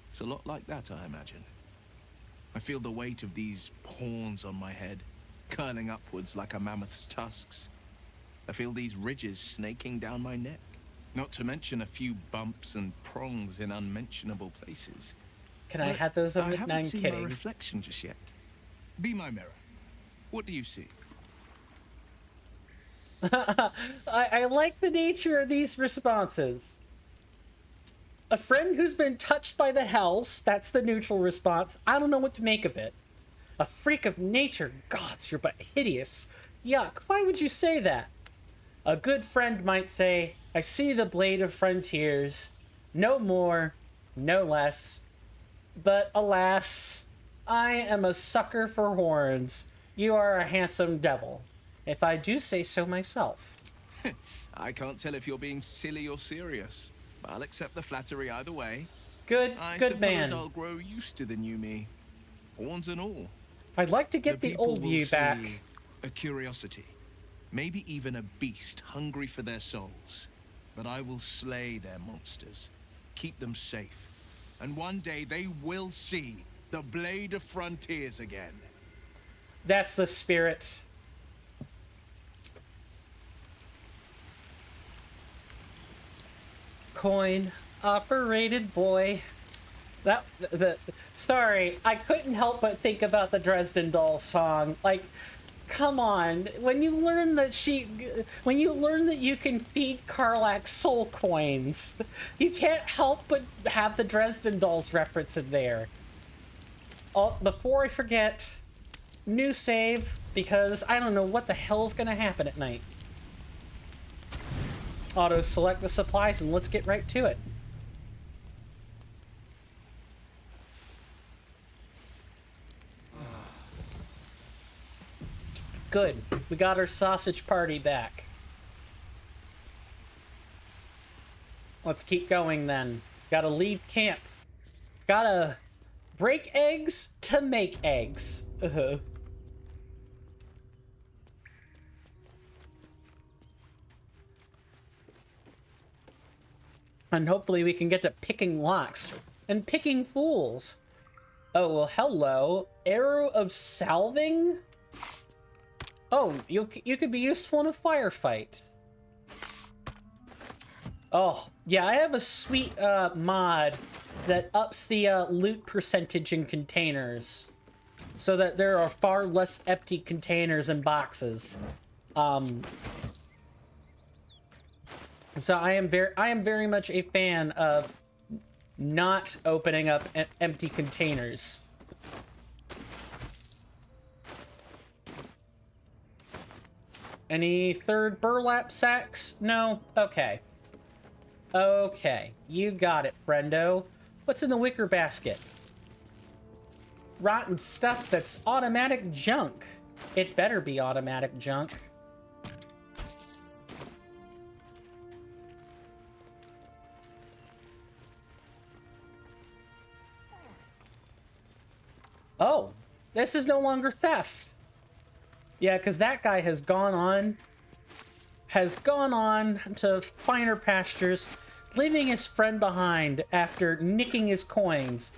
It's a lot like that, I imagine. I feel the weight of these horns on my head, curling upwards like a mammoth's tusks. I feel these ridges snaking down my neck, not to mention a few bumps and prongs in unmentionable places. Can I have those on I the haven't nine seen kidding? my reflection just yet. Be my mirror. What do you see? I like the nature of these responses. A friend who's been touched by the hells, that's the neutral response. I don't know what to make of it. A freak of nature, gods, you're but hideous. Yuck, why would you say that? A good friend might say, I see the blade of frontiers. No more, no less. But alas, I am a sucker for horns. You are a handsome devil, if I do say so myself. I can't tell if you're being silly or serious. I'll accept the flattery either way. Good man. I suppose I'll grow used to the new me. Horns and all. I'd like to get the people old will you back. see a curiosity. Maybe even a beast hungry for their souls. But I will slay their monsters. Keep them safe. And one day they will see the Blade of Frontiers again. That's the spirit. coin operated boy. Sorry, I couldn't help but think about the Dresden Doll song. Like, come on. When you learn that you can feed Karlach soul coins, you can't help but have the Dresden Dolls reference in there. Oh, before I forget, new save, because I don't know what the hell's gonna happen at night. Auto select the supplies and let's get right to it. Good. We got our sausage party back. Let's keep going then. Gotta leave camp. Gotta break eggs to make eggs. And hopefully we can get to picking locks and picking fools. Oh, well, hello. Arrow of salving? Oh, you could be useful in a firefight. Oh, yeah, I have a sweet mod that ups the loot percentage in containers, so that there are far less empty containers and boxes. So I am very much a fan of not opening up empty containers. Any third burlap sacks? No? Okay. Okay, you got it, friendo. What's in the wicker basket? Rotten stuff that's automatic junk. It better be automatic junk. Oh, this is no longer theft. Yeah, because that guy has gone on to finer pastures, leaving his friend behind after nicking his coins.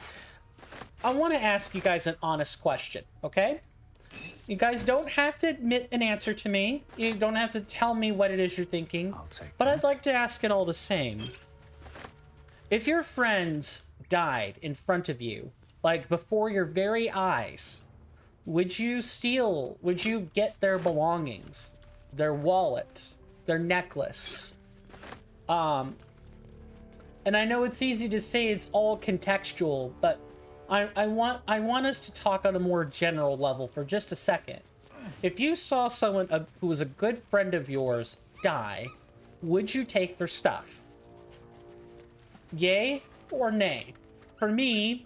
I want to ask you guys an honest question, okay? You guys don't have to admit an answer to me. You don't have to tell me what it is you're thinking. But I'd like to ask it all the same. If your friends died in front of you, like before your very eyes, would you get their belongings, their wallet, their necklace? And I know it's easy to say it's all contextual, but I want us to talk on a more general level for just a second. If you saw someone who was a good friend of yours die, would you take their stuff? Yay or nay? For me,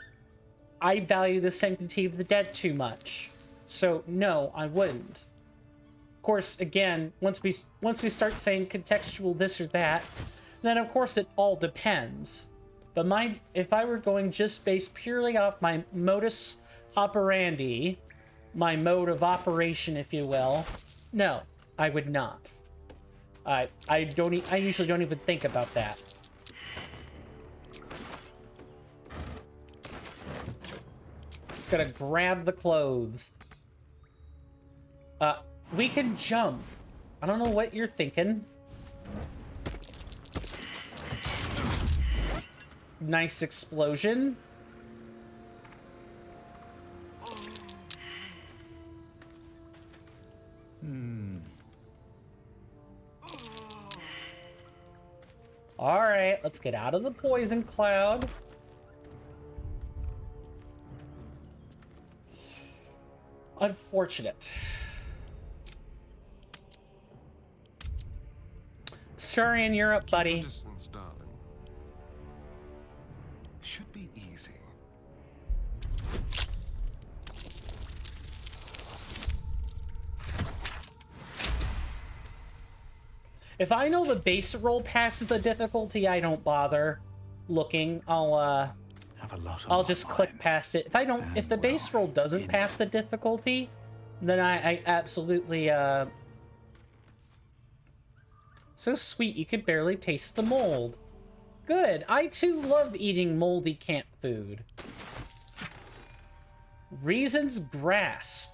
I value the sanctity of the dead too much. So no, I wouldn't. Of course, again, once we start saying contextual this or that, then of course it all depends. But if I were going just based purely off my modus operandi, my mode of operation, if you will, no, I would not. I usually don't even think about that. Just gotta grab the clothes. We can jump. I don't know what you're thinking. Nice explosion. Alright, let's get out of the poison cloud. Unfortunate. Sorry in Europe, buddy. Distance, darling. Should be easy. If I know the base roll passes the difficulty, I don't bother looking. I'll just click past it. If the base roll doesn't pass the difficulty, then I absolutely So sweet, you could barely taste the mold. Good, I too love eating moldy camp food. Reason's grasp.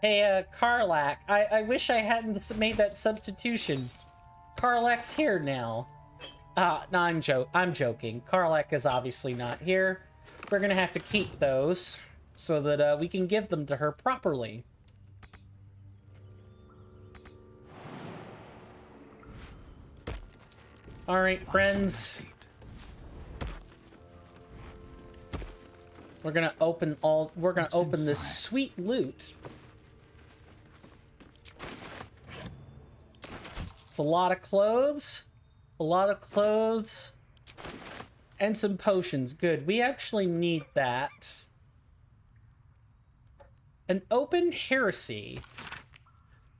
Hey, Karlach, I wish I hadn't made that substitution. Karlach's here now. No, I'm joking. Karlak is obviously not here. We're gonna have to keep those so that we can give them to her properly. All right, friends. We're gonna open this sweet loot. It's a lot of clothes. And some potions. Good. We actually need that. An open heresy.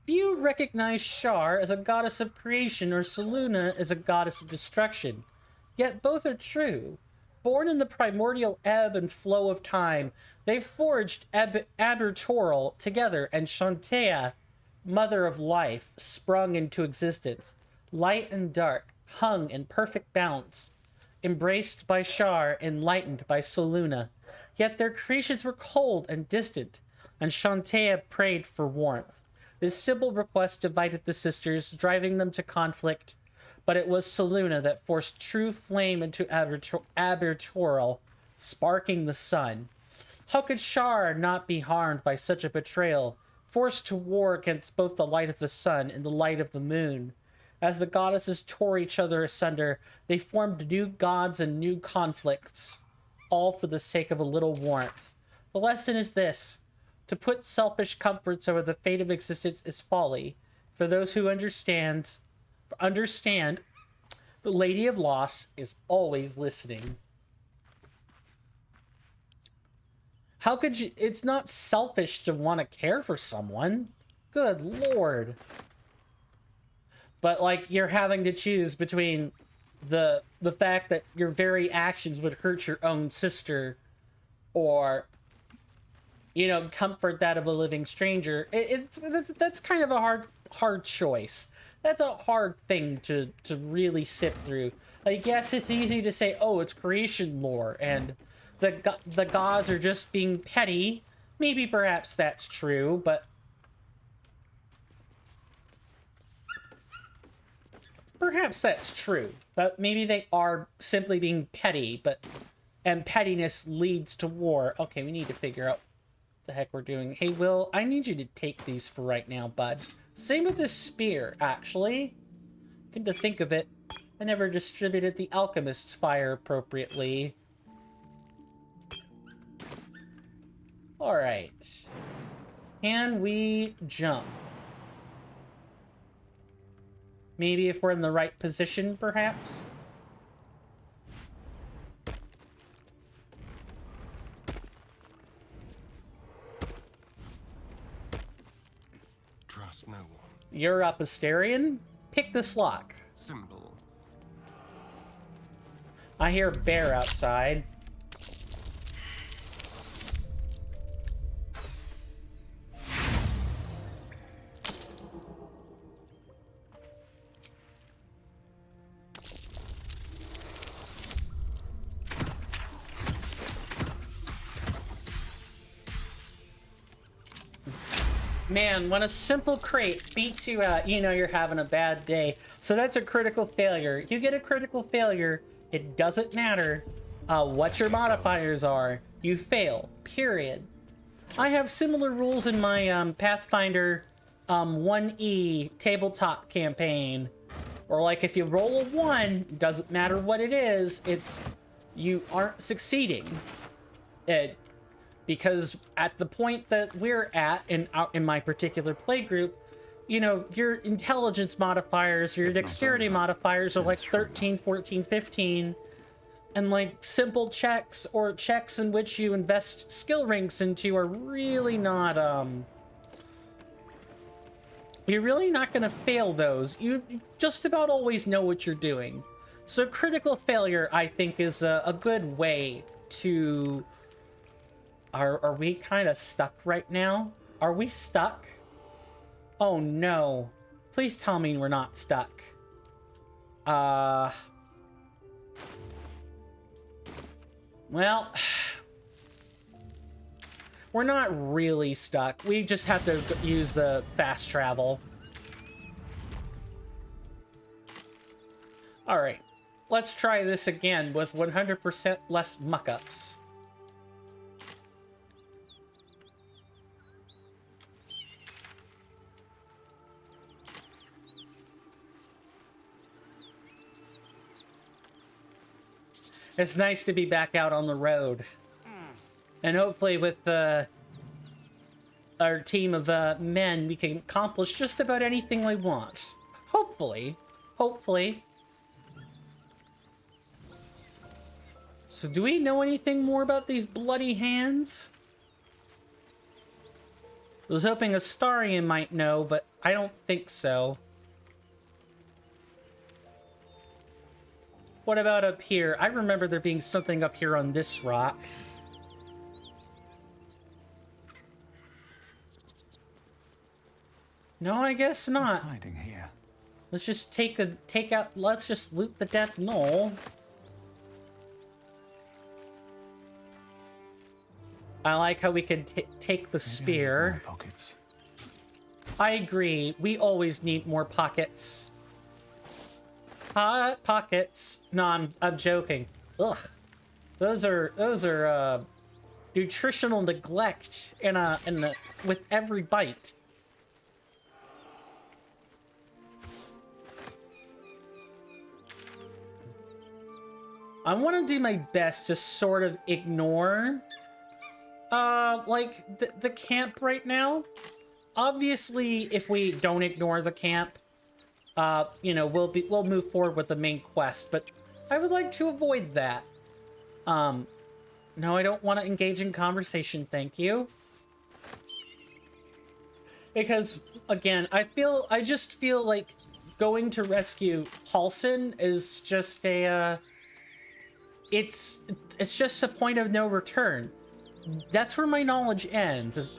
Few recognize Shar as a goddess of creation or Selûne as a goddess of destruction. Yet both are true. Born in the primordial ebb and flow of time, they forged Abertoral together, and Shantea, mother of life, sprung into existence. Light and dark, hung in perfect balance, embraced by Shar, enlightened by Selûne. Yet their creations were cold and distant, and Shantea prayed for warmth. This simple request divided the sisters, driving them to conflict, but it was Selûne that forced true flame into Abertoral, sparking the sun. How could Shar not be harmed by such a betrayal, forced to war against both the light of the sun and the light of the moon? As the goddesses tore each other asunder, they formed new gods and new conflicts, all for the sake of a little warmth. The lesson is this: to put selfish comforts over the fate of existence is folly. For those who understand, the Lady of Loss is always listening. How could you... It's not selfish to want to care for someone. Good lord. But, like, you're having to choose between the fact that your very actions would hurt your own sister, or, you know, comfort that of a living stranger. That's kind of a hard choice. That's a hard thing to really sift through. Like, yes, it's easy to say, oh, it's creation lore, and the gods are just being petty. Maybe perhaps that's true, but perhaps that's true. But maybe they are simply being petty, and pettiness leads to war. Okay, we need to figure out what the heck we're doing. Hey, Will, I need you to take these for right now, bud. Same with this spear, actually. Come to think of it, I never distributed the alchemist's fire appropriately. Alright. Can we jump? Maybe if we're in the right position, perhaps? Trust no one. You're up, Asterion. Pick this lock. Simple. I hear a bear outside. Man, when a simple crate beats you out, you know you're having a bad day. So that's a critical failure. You get a critical failure, it doesn't matter what your modifiers are. You fail, period. I have similar rules in my Pathfinder 1E tabletop campaign. Or like if you roll a 1, doesn't matter what it is, it's you aren't succeeding. Because at the point that we're at in my particular play group, you know, your intelligence modifiers, your dexterity modifiers are like 13, 14, 15. And like simple checks or checks in which you invest skill ranks into are really not, you're really not going to fail those. You just about always know what you're doing. So critical failure, I think, is a good way to... Are we kind of stuck right now? Are we stuck? Oh no. Please tell me we're not stuck. Well... We're not really stuck. We just have to use the fast travel. Alright. let's try this again with 100% less muck-ups. It's nice to be back out on the road. And hopefully with our team of men, we can accomplish just about anything we want. Hopefully. Hopefully. So do we know anything more about these bloody hands? I was hoping Astarion might know, but I don't think so. What about up here? I remember there being something up here on this rock. No, I guess not. What's hiding here? Let's just let's just loot the Death Knoll. I like how we can take the spear. Pockets. I agree. We always need more pockets. Hot pockets. No, I'm joking. Ugh. Those are nutritional neglect with every bite. I want to do my best to sort of ignore like the camp right now. Obviously, if we don't ignore the camp, you know, we'll move forward with the main quest, but I would like to avoid that. No, I don't want to engage in conversation, thank you. Because again, I just feel like going to rescue Halsin is just a it's just a point of no return. That's where my knowledge ends.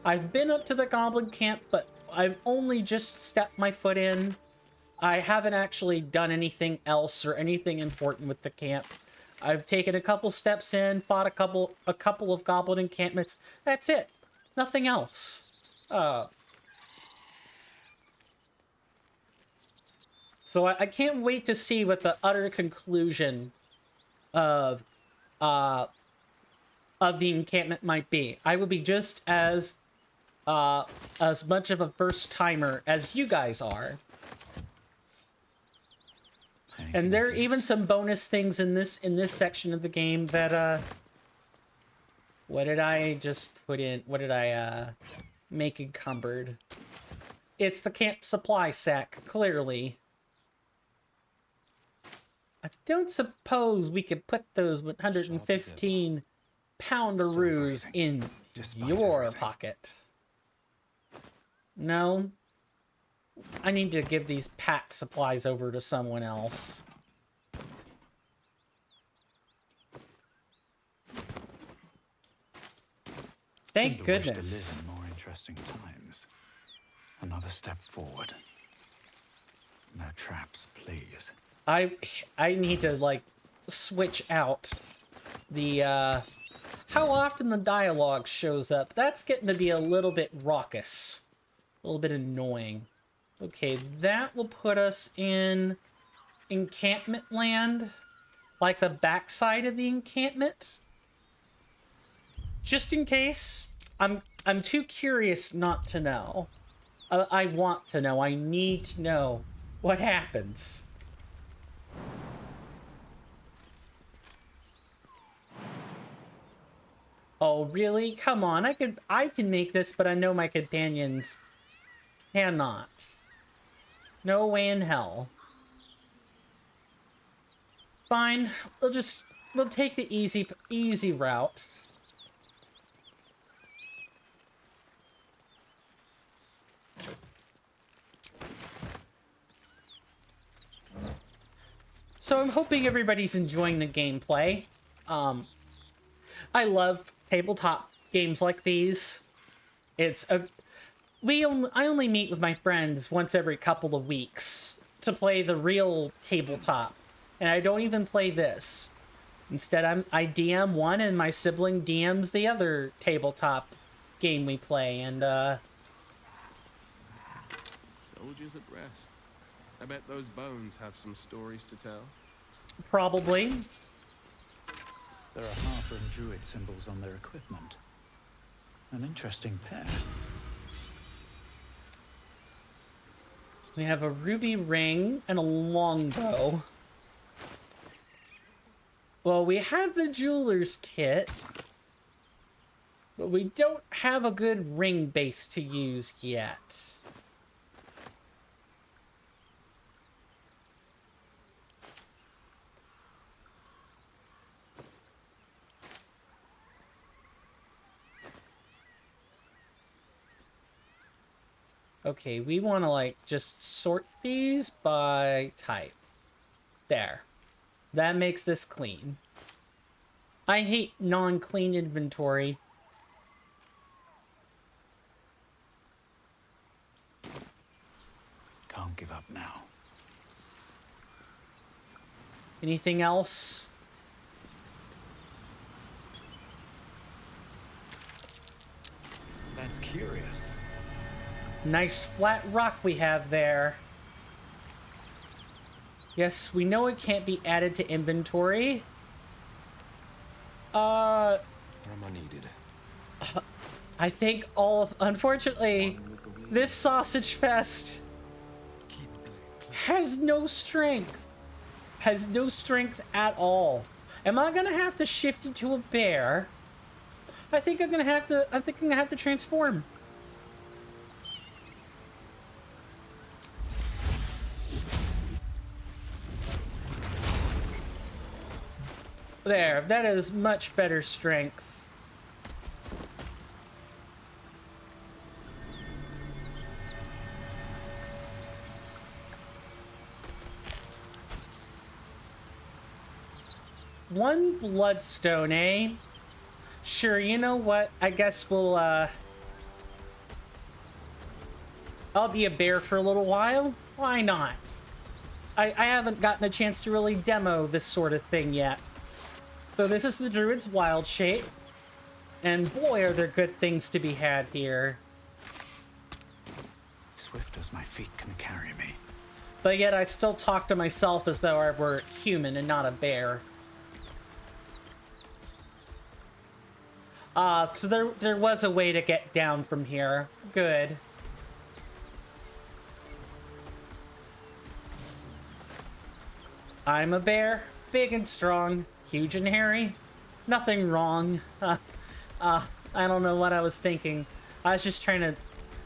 I've been up to the goblin camp, but I've only just stepped my foot in. I haven't actually done anything else or anything important with the camp. I've taken a couple steps in, fought a couple of goblin encampments. That's it. Nothing else. So I can't wait to see what the utter conclusion of the encampment might be. I will be just as much of a first timer as you guys are. And there are even some bonus things in this section of the game that what did I just put in? What did I make encumbered? It's the camp supply sack, clearly. I don't suppose we could put those 115 poundaroos in your pocket. No. I need to give these pack supplies over to someone else. Thank goodness. Wish to live in more interesting times. Another step forward. No traps, please. I need to like switch out the how often the dialogue shows up. That's getting to be a little bit raucous, a little bit annoying. Okay, that will put us in encampment land, like the backside of the encampment. Just in case. I'm too curious not to know. I want to know. I need to know what happens. Oh, really? Come on. I can make this, but I know my companions cannot. No way in hell. Fine. We'll take the easy route. So I'm hoping everybody's enjoying the gameplay. I love tabletop games like these. I only meet with my friends once every couple of weeks to play the real tabletop, and I don't even play this. Instead, I DM one, and my sibling DMs the other tabletop game we play, and Soldiers at rest. I bet those bones have some stories to tell. Probably. There are half-ring druid symbols on their equipment. An interesting pair. We have a ruby ring and a longbow. Well, we have the jeweler's kit, but we don't have a good ring base to use yet. Okay, we want to, like, just sort these by type. There. That makes this clean. I hate non-clean inventory. Can't give up now. Anything else? That's curious. Nice flat rock we have there. Yes, we know it can't be added to inventory. Where am I needed? I think unfortunately, this sausage fest has no strength. Has no strength at all. Am I gonna have to shift into a bear? I think I'm gonna have to transform. There, that is much better strength. One bloodstone, eh? Sure, you know what? I guess we'll, I'll be a bear for a little while. Why not? I haven't gotten a chance to really demo this sort of thing yet. So this is the Druid's wild shape. And boy, are there good things to be had here. Swift as my feet can carry me. But yet I still talk to myself as though I were human and not a bear. So there was a way to get down from here. Good. I'm a bear, big and strong, huge and hairy. Nothing wrong. I don't know what I was thinking. I was just trying to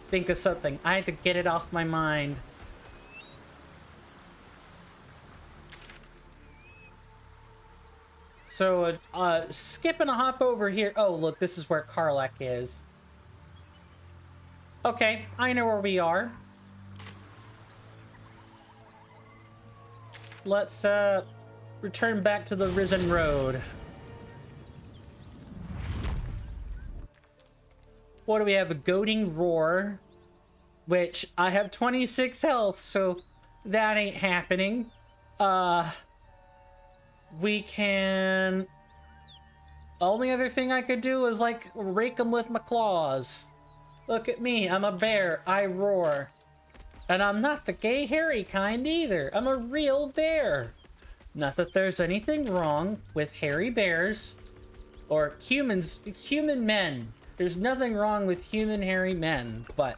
think of something. I had to get it off my mind. So, skip and a hop over here. Oh, look, this is where Karlak is. Okay, I know where we are. Let's, return back to the Risen Road. What do we have? A goading roar, which I have 26 health, so that ain't happening. We can... Only other thing I could do is, like, rake them with my claws. Look at me, I'm a bear, I roar. And I'm not the gay hairy kind either. I'm a real bear. Not that there's anything wrong with hairy bears or human men. There's nothing wrong with human hairy men, but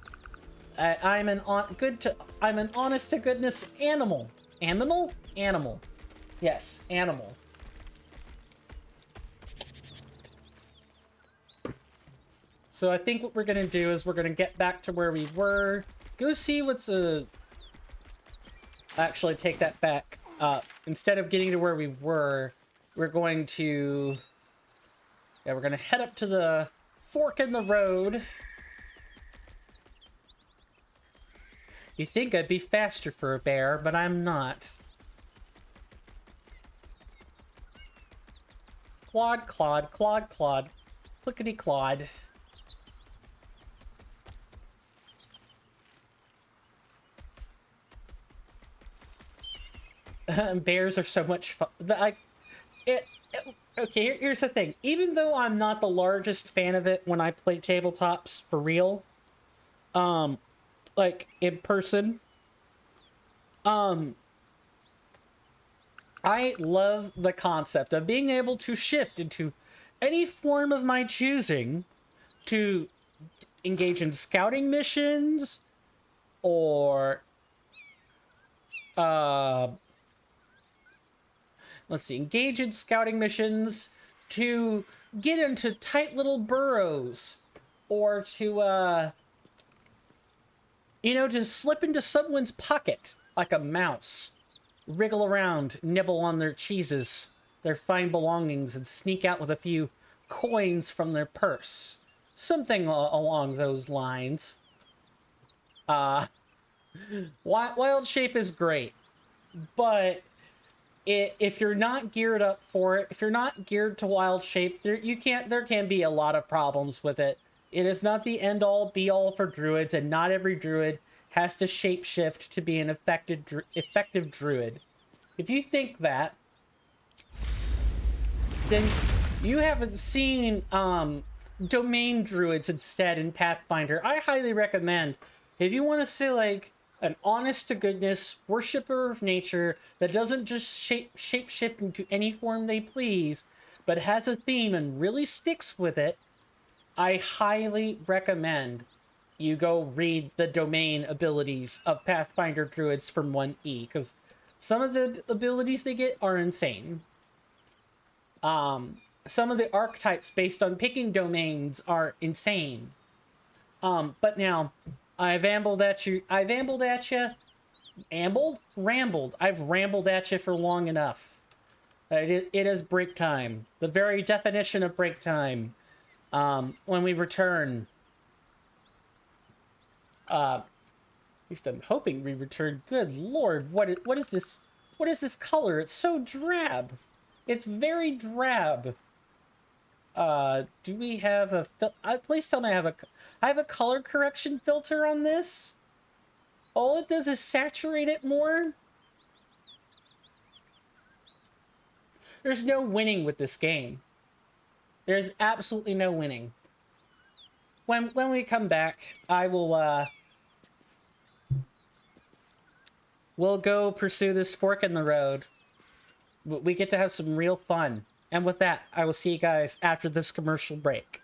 I'm an honest to goodness animal. Animal? Animal. Yes, animal. So I think what we're gonna do is we're gonna get back to where we were. Go see what's Actually, take that back. Instead of getting to where we were, we're going to... Yeah, we're gonna head up to the fork in the road. You think I'd be faster for a bear, but I'm not. Claude, Claude, Claude, Claude. Clickety Claude. Bears are so much fun. Okay, here's the thing. Even though I'm not the largest fan of it when I play tabletops for real, like in person, I I love the concept of being able to shift into any form of my choosing to engage in scouting missions or let's see, engage in scouting missions, to get into tight little burrows, or to you know, to slip into someone's pocket like a mouse, wriggle around, nibble on their cheeses, their fine belongings, and sneak out with a few coins from their purse. Something along those lines. Wild Shape is great, but if you're not geared up for it, if you're not geared to Wild Shape, there can be a lot of problems with it. It is not the end all be all for druids, and not every druid has to shapeshift to be an effective druid. If you think that, then you haven't seen domain druids instead in Pathfinder. I highly recommend, if you want to see like an honest to goodness worshiper of nature that doesn't just shapeshift into any form they please, but has a theme and really sticks with it, I highly recommend you go read the domain abilities of Pathfinder druids from 1E, because some of the abilities they get are insane. Some of the archetypes based on picking domains are insane. But now, I've rambled at you. I've rambled at you for long enough. It is break time. The very definition of break time. When we return, at least I'm hoping we return. Good Lord, what is this? What is this color? It's so drab. It's very drab. Do we have a please tell me I have a color correction filter on this? All it does is saturate it more. There's no winning with this game. There's absolutely no winning. When we come back, I will we'll go pursue this fork in the road. We get to have some real fun. And with that, I will see you guys after this commercial break.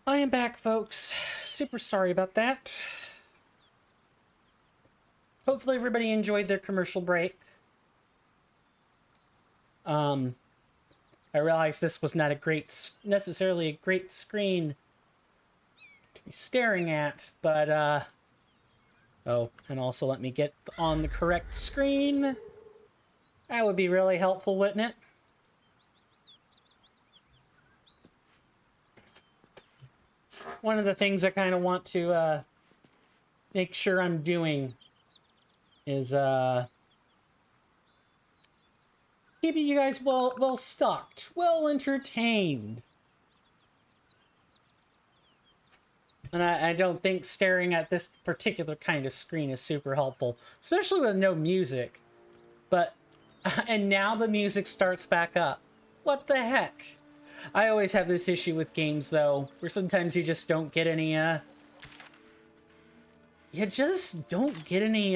I am back, folks. Super sorry about that. Hopefully everybody enjoyed their commercial break. I realized this was not necessarily a great screen to be staring at, but, oh, and also let me get on the correct screen. That would be really helpful, wouldn't it? One of the things I kind of want to, make sure I'm doing is, keeping you guys well stocked, well entertained. And I don't think staring at this particular kind of screen is super helpful, especially with no music. But, and now the music starts back up. What the heck? I always have this issue with games, though, where sometimes you just don't get any, you just don't get any,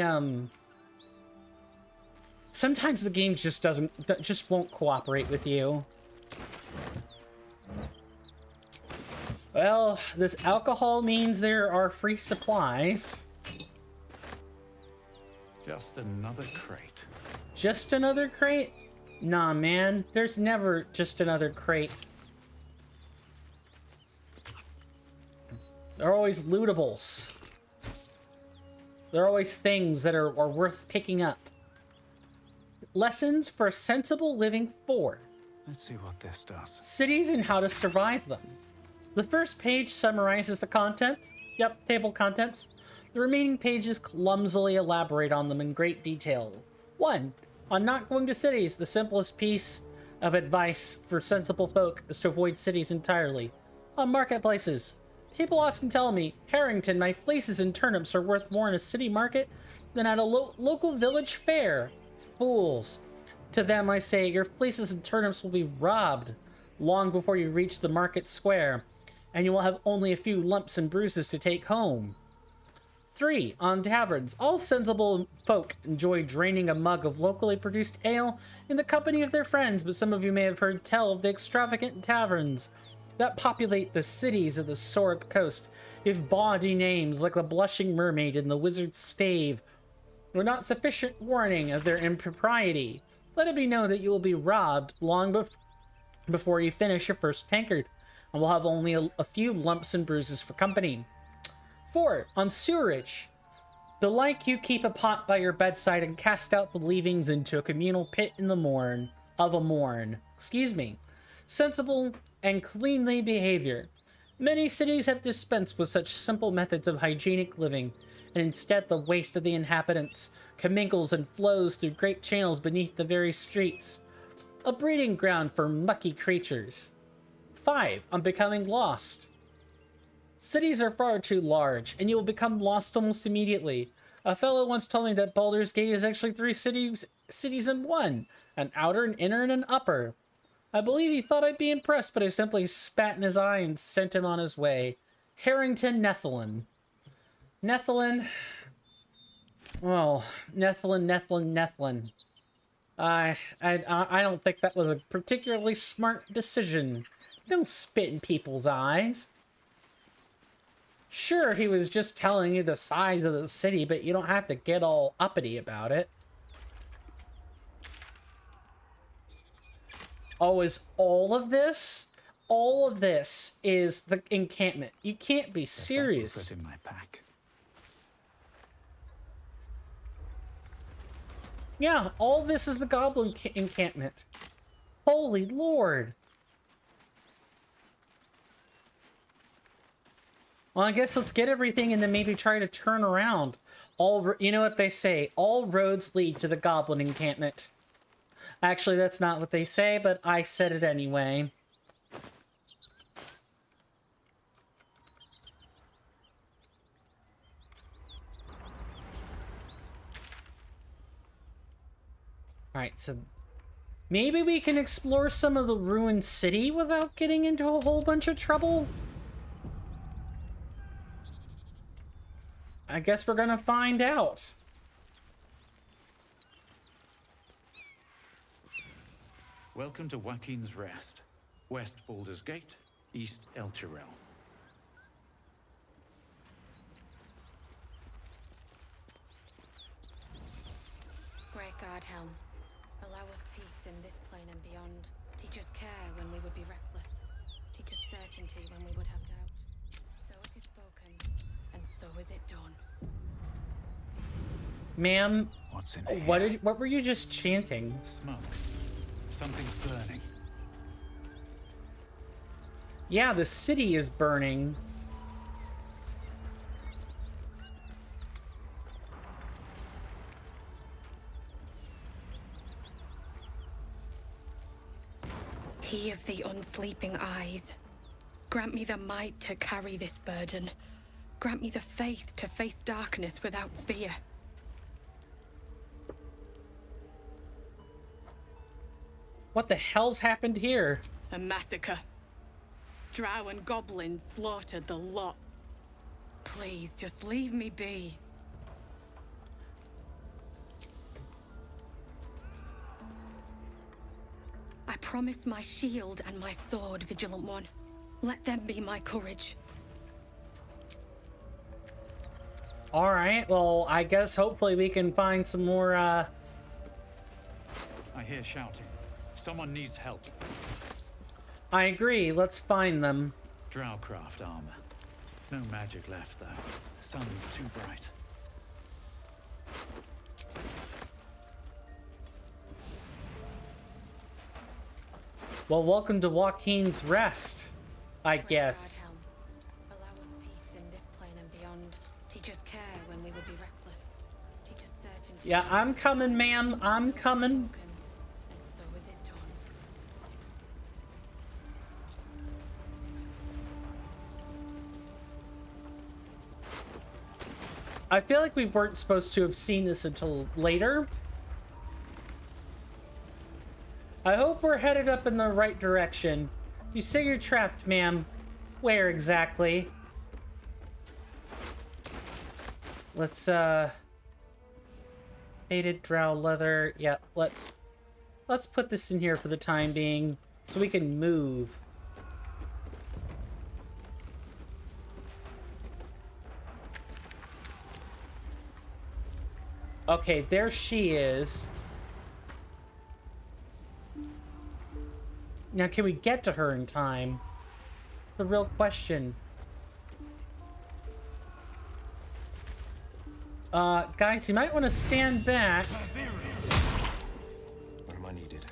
sometimes the game just won't cooperate with you. Well, this alcohol means there are free supplies. Just another crate. Just another crate? Nah, man. There's never just another crate. There are always lootables. There are always things that are worth picking up. Lessons for sensible living 4. Let's see what this does. Cities and how to survive them. The first page summarizes the contents. Yep, table contents. The remaining pages clumsily elaborate on them in great detail. 1. On not going to cities, the simplest piece of advice for sensible folk is to avoid cities entirely. On marketplaces. People often tell me, Harrington, my fleeces and turnips are worth more in a city market than at a local village fair. Fools. To them I say, your fleeces and turnips will be robbed long before you reach the market square, and you will have only a few lumps and bruises to take home. 3. On taverns. All sensible folk enjoy draining a mug of locally produced ale in the company of their friends, but some of you may have heard tell of the extravagant taverns that populate the cities of the Sword Coast. If bawdy names like the Blushing Mermaid and the Wizard's Stave were not sufficient warning of their impropriety, let it be known that you will be robbed long before you finish your first tankard, and will have only a few lumps and bruises for company. 4. On sewerage. Belike you keep a pot by your bedside and cast out the leavings into a communal pit in the morn. Sensible and cleanly behavior. Many cities have dispensed with such simple methods of hygienic living, and instead the waste of the inhabitants commingles and flows through great channels beneath the very streets, a breeding ground for mucky creatures. 5. On becoming lost. Cities are far too large, and you will become lost almost immediately. A fellow once told me that Baldur's Gate is actually 3 cities in one, an outer, an inner, and an upper. I believe he thought I'd be impressed, but I simply spat in his eye and sent him on his way. Harrington Nethelin. Nethelin. Well, Nethelin. I don't think that was a particularly smart decision. Don't spit in people's eyes. Sure, he was just telling you the size of the city, but you don't have to get all uppity about it. Oh, is all of this? All of this is the encampment. You can't be serious. Fit in my pack. Yeah, all this is the goblin encampment. Holy Lord. Well, I guess let's get everything and then maybe try to turn around. You know what they say, all roads lead to the goblin encampment. Actually, that's not what they say, but I said it anyway. Alright, so maybe we can explore some of the ruined city without getting into a whole bunch of trouble? I guess we're gonna find out. Welcome to Joaquin's Rest. West Baldur's Gate, East Elturel. Great God, Helm. Allow us peace in this plane and beyond. Teach us care when we would be reckless. Teach us certainty when we would have doubt. So it is spoken, and so is it done. Ma'am, What's in what were you just chanting? Smoke. Something's burning. Yeah, the city is burning. He of the unsleeping eyes, grant me the might to carry this burden. Grant me the faith to face darkness without fear. What the hell's happened here? A massacre. Drow and goblins slaughtered the lot. Please, just leave me be. I promise my shield and my sword, Vigilant One. Let them be my courage. Alright, well, I guess hopefully we can find some more, I hear shouting. Someone needs help. I agree, let's find them. Drowcraft armor. No magic left, though. The sun's too bright. Well, welcome to Joaquin's Rest, I guess. Allow us peace in this plane and beyond. Teach us care when we would be reckless. Teach us certainty. Yeah, I'm coming, ma'am. I'm coming. And so is it done. I feel like we weren't supposed to have seen this until later. I hope we're headed up in the right direction. You say you're trapped, ma'am. Where exactly? Let's, faded drow leather. Yeah, let's put this in here for the time being so we can move. Okay, there she is. Now, can we get to her in time? The real question. Guys, you might want to stand back. Where am I needed?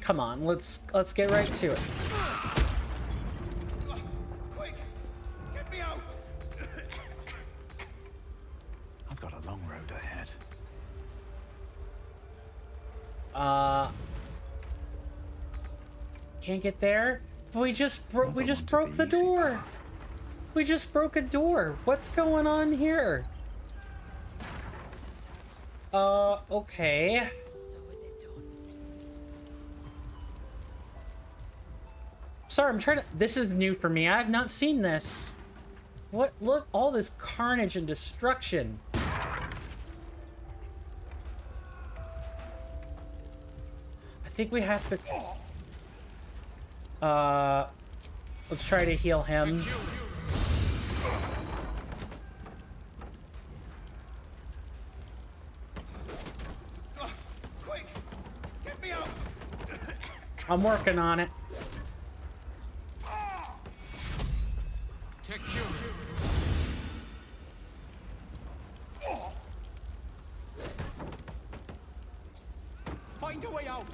Come on, let's get right to it. Quick! Get me out! I've got a long road ahead. Can't get there. We just broke the door. We just broke a door. What's going on here? Okay. Sorry, I'm trying to... This is new for me. I have not seen this. What? Look, all this carnage and destruction. I think we have to... Let's try to heal him. Quick! Get me out! I'm working on it. Find a way out!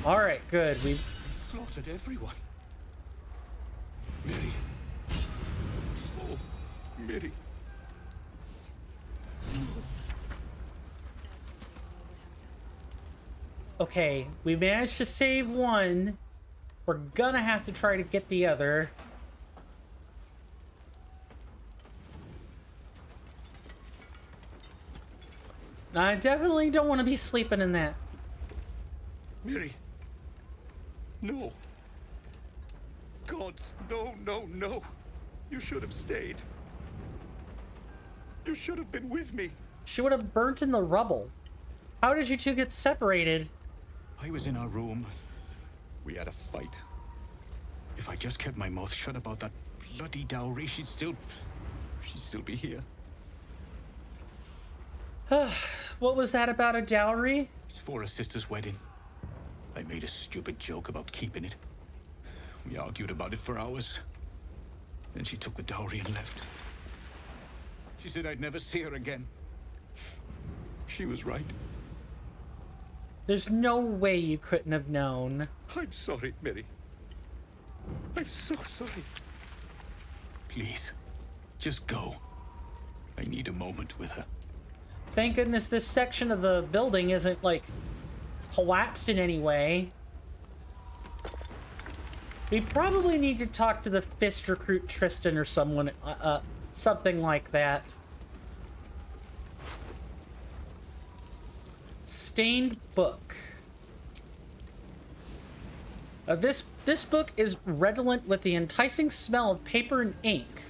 All right, good. We've slaughtered everyone. Miri. Oh, Miri. okay. We managed to save one. We're gonna have to try to get the other. I definitely don't want to be sleeping in that. Miri. No. Gods, no, no, no. You should have stayed. You should have been with me. She would have burnt in the rubble. How did you two get separated? I was in our room. We had a fight. If I just kept my mouth shut about that bloody dowry, she'd still be here. What was that about a dowry? It's for her sister's wedding. I made a stupid joke about keeping it. We argued about it for hours. Then she took the dowry and left. She said I'd never see her again. She was right. There's no way you couldn't have known. I'm sorry, Mary. I'm so sorry. Please, just go. I need a moment with her. Thank goodness this section of the building isn't, like, collapsed in any way. We probably need to talk to the Fist recruit Tristan or someone, something like that. Stained book. This book is redolent with the enticing smell of paper and ink.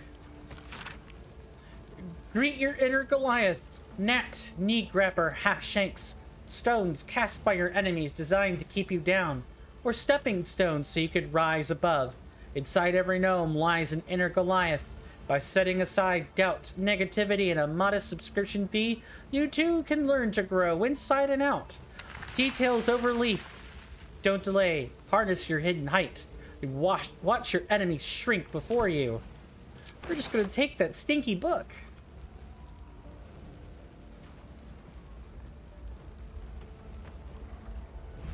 Greet your inner Goliath. Gnat, knee grabber, half shanks, stones cast by your enemies designed to keep you down, or stepping stones so you could rise above. Inside every gnome lies an inner Goliath. By setting aside doubt, negativity, and a modest subscription fee, you too can learn to grow inside and out. Details over leaf. Don't delay. Harness your hidden height. And watch your enemies shrink before you. We're just gonna take that stinky book.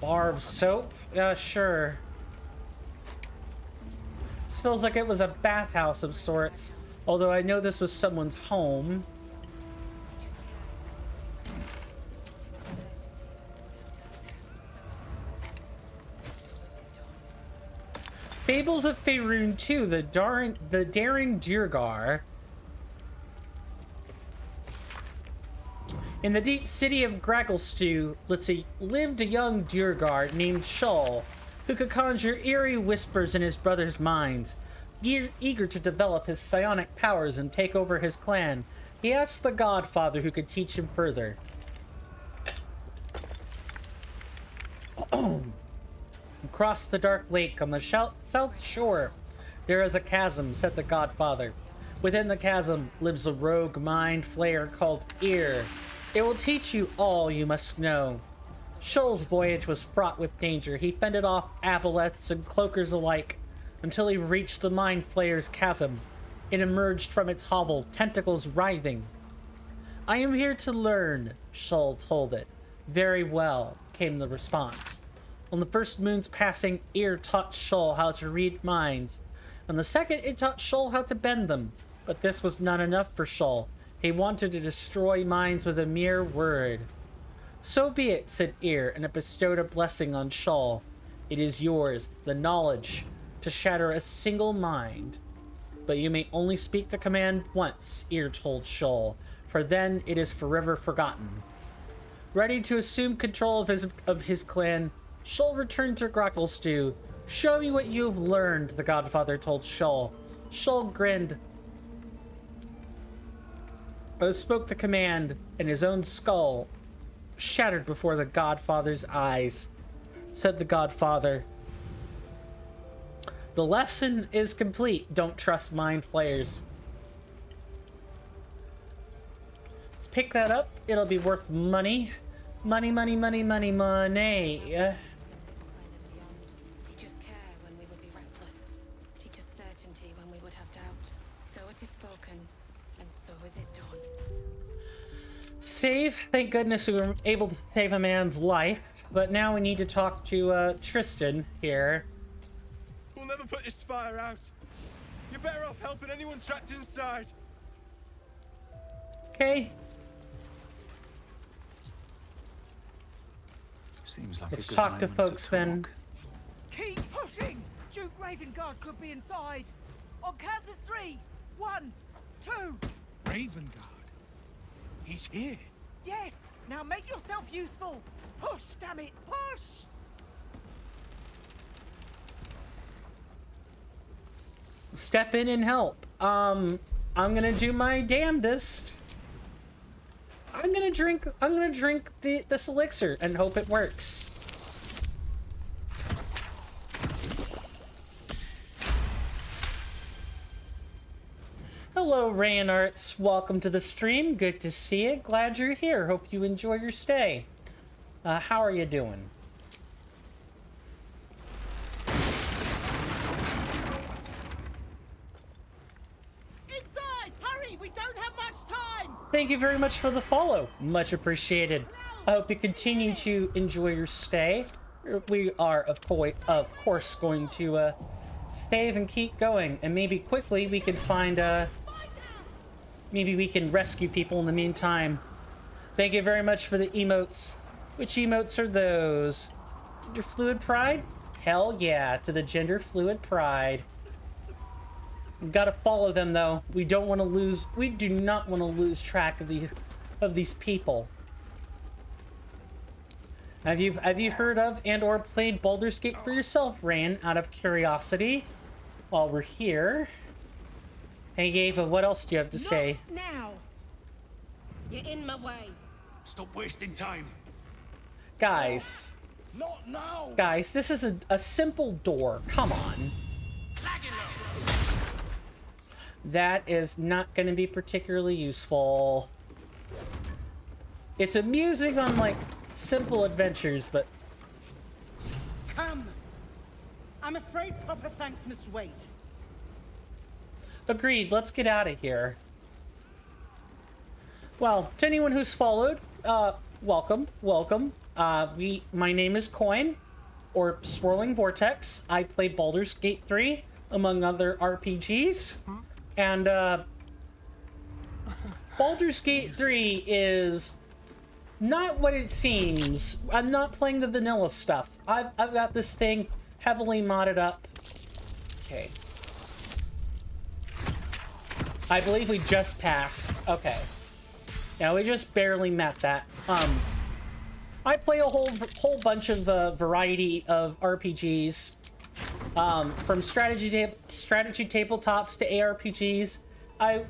Bar of soap? Yeah, sure. This feels like it was a bathhouse of sorts. Although I know this was someone's home. Fables of Faerun 2, the Daring Duergar. In the deep city of Gragglestew, lived a young Duergar named Shull, who could conjure eerie whispers in his brother's minds. Eager to develop his psionic powers and take over his clan, he asked the Godfather who could teach him further. Across the dark lake on the south shore, there is a chasm, said the Godfather. Within the chasm lives a rogue mind flayer called Ear. It will teach you all you must know. Shull's voyage was fraught with danger. He fended off aboleths and cloakers alike until he reached the Mind Flayer's chasm. It emerged from its hovel, tentacles writhing. I am here to learn, Shull told it. Very well, came the response. On the first moon's passing, Ear taught Shull how to read minds. On the second, it taught Shull how to bend them. But this was not enough for Shull. He wanted to destroy minds with a mere word. So be it, said Ear, and it bestowed a blessing on Shull. It is yours, the knowledge, to shatter a single mind. But you may only speak the command once, Ear told Shull, for then it is forever forgotten. Ready to assume control of his clan, Shull returned to Gracklestew. Show me what you have learned, the Godfather told Shull. Shull grinned, spoke the command, and his own skull shattered before the Godfather's eyes. Said the Godfather, the lesson is complete. Don't trust mind flayers. Let's pick that up. It'll be worth money. Money, money, money, money, money. Teach us care when we would be reckless. Teach us certainty when we would have doubt. So it is spoken, and so is it done. Save. Thank goodness we were able to save a man's life. But now we need to talk to Tristan here. We'll never put this fire out. You're better off helping anyone trapped inside. Okay. Seems like Let's a good talk to moment folks talk. then. Keep pushing! Duke Ravengard could be inside. On count of 3. 1, 2. Ravengard? He's here. Yes! Now make yourself useful! Push, damn it! Push! Step in and help. I'm gonna do my damnedest. I'm gonna drink this elixir and hope it works. Hello, Rayan Arts. Welcome to the stream. Good to see you. Glad you're here. Hope you enjoy your stay. How are you doing? Inside! Hurry! We don't have much time! Thank you very much for the follow. Much appreciated. I hope you continue to enjoy your stay. We are, of course, going to save and keep going. And maybe quickly we can find... maybe we can rescue people in the meantime. Thank you very much for the emotes. Which emotes are those? Gender fluid pride? Hell yeah, to the gender fluid pride. We've got to follow them though. We don't want to lose. We do not want to lose track of these people. Have you heard of and or played Baldur's Gate for yourself, Rain? Out of curiosity, while we're here. Hey Ava, what else do you have to say? Now! You're in my way. Stop wasting time. Guys. Not now. Guys, this is a simple door. Come on. That is not going to be particularly useful. It's amusing on, like, simple adventures, but... Come. I'm afraid proper thanks must wait. Agreed. Let's get out of here. Well, to anyone who's followed, welcome. My name is Coin, or Swirling Vortex. I play Baldur's Gate 3, among other RPGs. And, Baldur's Gate 3 is not what it seems. I'm not playing the vanilla stuff. I've got this thing heavily modded up. Okay. I believe we just passed. Okay. Yeah, we just barely met that. I play a whole bunch of variety of RPGs, from strategy tabletops to ARPGs.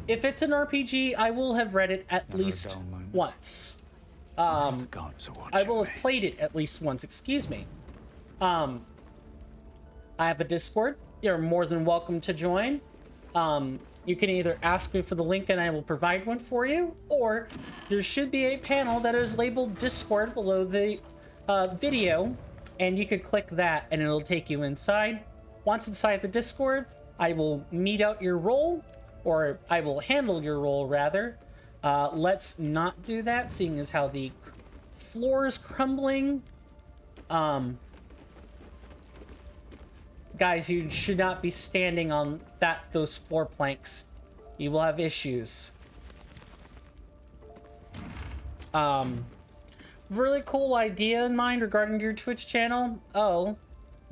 If it's an RPG, I will have read it at least once. I will have played it at least once. Excuse me. I have a Discord. You're more than welcome to join. You can either ask me for the link and I will provide one for you, or there should be a panel that is labeled Discord below the video, and you could click that and it'll take you inside. Once inside the Discord, I will meet out your role, or I will handle your role rather. Let's not do that, seeing as how the floor is crumbling. Guys, you should not be standing on those floor planks. You will have issues. Really cool idea in mind regarding your Twitch channel. Oh,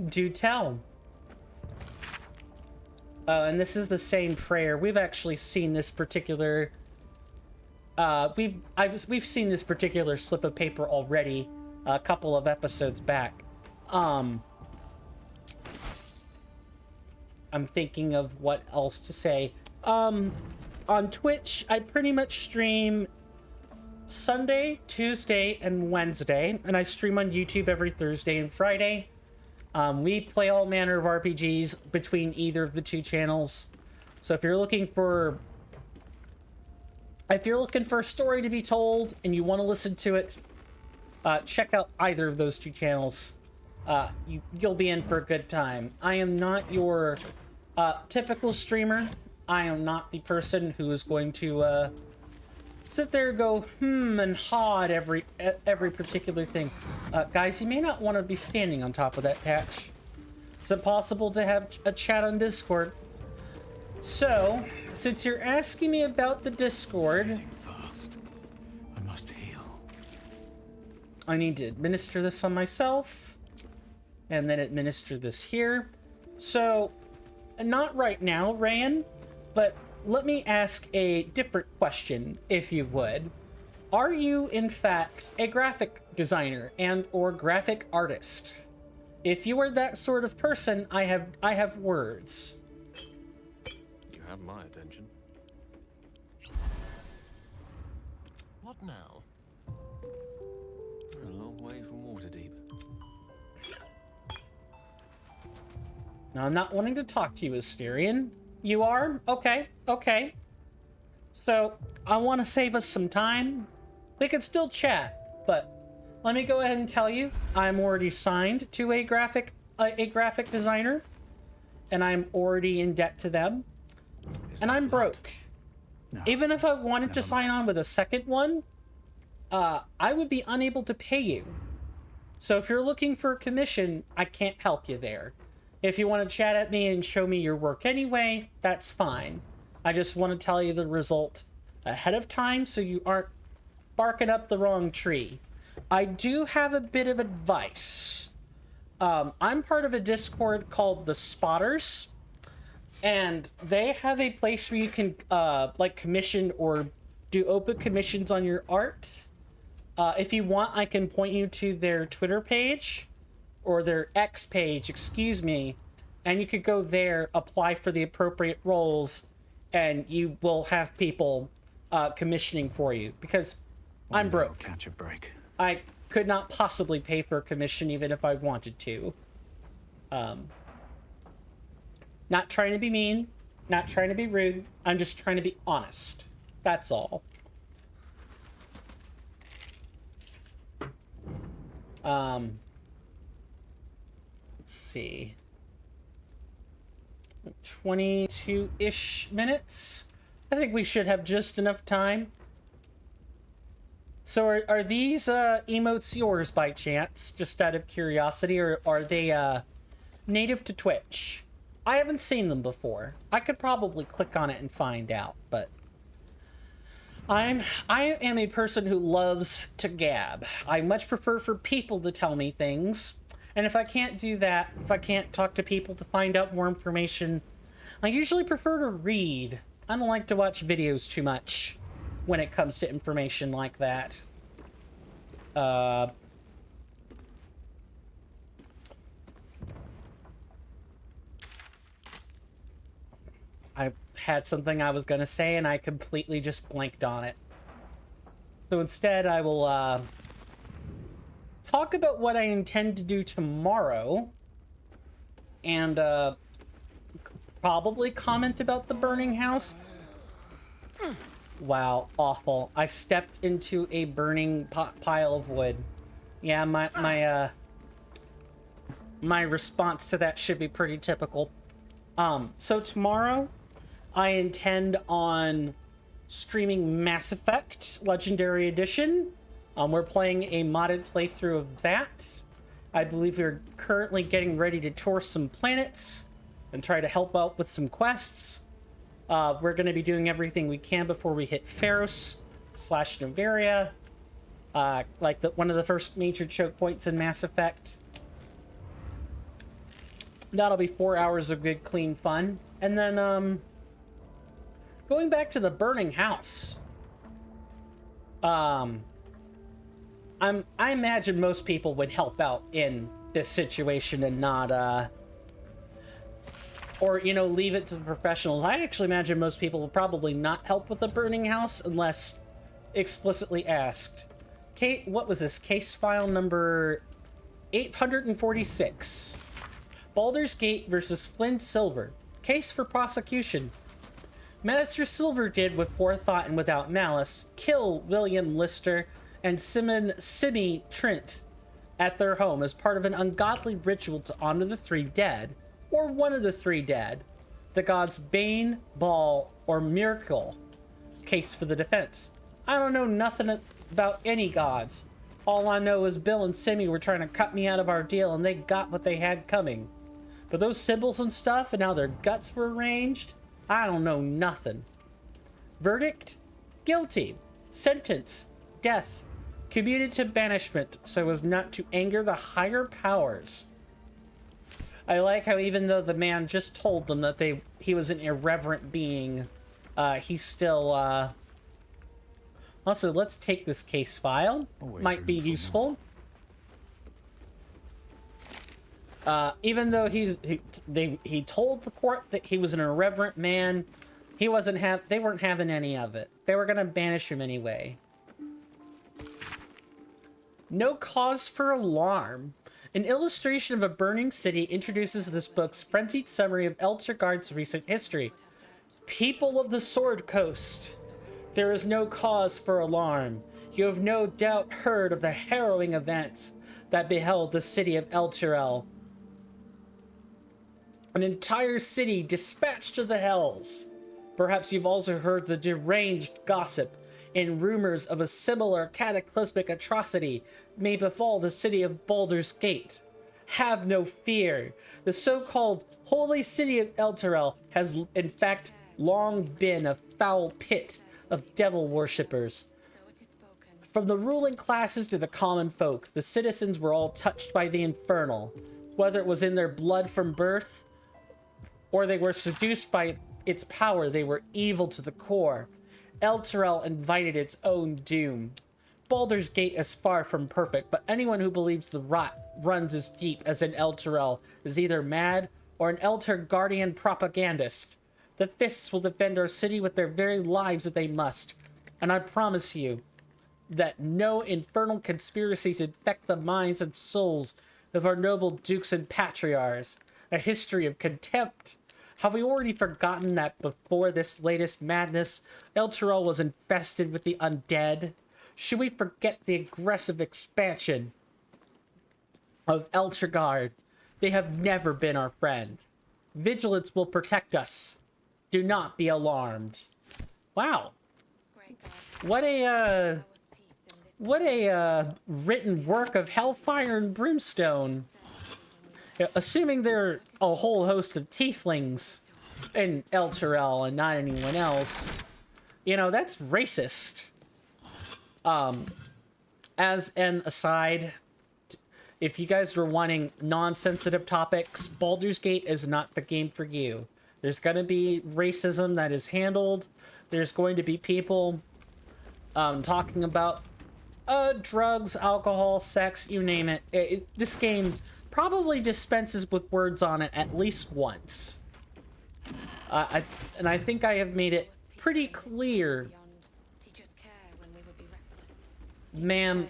do tell. Oh, and this is the same prayer. We've actually seen this particular... we've seen this particular slip of paper already a couple of episodes back. I'm thinking of what else to say. On Twitch, I pretty much stream Sunday, Tuesday, and Wednesday, and I stream on YouTube every Thursday and Friday. We play all manner of RPGs between either of the two channels. So if you're looking for a story to be told and you want to listen to it, check out either of those two channels. You'll be in for a good time. I am not your typical streamer. I am not the person who is going to sit there and go and haw at every particular thing. Guys, you may not want to be standing on top of that patch. Is it possible to have a chat on Discord? So, since you're asking me about the Discord, I must heal. I need to administer this on myself, and then administer this here. So, not right now, Rayan, but let me ask a different question, if you would. Are you, in fact, a graphic designer and or graphic artist? If you are that sort of person, I have words. You have my attention. What now? We're a long way from Waterdeep. Now, I'm not wanting to talk to you, Asterion. You are? Okay, okay. So, I want to save us some time. We can still chat, but let me go ahead and tell you, I'm already signed to a graphic designer, and I'm already in debt to them, and I'm broke. No, even if I wanted to sign on with a second one, I would be unable to pay you. So if you're looking for a commission, I can't help you there. If you want to chat at me and show me your work anyway, that's fine. I just want to tell you the result ahead of time so you aren't barking up the wrong tree. I do have a bit of advice. I'm part of a Discord called the Spotters, and they have a place where you can like commission or do open commissions on your art. If you want, I can point you to their Twitter page or their X page, excuse me, and you could go there, apply for the appropriate roles, and you will have people commissioning for you, because I'm broke. Catch a break. I could not possibly pay for a commission even if I wanted to. Not trying to be mean, not trying to be rude, I'm just trying to be honest. That's all. Let's see. 22-ish minutes. I think we should have just enough time. So are these emotes yours by chance, just out of curiosity, or are they native to Twitch? I haven't seen them before. I could probably click on it and find out, but I am a person who loves to gab. I much prefer for people to tell me things, and if I can't do that, if I can't talk to people to find out more information, I usually prefer to read. I don't like to watch videos too much when it comes to information like that. I had something I was gonna say and I completely just blanked on it. So instead I will talk about what I intend to do tomorrow, and probably comment about the burning house. Wow, awful. I stepped into a burning pile of wood. Yeah, my response to that should be pretty typical. So tomorrow, I intend on streaming Mass Effect Legendary Edition. We're playing a modded playthrough of that. I believe we're currently getting ready to tour some planets and try to help out with some quests. We're going to be doing everything we can before we hit Pharos/Novaria, like one of the first major choke points in Mass Effect. That'll be 4 hours of good, clean fun. And then, going back to the burning house. I imagine most people would help out in this situation and not, or, you know, leave it to the professionals. I actually imagine most people will probably not help with the burning house unless explicitly asked. What was this? Case file number 846. Baldur's Gate versus Flynn Silver. Case for prosecution. Master Silver did, with forethought and without malice, kill William Lister and Simi Trent at their home as part of an ungodly ritual to honor the three dead, or one of the three dead, the gods Bane, Baal, or Miracle. Case for the defense. I don't know nothing about any gods. All I know is Bill and Simi were trying to cut me out of our deal and they got what they had coming. But those symbols and stuff and how their guts were arranged, I don't know nothing. Verdict? Guilty. Sentence? Death. Commuted to banishment so as not to anger the higher powers. I like how even though the man just told them that he was an irreverent being, he still, Also, let's take this case file. Might be useful. Even though he told the court that he was an irreverent man, they weren't having any of it. They were gonna banish him anyway. No cause for alarm. An illustration of a burning city introduces this book's frenzied summary of Eltergard's recent history. People of the Sword Coast. There is no cause for alarm. You have no doubt heard of the harrowing events that beheld the city of Elturel. An entire city dispatched to the hells. Perhaps you've also heard the deranged gossip and rumors of a similar cataclysmic atrocity may befall the city of Baldur's Gate. Have no fear. The so-called Holy City of Elturel has in fact long been a foul pit of devil worshippers. From the ruling classes to the common folk, the citizens were all touched by the infernal, whether it was in their blood from birth, or they were seduced by its power. They were evil to the core. Elturel invited its own doom. Baldur's Gate is far from perfect, but anyone who believes the rot runs as deep as an Elturel is either mad or an Elter Guardian propagandist. The Fists will defend our city with their very lives if they must, and I promise you that no infernal conspiracies infect the minds and souls of our noble dukes and patriarchs. A history of contempt. Have we already forgotten that before this latest madness, Elturel was infested with the undead? Should we forget the aggressive expansion of Elturgard? They have never been our friend. Vigilance will protect us. Do not be alarmed. Wow. What a written work of hellfire and brimstone. Assuming there are a whole host of tieflings in Elturel and not anyone else, you know, that's racist. As an aside, if you guys were wanting non-sensitive topics, Baldur's Gate is not the game for you. There's going to be racism that is handled. There's going to be people talking about drugs, alcohol, sex, you name it. This game probably dispenses with words on it at least once. I think I have made it pretty clear. Ma'am,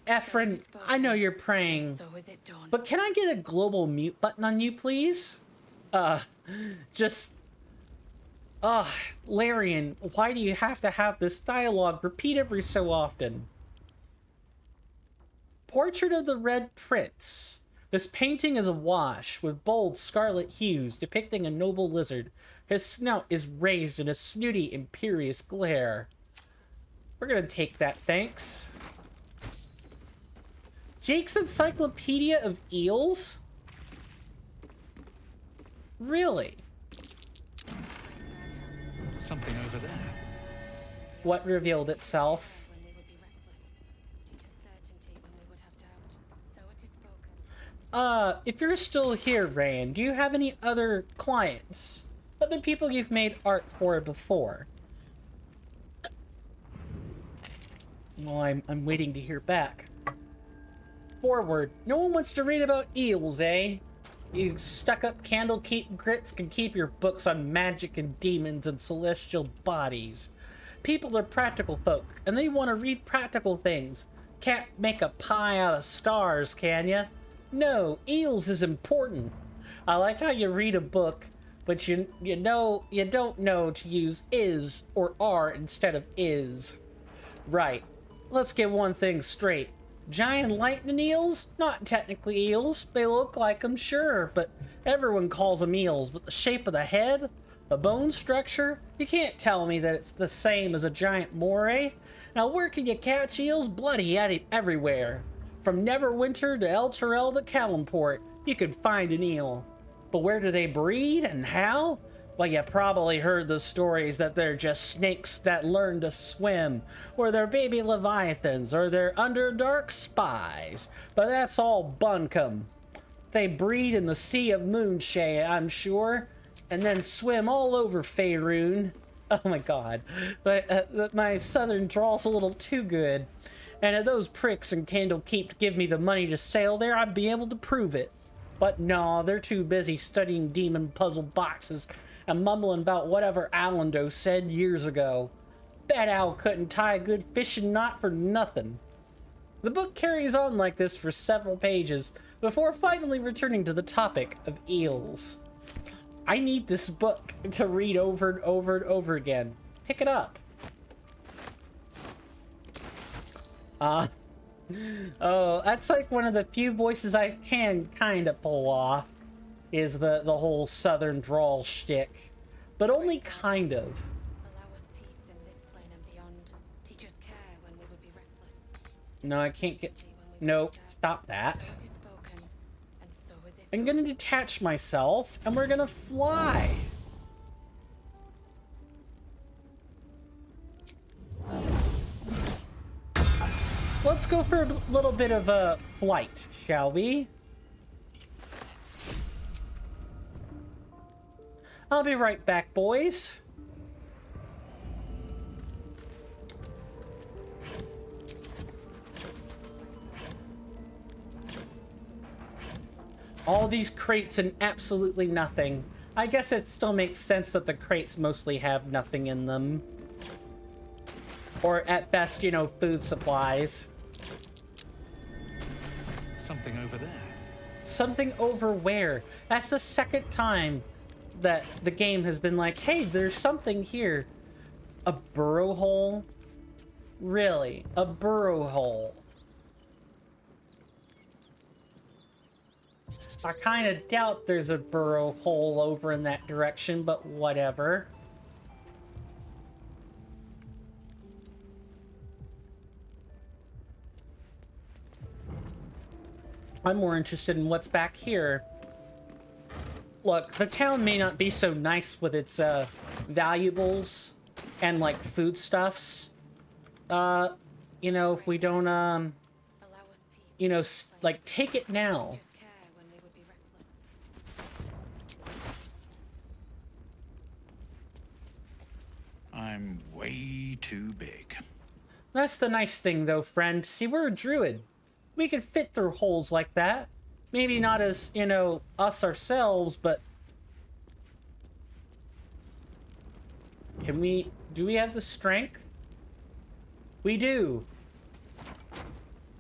Ephraim, I know you're praying, but can I get a global mute button on you, please? Larian, why do you have to have this dialogue repeat every so often? Portrait of the Red Prince. This painting is awash with bold scarlet hues depicting a noble lizard. His snout is raised in a snooty, imperious glare. We're gonna take that, thanks. Jake's Encyclopedia of Eels? Really? Something over there. What revealed itself? If you're still here, Rain, do you have any other clients? Other people you've made art for before? Well, I'm waiting to hear back. Forward. No one wants to read about eels, eh? You stuck-up Candlekeep grits can keep your books on magic and demons and celestial bodies. People are practical folk, and they want to read practical things. Can't make a pie out of stars, can ya? No, eels is important. I like how you read a book, but you don't know to use is or are instead of is. Right. Let's get one thing straight. Giant lightning eels? Not technically eels. They look like them, sure, but everyone calls them eels. But the shape of the head, the bone structure, you can't tell me that it's the same as a giant moray. Now where can you catch eels? Bloody everywhere. From Neverwinter to Elturel to Calimport, you can find an eel. But where do they breed and how? Well, you probably heard the stories that they're just snakes that learn to swim, or they're baby leviathans, or they're underdark spies. But that's all bunkum. They breed in the Sea of Moonshay, I'm sure, and then swim all over Faerun. Oh my god, but my southern drawl's a little too good. And if those pricks in Candlekeep give me the money to sail there, I'd be able to prove it. But no, they're too busy studying demon puzzle boxes and mumbling about whatever Allendo said years ago. Bet Al couldn't tie a good fishing knot for nothing. The book carries on like this for several pages before finally returning to the topic of eels. I need this book to read over and over and over again. Pick it up. Oh, that's like one of the few voices I can kind of pull off, is the whole southern drawl shtick. But only kind of. Allow us peace in this plane and beyond. Teach us care when we would be reckless. No, I can't get... Nope, stop that. So it is spoken, and so is it I'm gonna detach myself, and we're gonna fly. Let's go for a little bit of a flight, shall we? I'll be right back, boys. All these crates and absolutely nothing. I guess it still makes sense that the crates mostly have nothing in them. Or at best, you know, food supplies. Something over there. Something over where? That's the second time that the game has been like, hey, there's something here. A burrow hole? Really? A burrow hole? I kind of doubt there's a burrow hole over in that direction, but whatever. I'm more interested in what's back here. Look, the town may not be so nice with its valuables and like foodstuffs. You know, if we don't you know, like take it now. I'm way too big. That's the nice thing though, friend. See, we're a druid. We could fit through holes like that. Maybe not as, you know, us ourselves, but... do we have the strength? We do.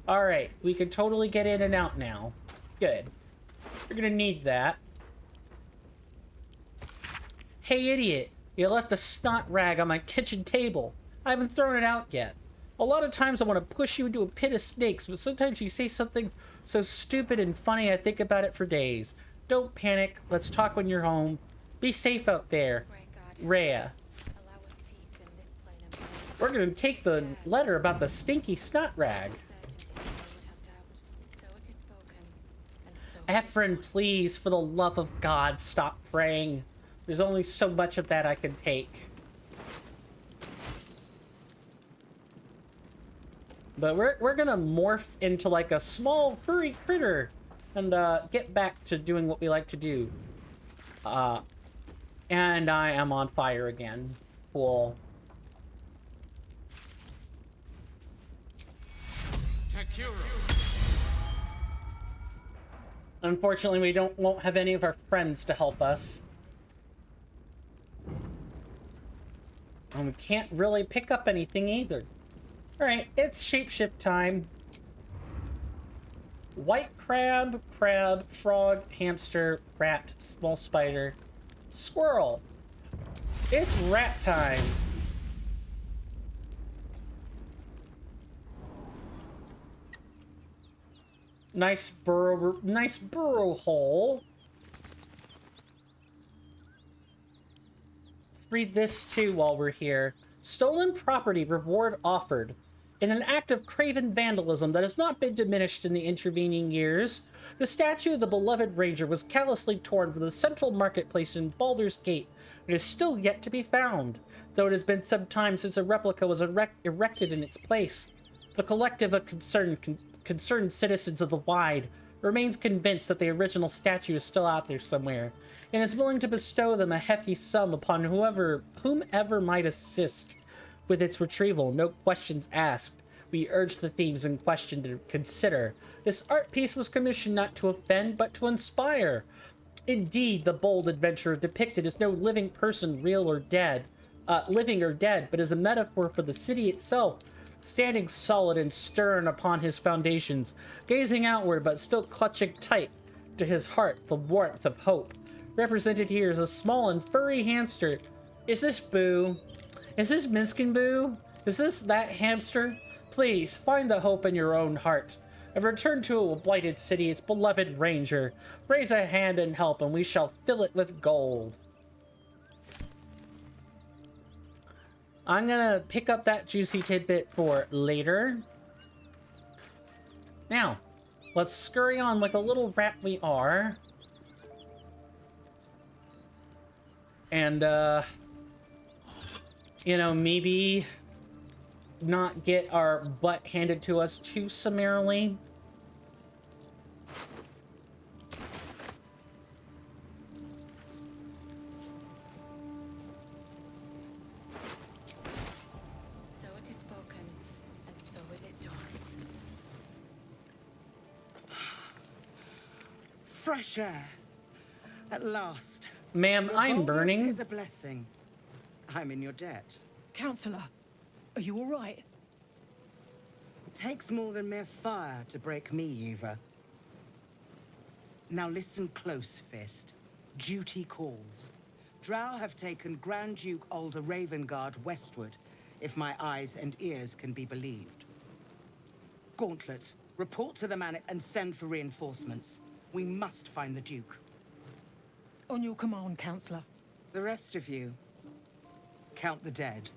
Alright, we can totally get in and out now. Good. We're gonna need that. Hey, idiot. You left a snot rag on my kitchen table. I haven't thrown it out yet. A lot of times I want to push you into a pit of snakes, but sometimes you say something so stupid and funny I think about it for days. Don't panic. Let's talk when you're home. Be safe out there. Rhea. We're going to take the letter about the stinky snot rag. Ephraim, please, for the love of God, stop praying. There's only so much of that I can take. But we're gonna morph into like a small furry critter and get back to doing what we like to do. And I am on fire again. Cool. Unfortunately, we won't have any of our friends to help us. And we can't really pick up anything either. Alright, it's shapeshift time. White crab, frog, hamster, rat, small spider, squirrel. It's rat time. Nice burrow hole. Let's read this too while we're here. Stolen property reward offered. In an act of craven vandalism that has not been diminished in the intervening years, the statue of the beloved ranger was callously torn from the central marketplace in Baldur's Gate and is still yet to be found, though it has been some time since a replica was erected in its place. The collective of concerned citizens of the Wide remains convinced that the original statue is still out there somewhere, and is willing to bestow them a hefty sum upon whomever might assist with its retrieval, no questions asked. We urge the thieves in question to consider. This art piece was commissioned not to offend, but to inspire. Indeed, the bold adventurer depicted is no living person, real or dead, living or dead, but is a metaphor for the city itself, standing solid and stern upon his foundations, gazing outward but still clutching tight to his heart the warmth of hope. Represented here is a small and furry hamster. Is this Boo? Is this Minskin Boo? Is this that hamster? Please, find the hope in your own heart. And return to a blighted city, its beloved ranger. Raise a hand and help, and we shall fill it with gold. I'm gonna pick up that juicy tidbit for later. Now, let's scurry on like a little rat we are. And, you know, maybe not get our butt handed to us too summarily. So it is spoken, and so is it done. Fresh air. At last. Ma'am, Your I'm boldness burning. is a blessing. I'm in your debt. Counselor, are you all right? It takes more than mere fire to break me, Eva. Now listen close, Fist. Duty calls. Drow have taken Grand Duke Alder Ravengard westward, if my eyes and ears can be believed. Gauntlet, report to the man and send for reinforcements. We must find the Duke. On your command, Counselor. The rest of you, count the dead.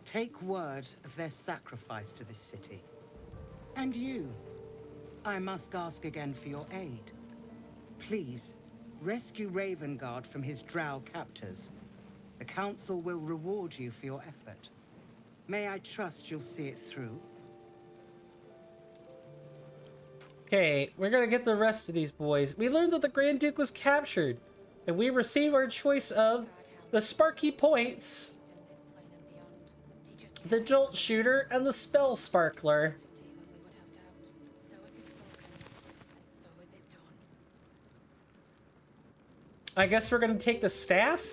Take word of their sacrifice to this city. And you, I must ask again for your aid. Please, rescue Ravengard from his drow captors. The Council will reward you for your effort. May I trust you'll see it through? Okay, we're gonna get the rest of these boys. We learned that the Grand Duke was captured, and we receive our choice of the Sparky Points, the Jolt Shooter, and the Spell Sparkler. I guess we're gonna take the staff.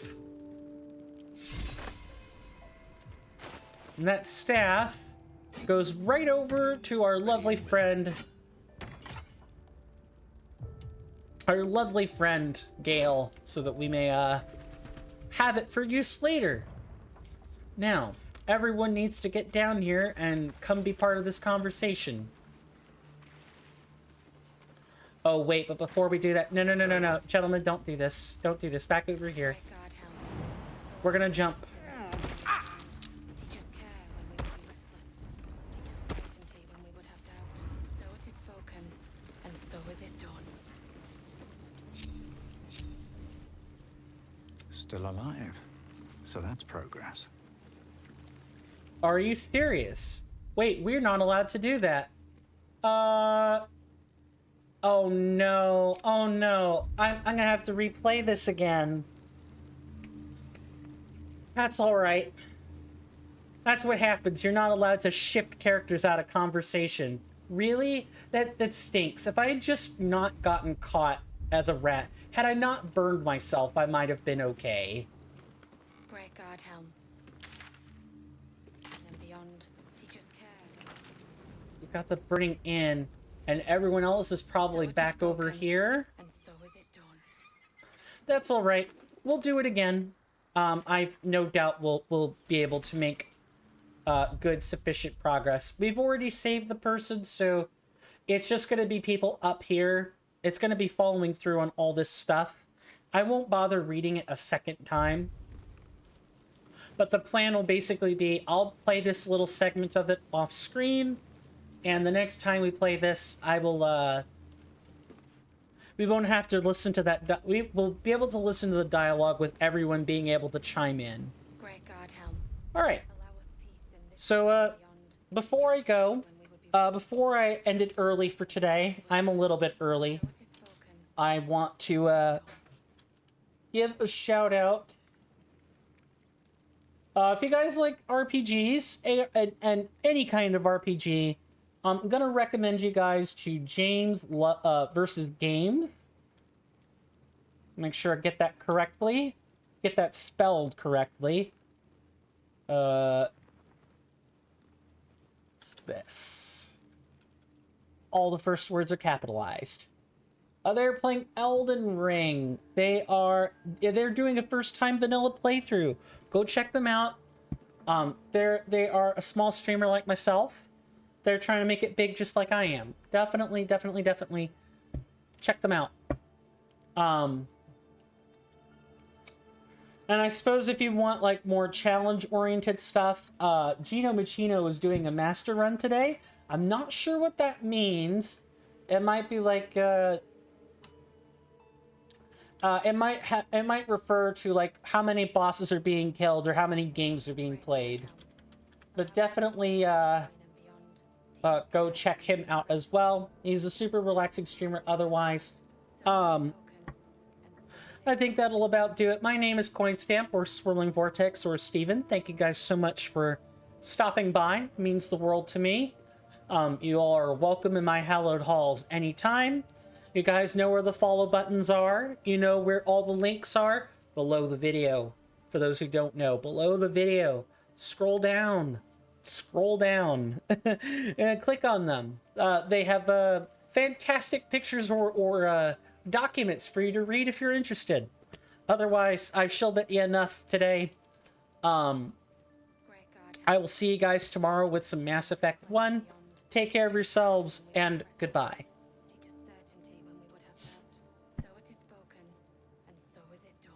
And that staff goes right over to our lovely friend, Gale, so that we may have it for use later. Now, everyone needs to get down here and come be part of this conversation. Oh, wait, but before we do that... No. Gentlemen, don't do this. Don't do this. Back over here. We're gonna jump. Still alive. So that's progress. Are you serious? Wait, we're not allowed to do that. Oh no. Oh no. I'm gonna have to replay this again. That's alright. That's what happens. You're not allowed to shift characters out of conversation. Really? That stinks. If I had just not gotten caught as a rat, had I not burned myself, I might have been okay. Great God, Helm. And beyond, teachers care. We've got the burning in, and everyone else is probably back over here. And so is it done. That's all right. We'll do it again. I've no doubt we'll be able to make good, sufficient progress. We've already saved the person, so it's just going to be people up here. It's going to be following through on all this stuff. I won't bother reading it a second time. But the plan will basically be, I'll play this little segment of it off screen, and the next time we play this, I will, we won't have to listen to that, we will be able to listen to the dialogue with everyone being able to chime in. Great God, Helm. Alright. So, before I go, before I end it early for today, I'm a little bit early, I want to, give a shout out. If you guys like RPGs, and any kind of RPG, I'm gonna recommend you guys to James versus Games. Make sure I get that correctly. Get that spelled correctly. It's this. All the first words are capitalized. They're playing Elden Ring. They're doing a first-time vanilla playthrough. Go check them out. They are a small streamer like myself. They're trying to make it big just like I am. Definitely check them out. And I suppose if you want like more challenge-oriented stuff, Gino Machino is doing a master run today. I'm not sure what that means. It might be like it might refer to like how many bosses are being killed or how many games are being played. But definitely go check him out as well. He's a super relaxing streamer otherwise. I think that'll about do it. My name is Coinstamp or Swirling Vortex or Steven. Thank you guys so much for stopping by. It means the world to me. You all are welcome in my hallowed halls anytime. You guys know where the follow buttons are. You know where all the links are below the video. For those who don't know, below the video, scroll down, and click on them. They have fantastic pictures or documents for you to read if you're interested. Otherwise, I've shilled at you enough today. I will see you guys tomorrow with some Mass Effect 1. Take care of yourselves, and goodbye. So it is spoken, and so is it done.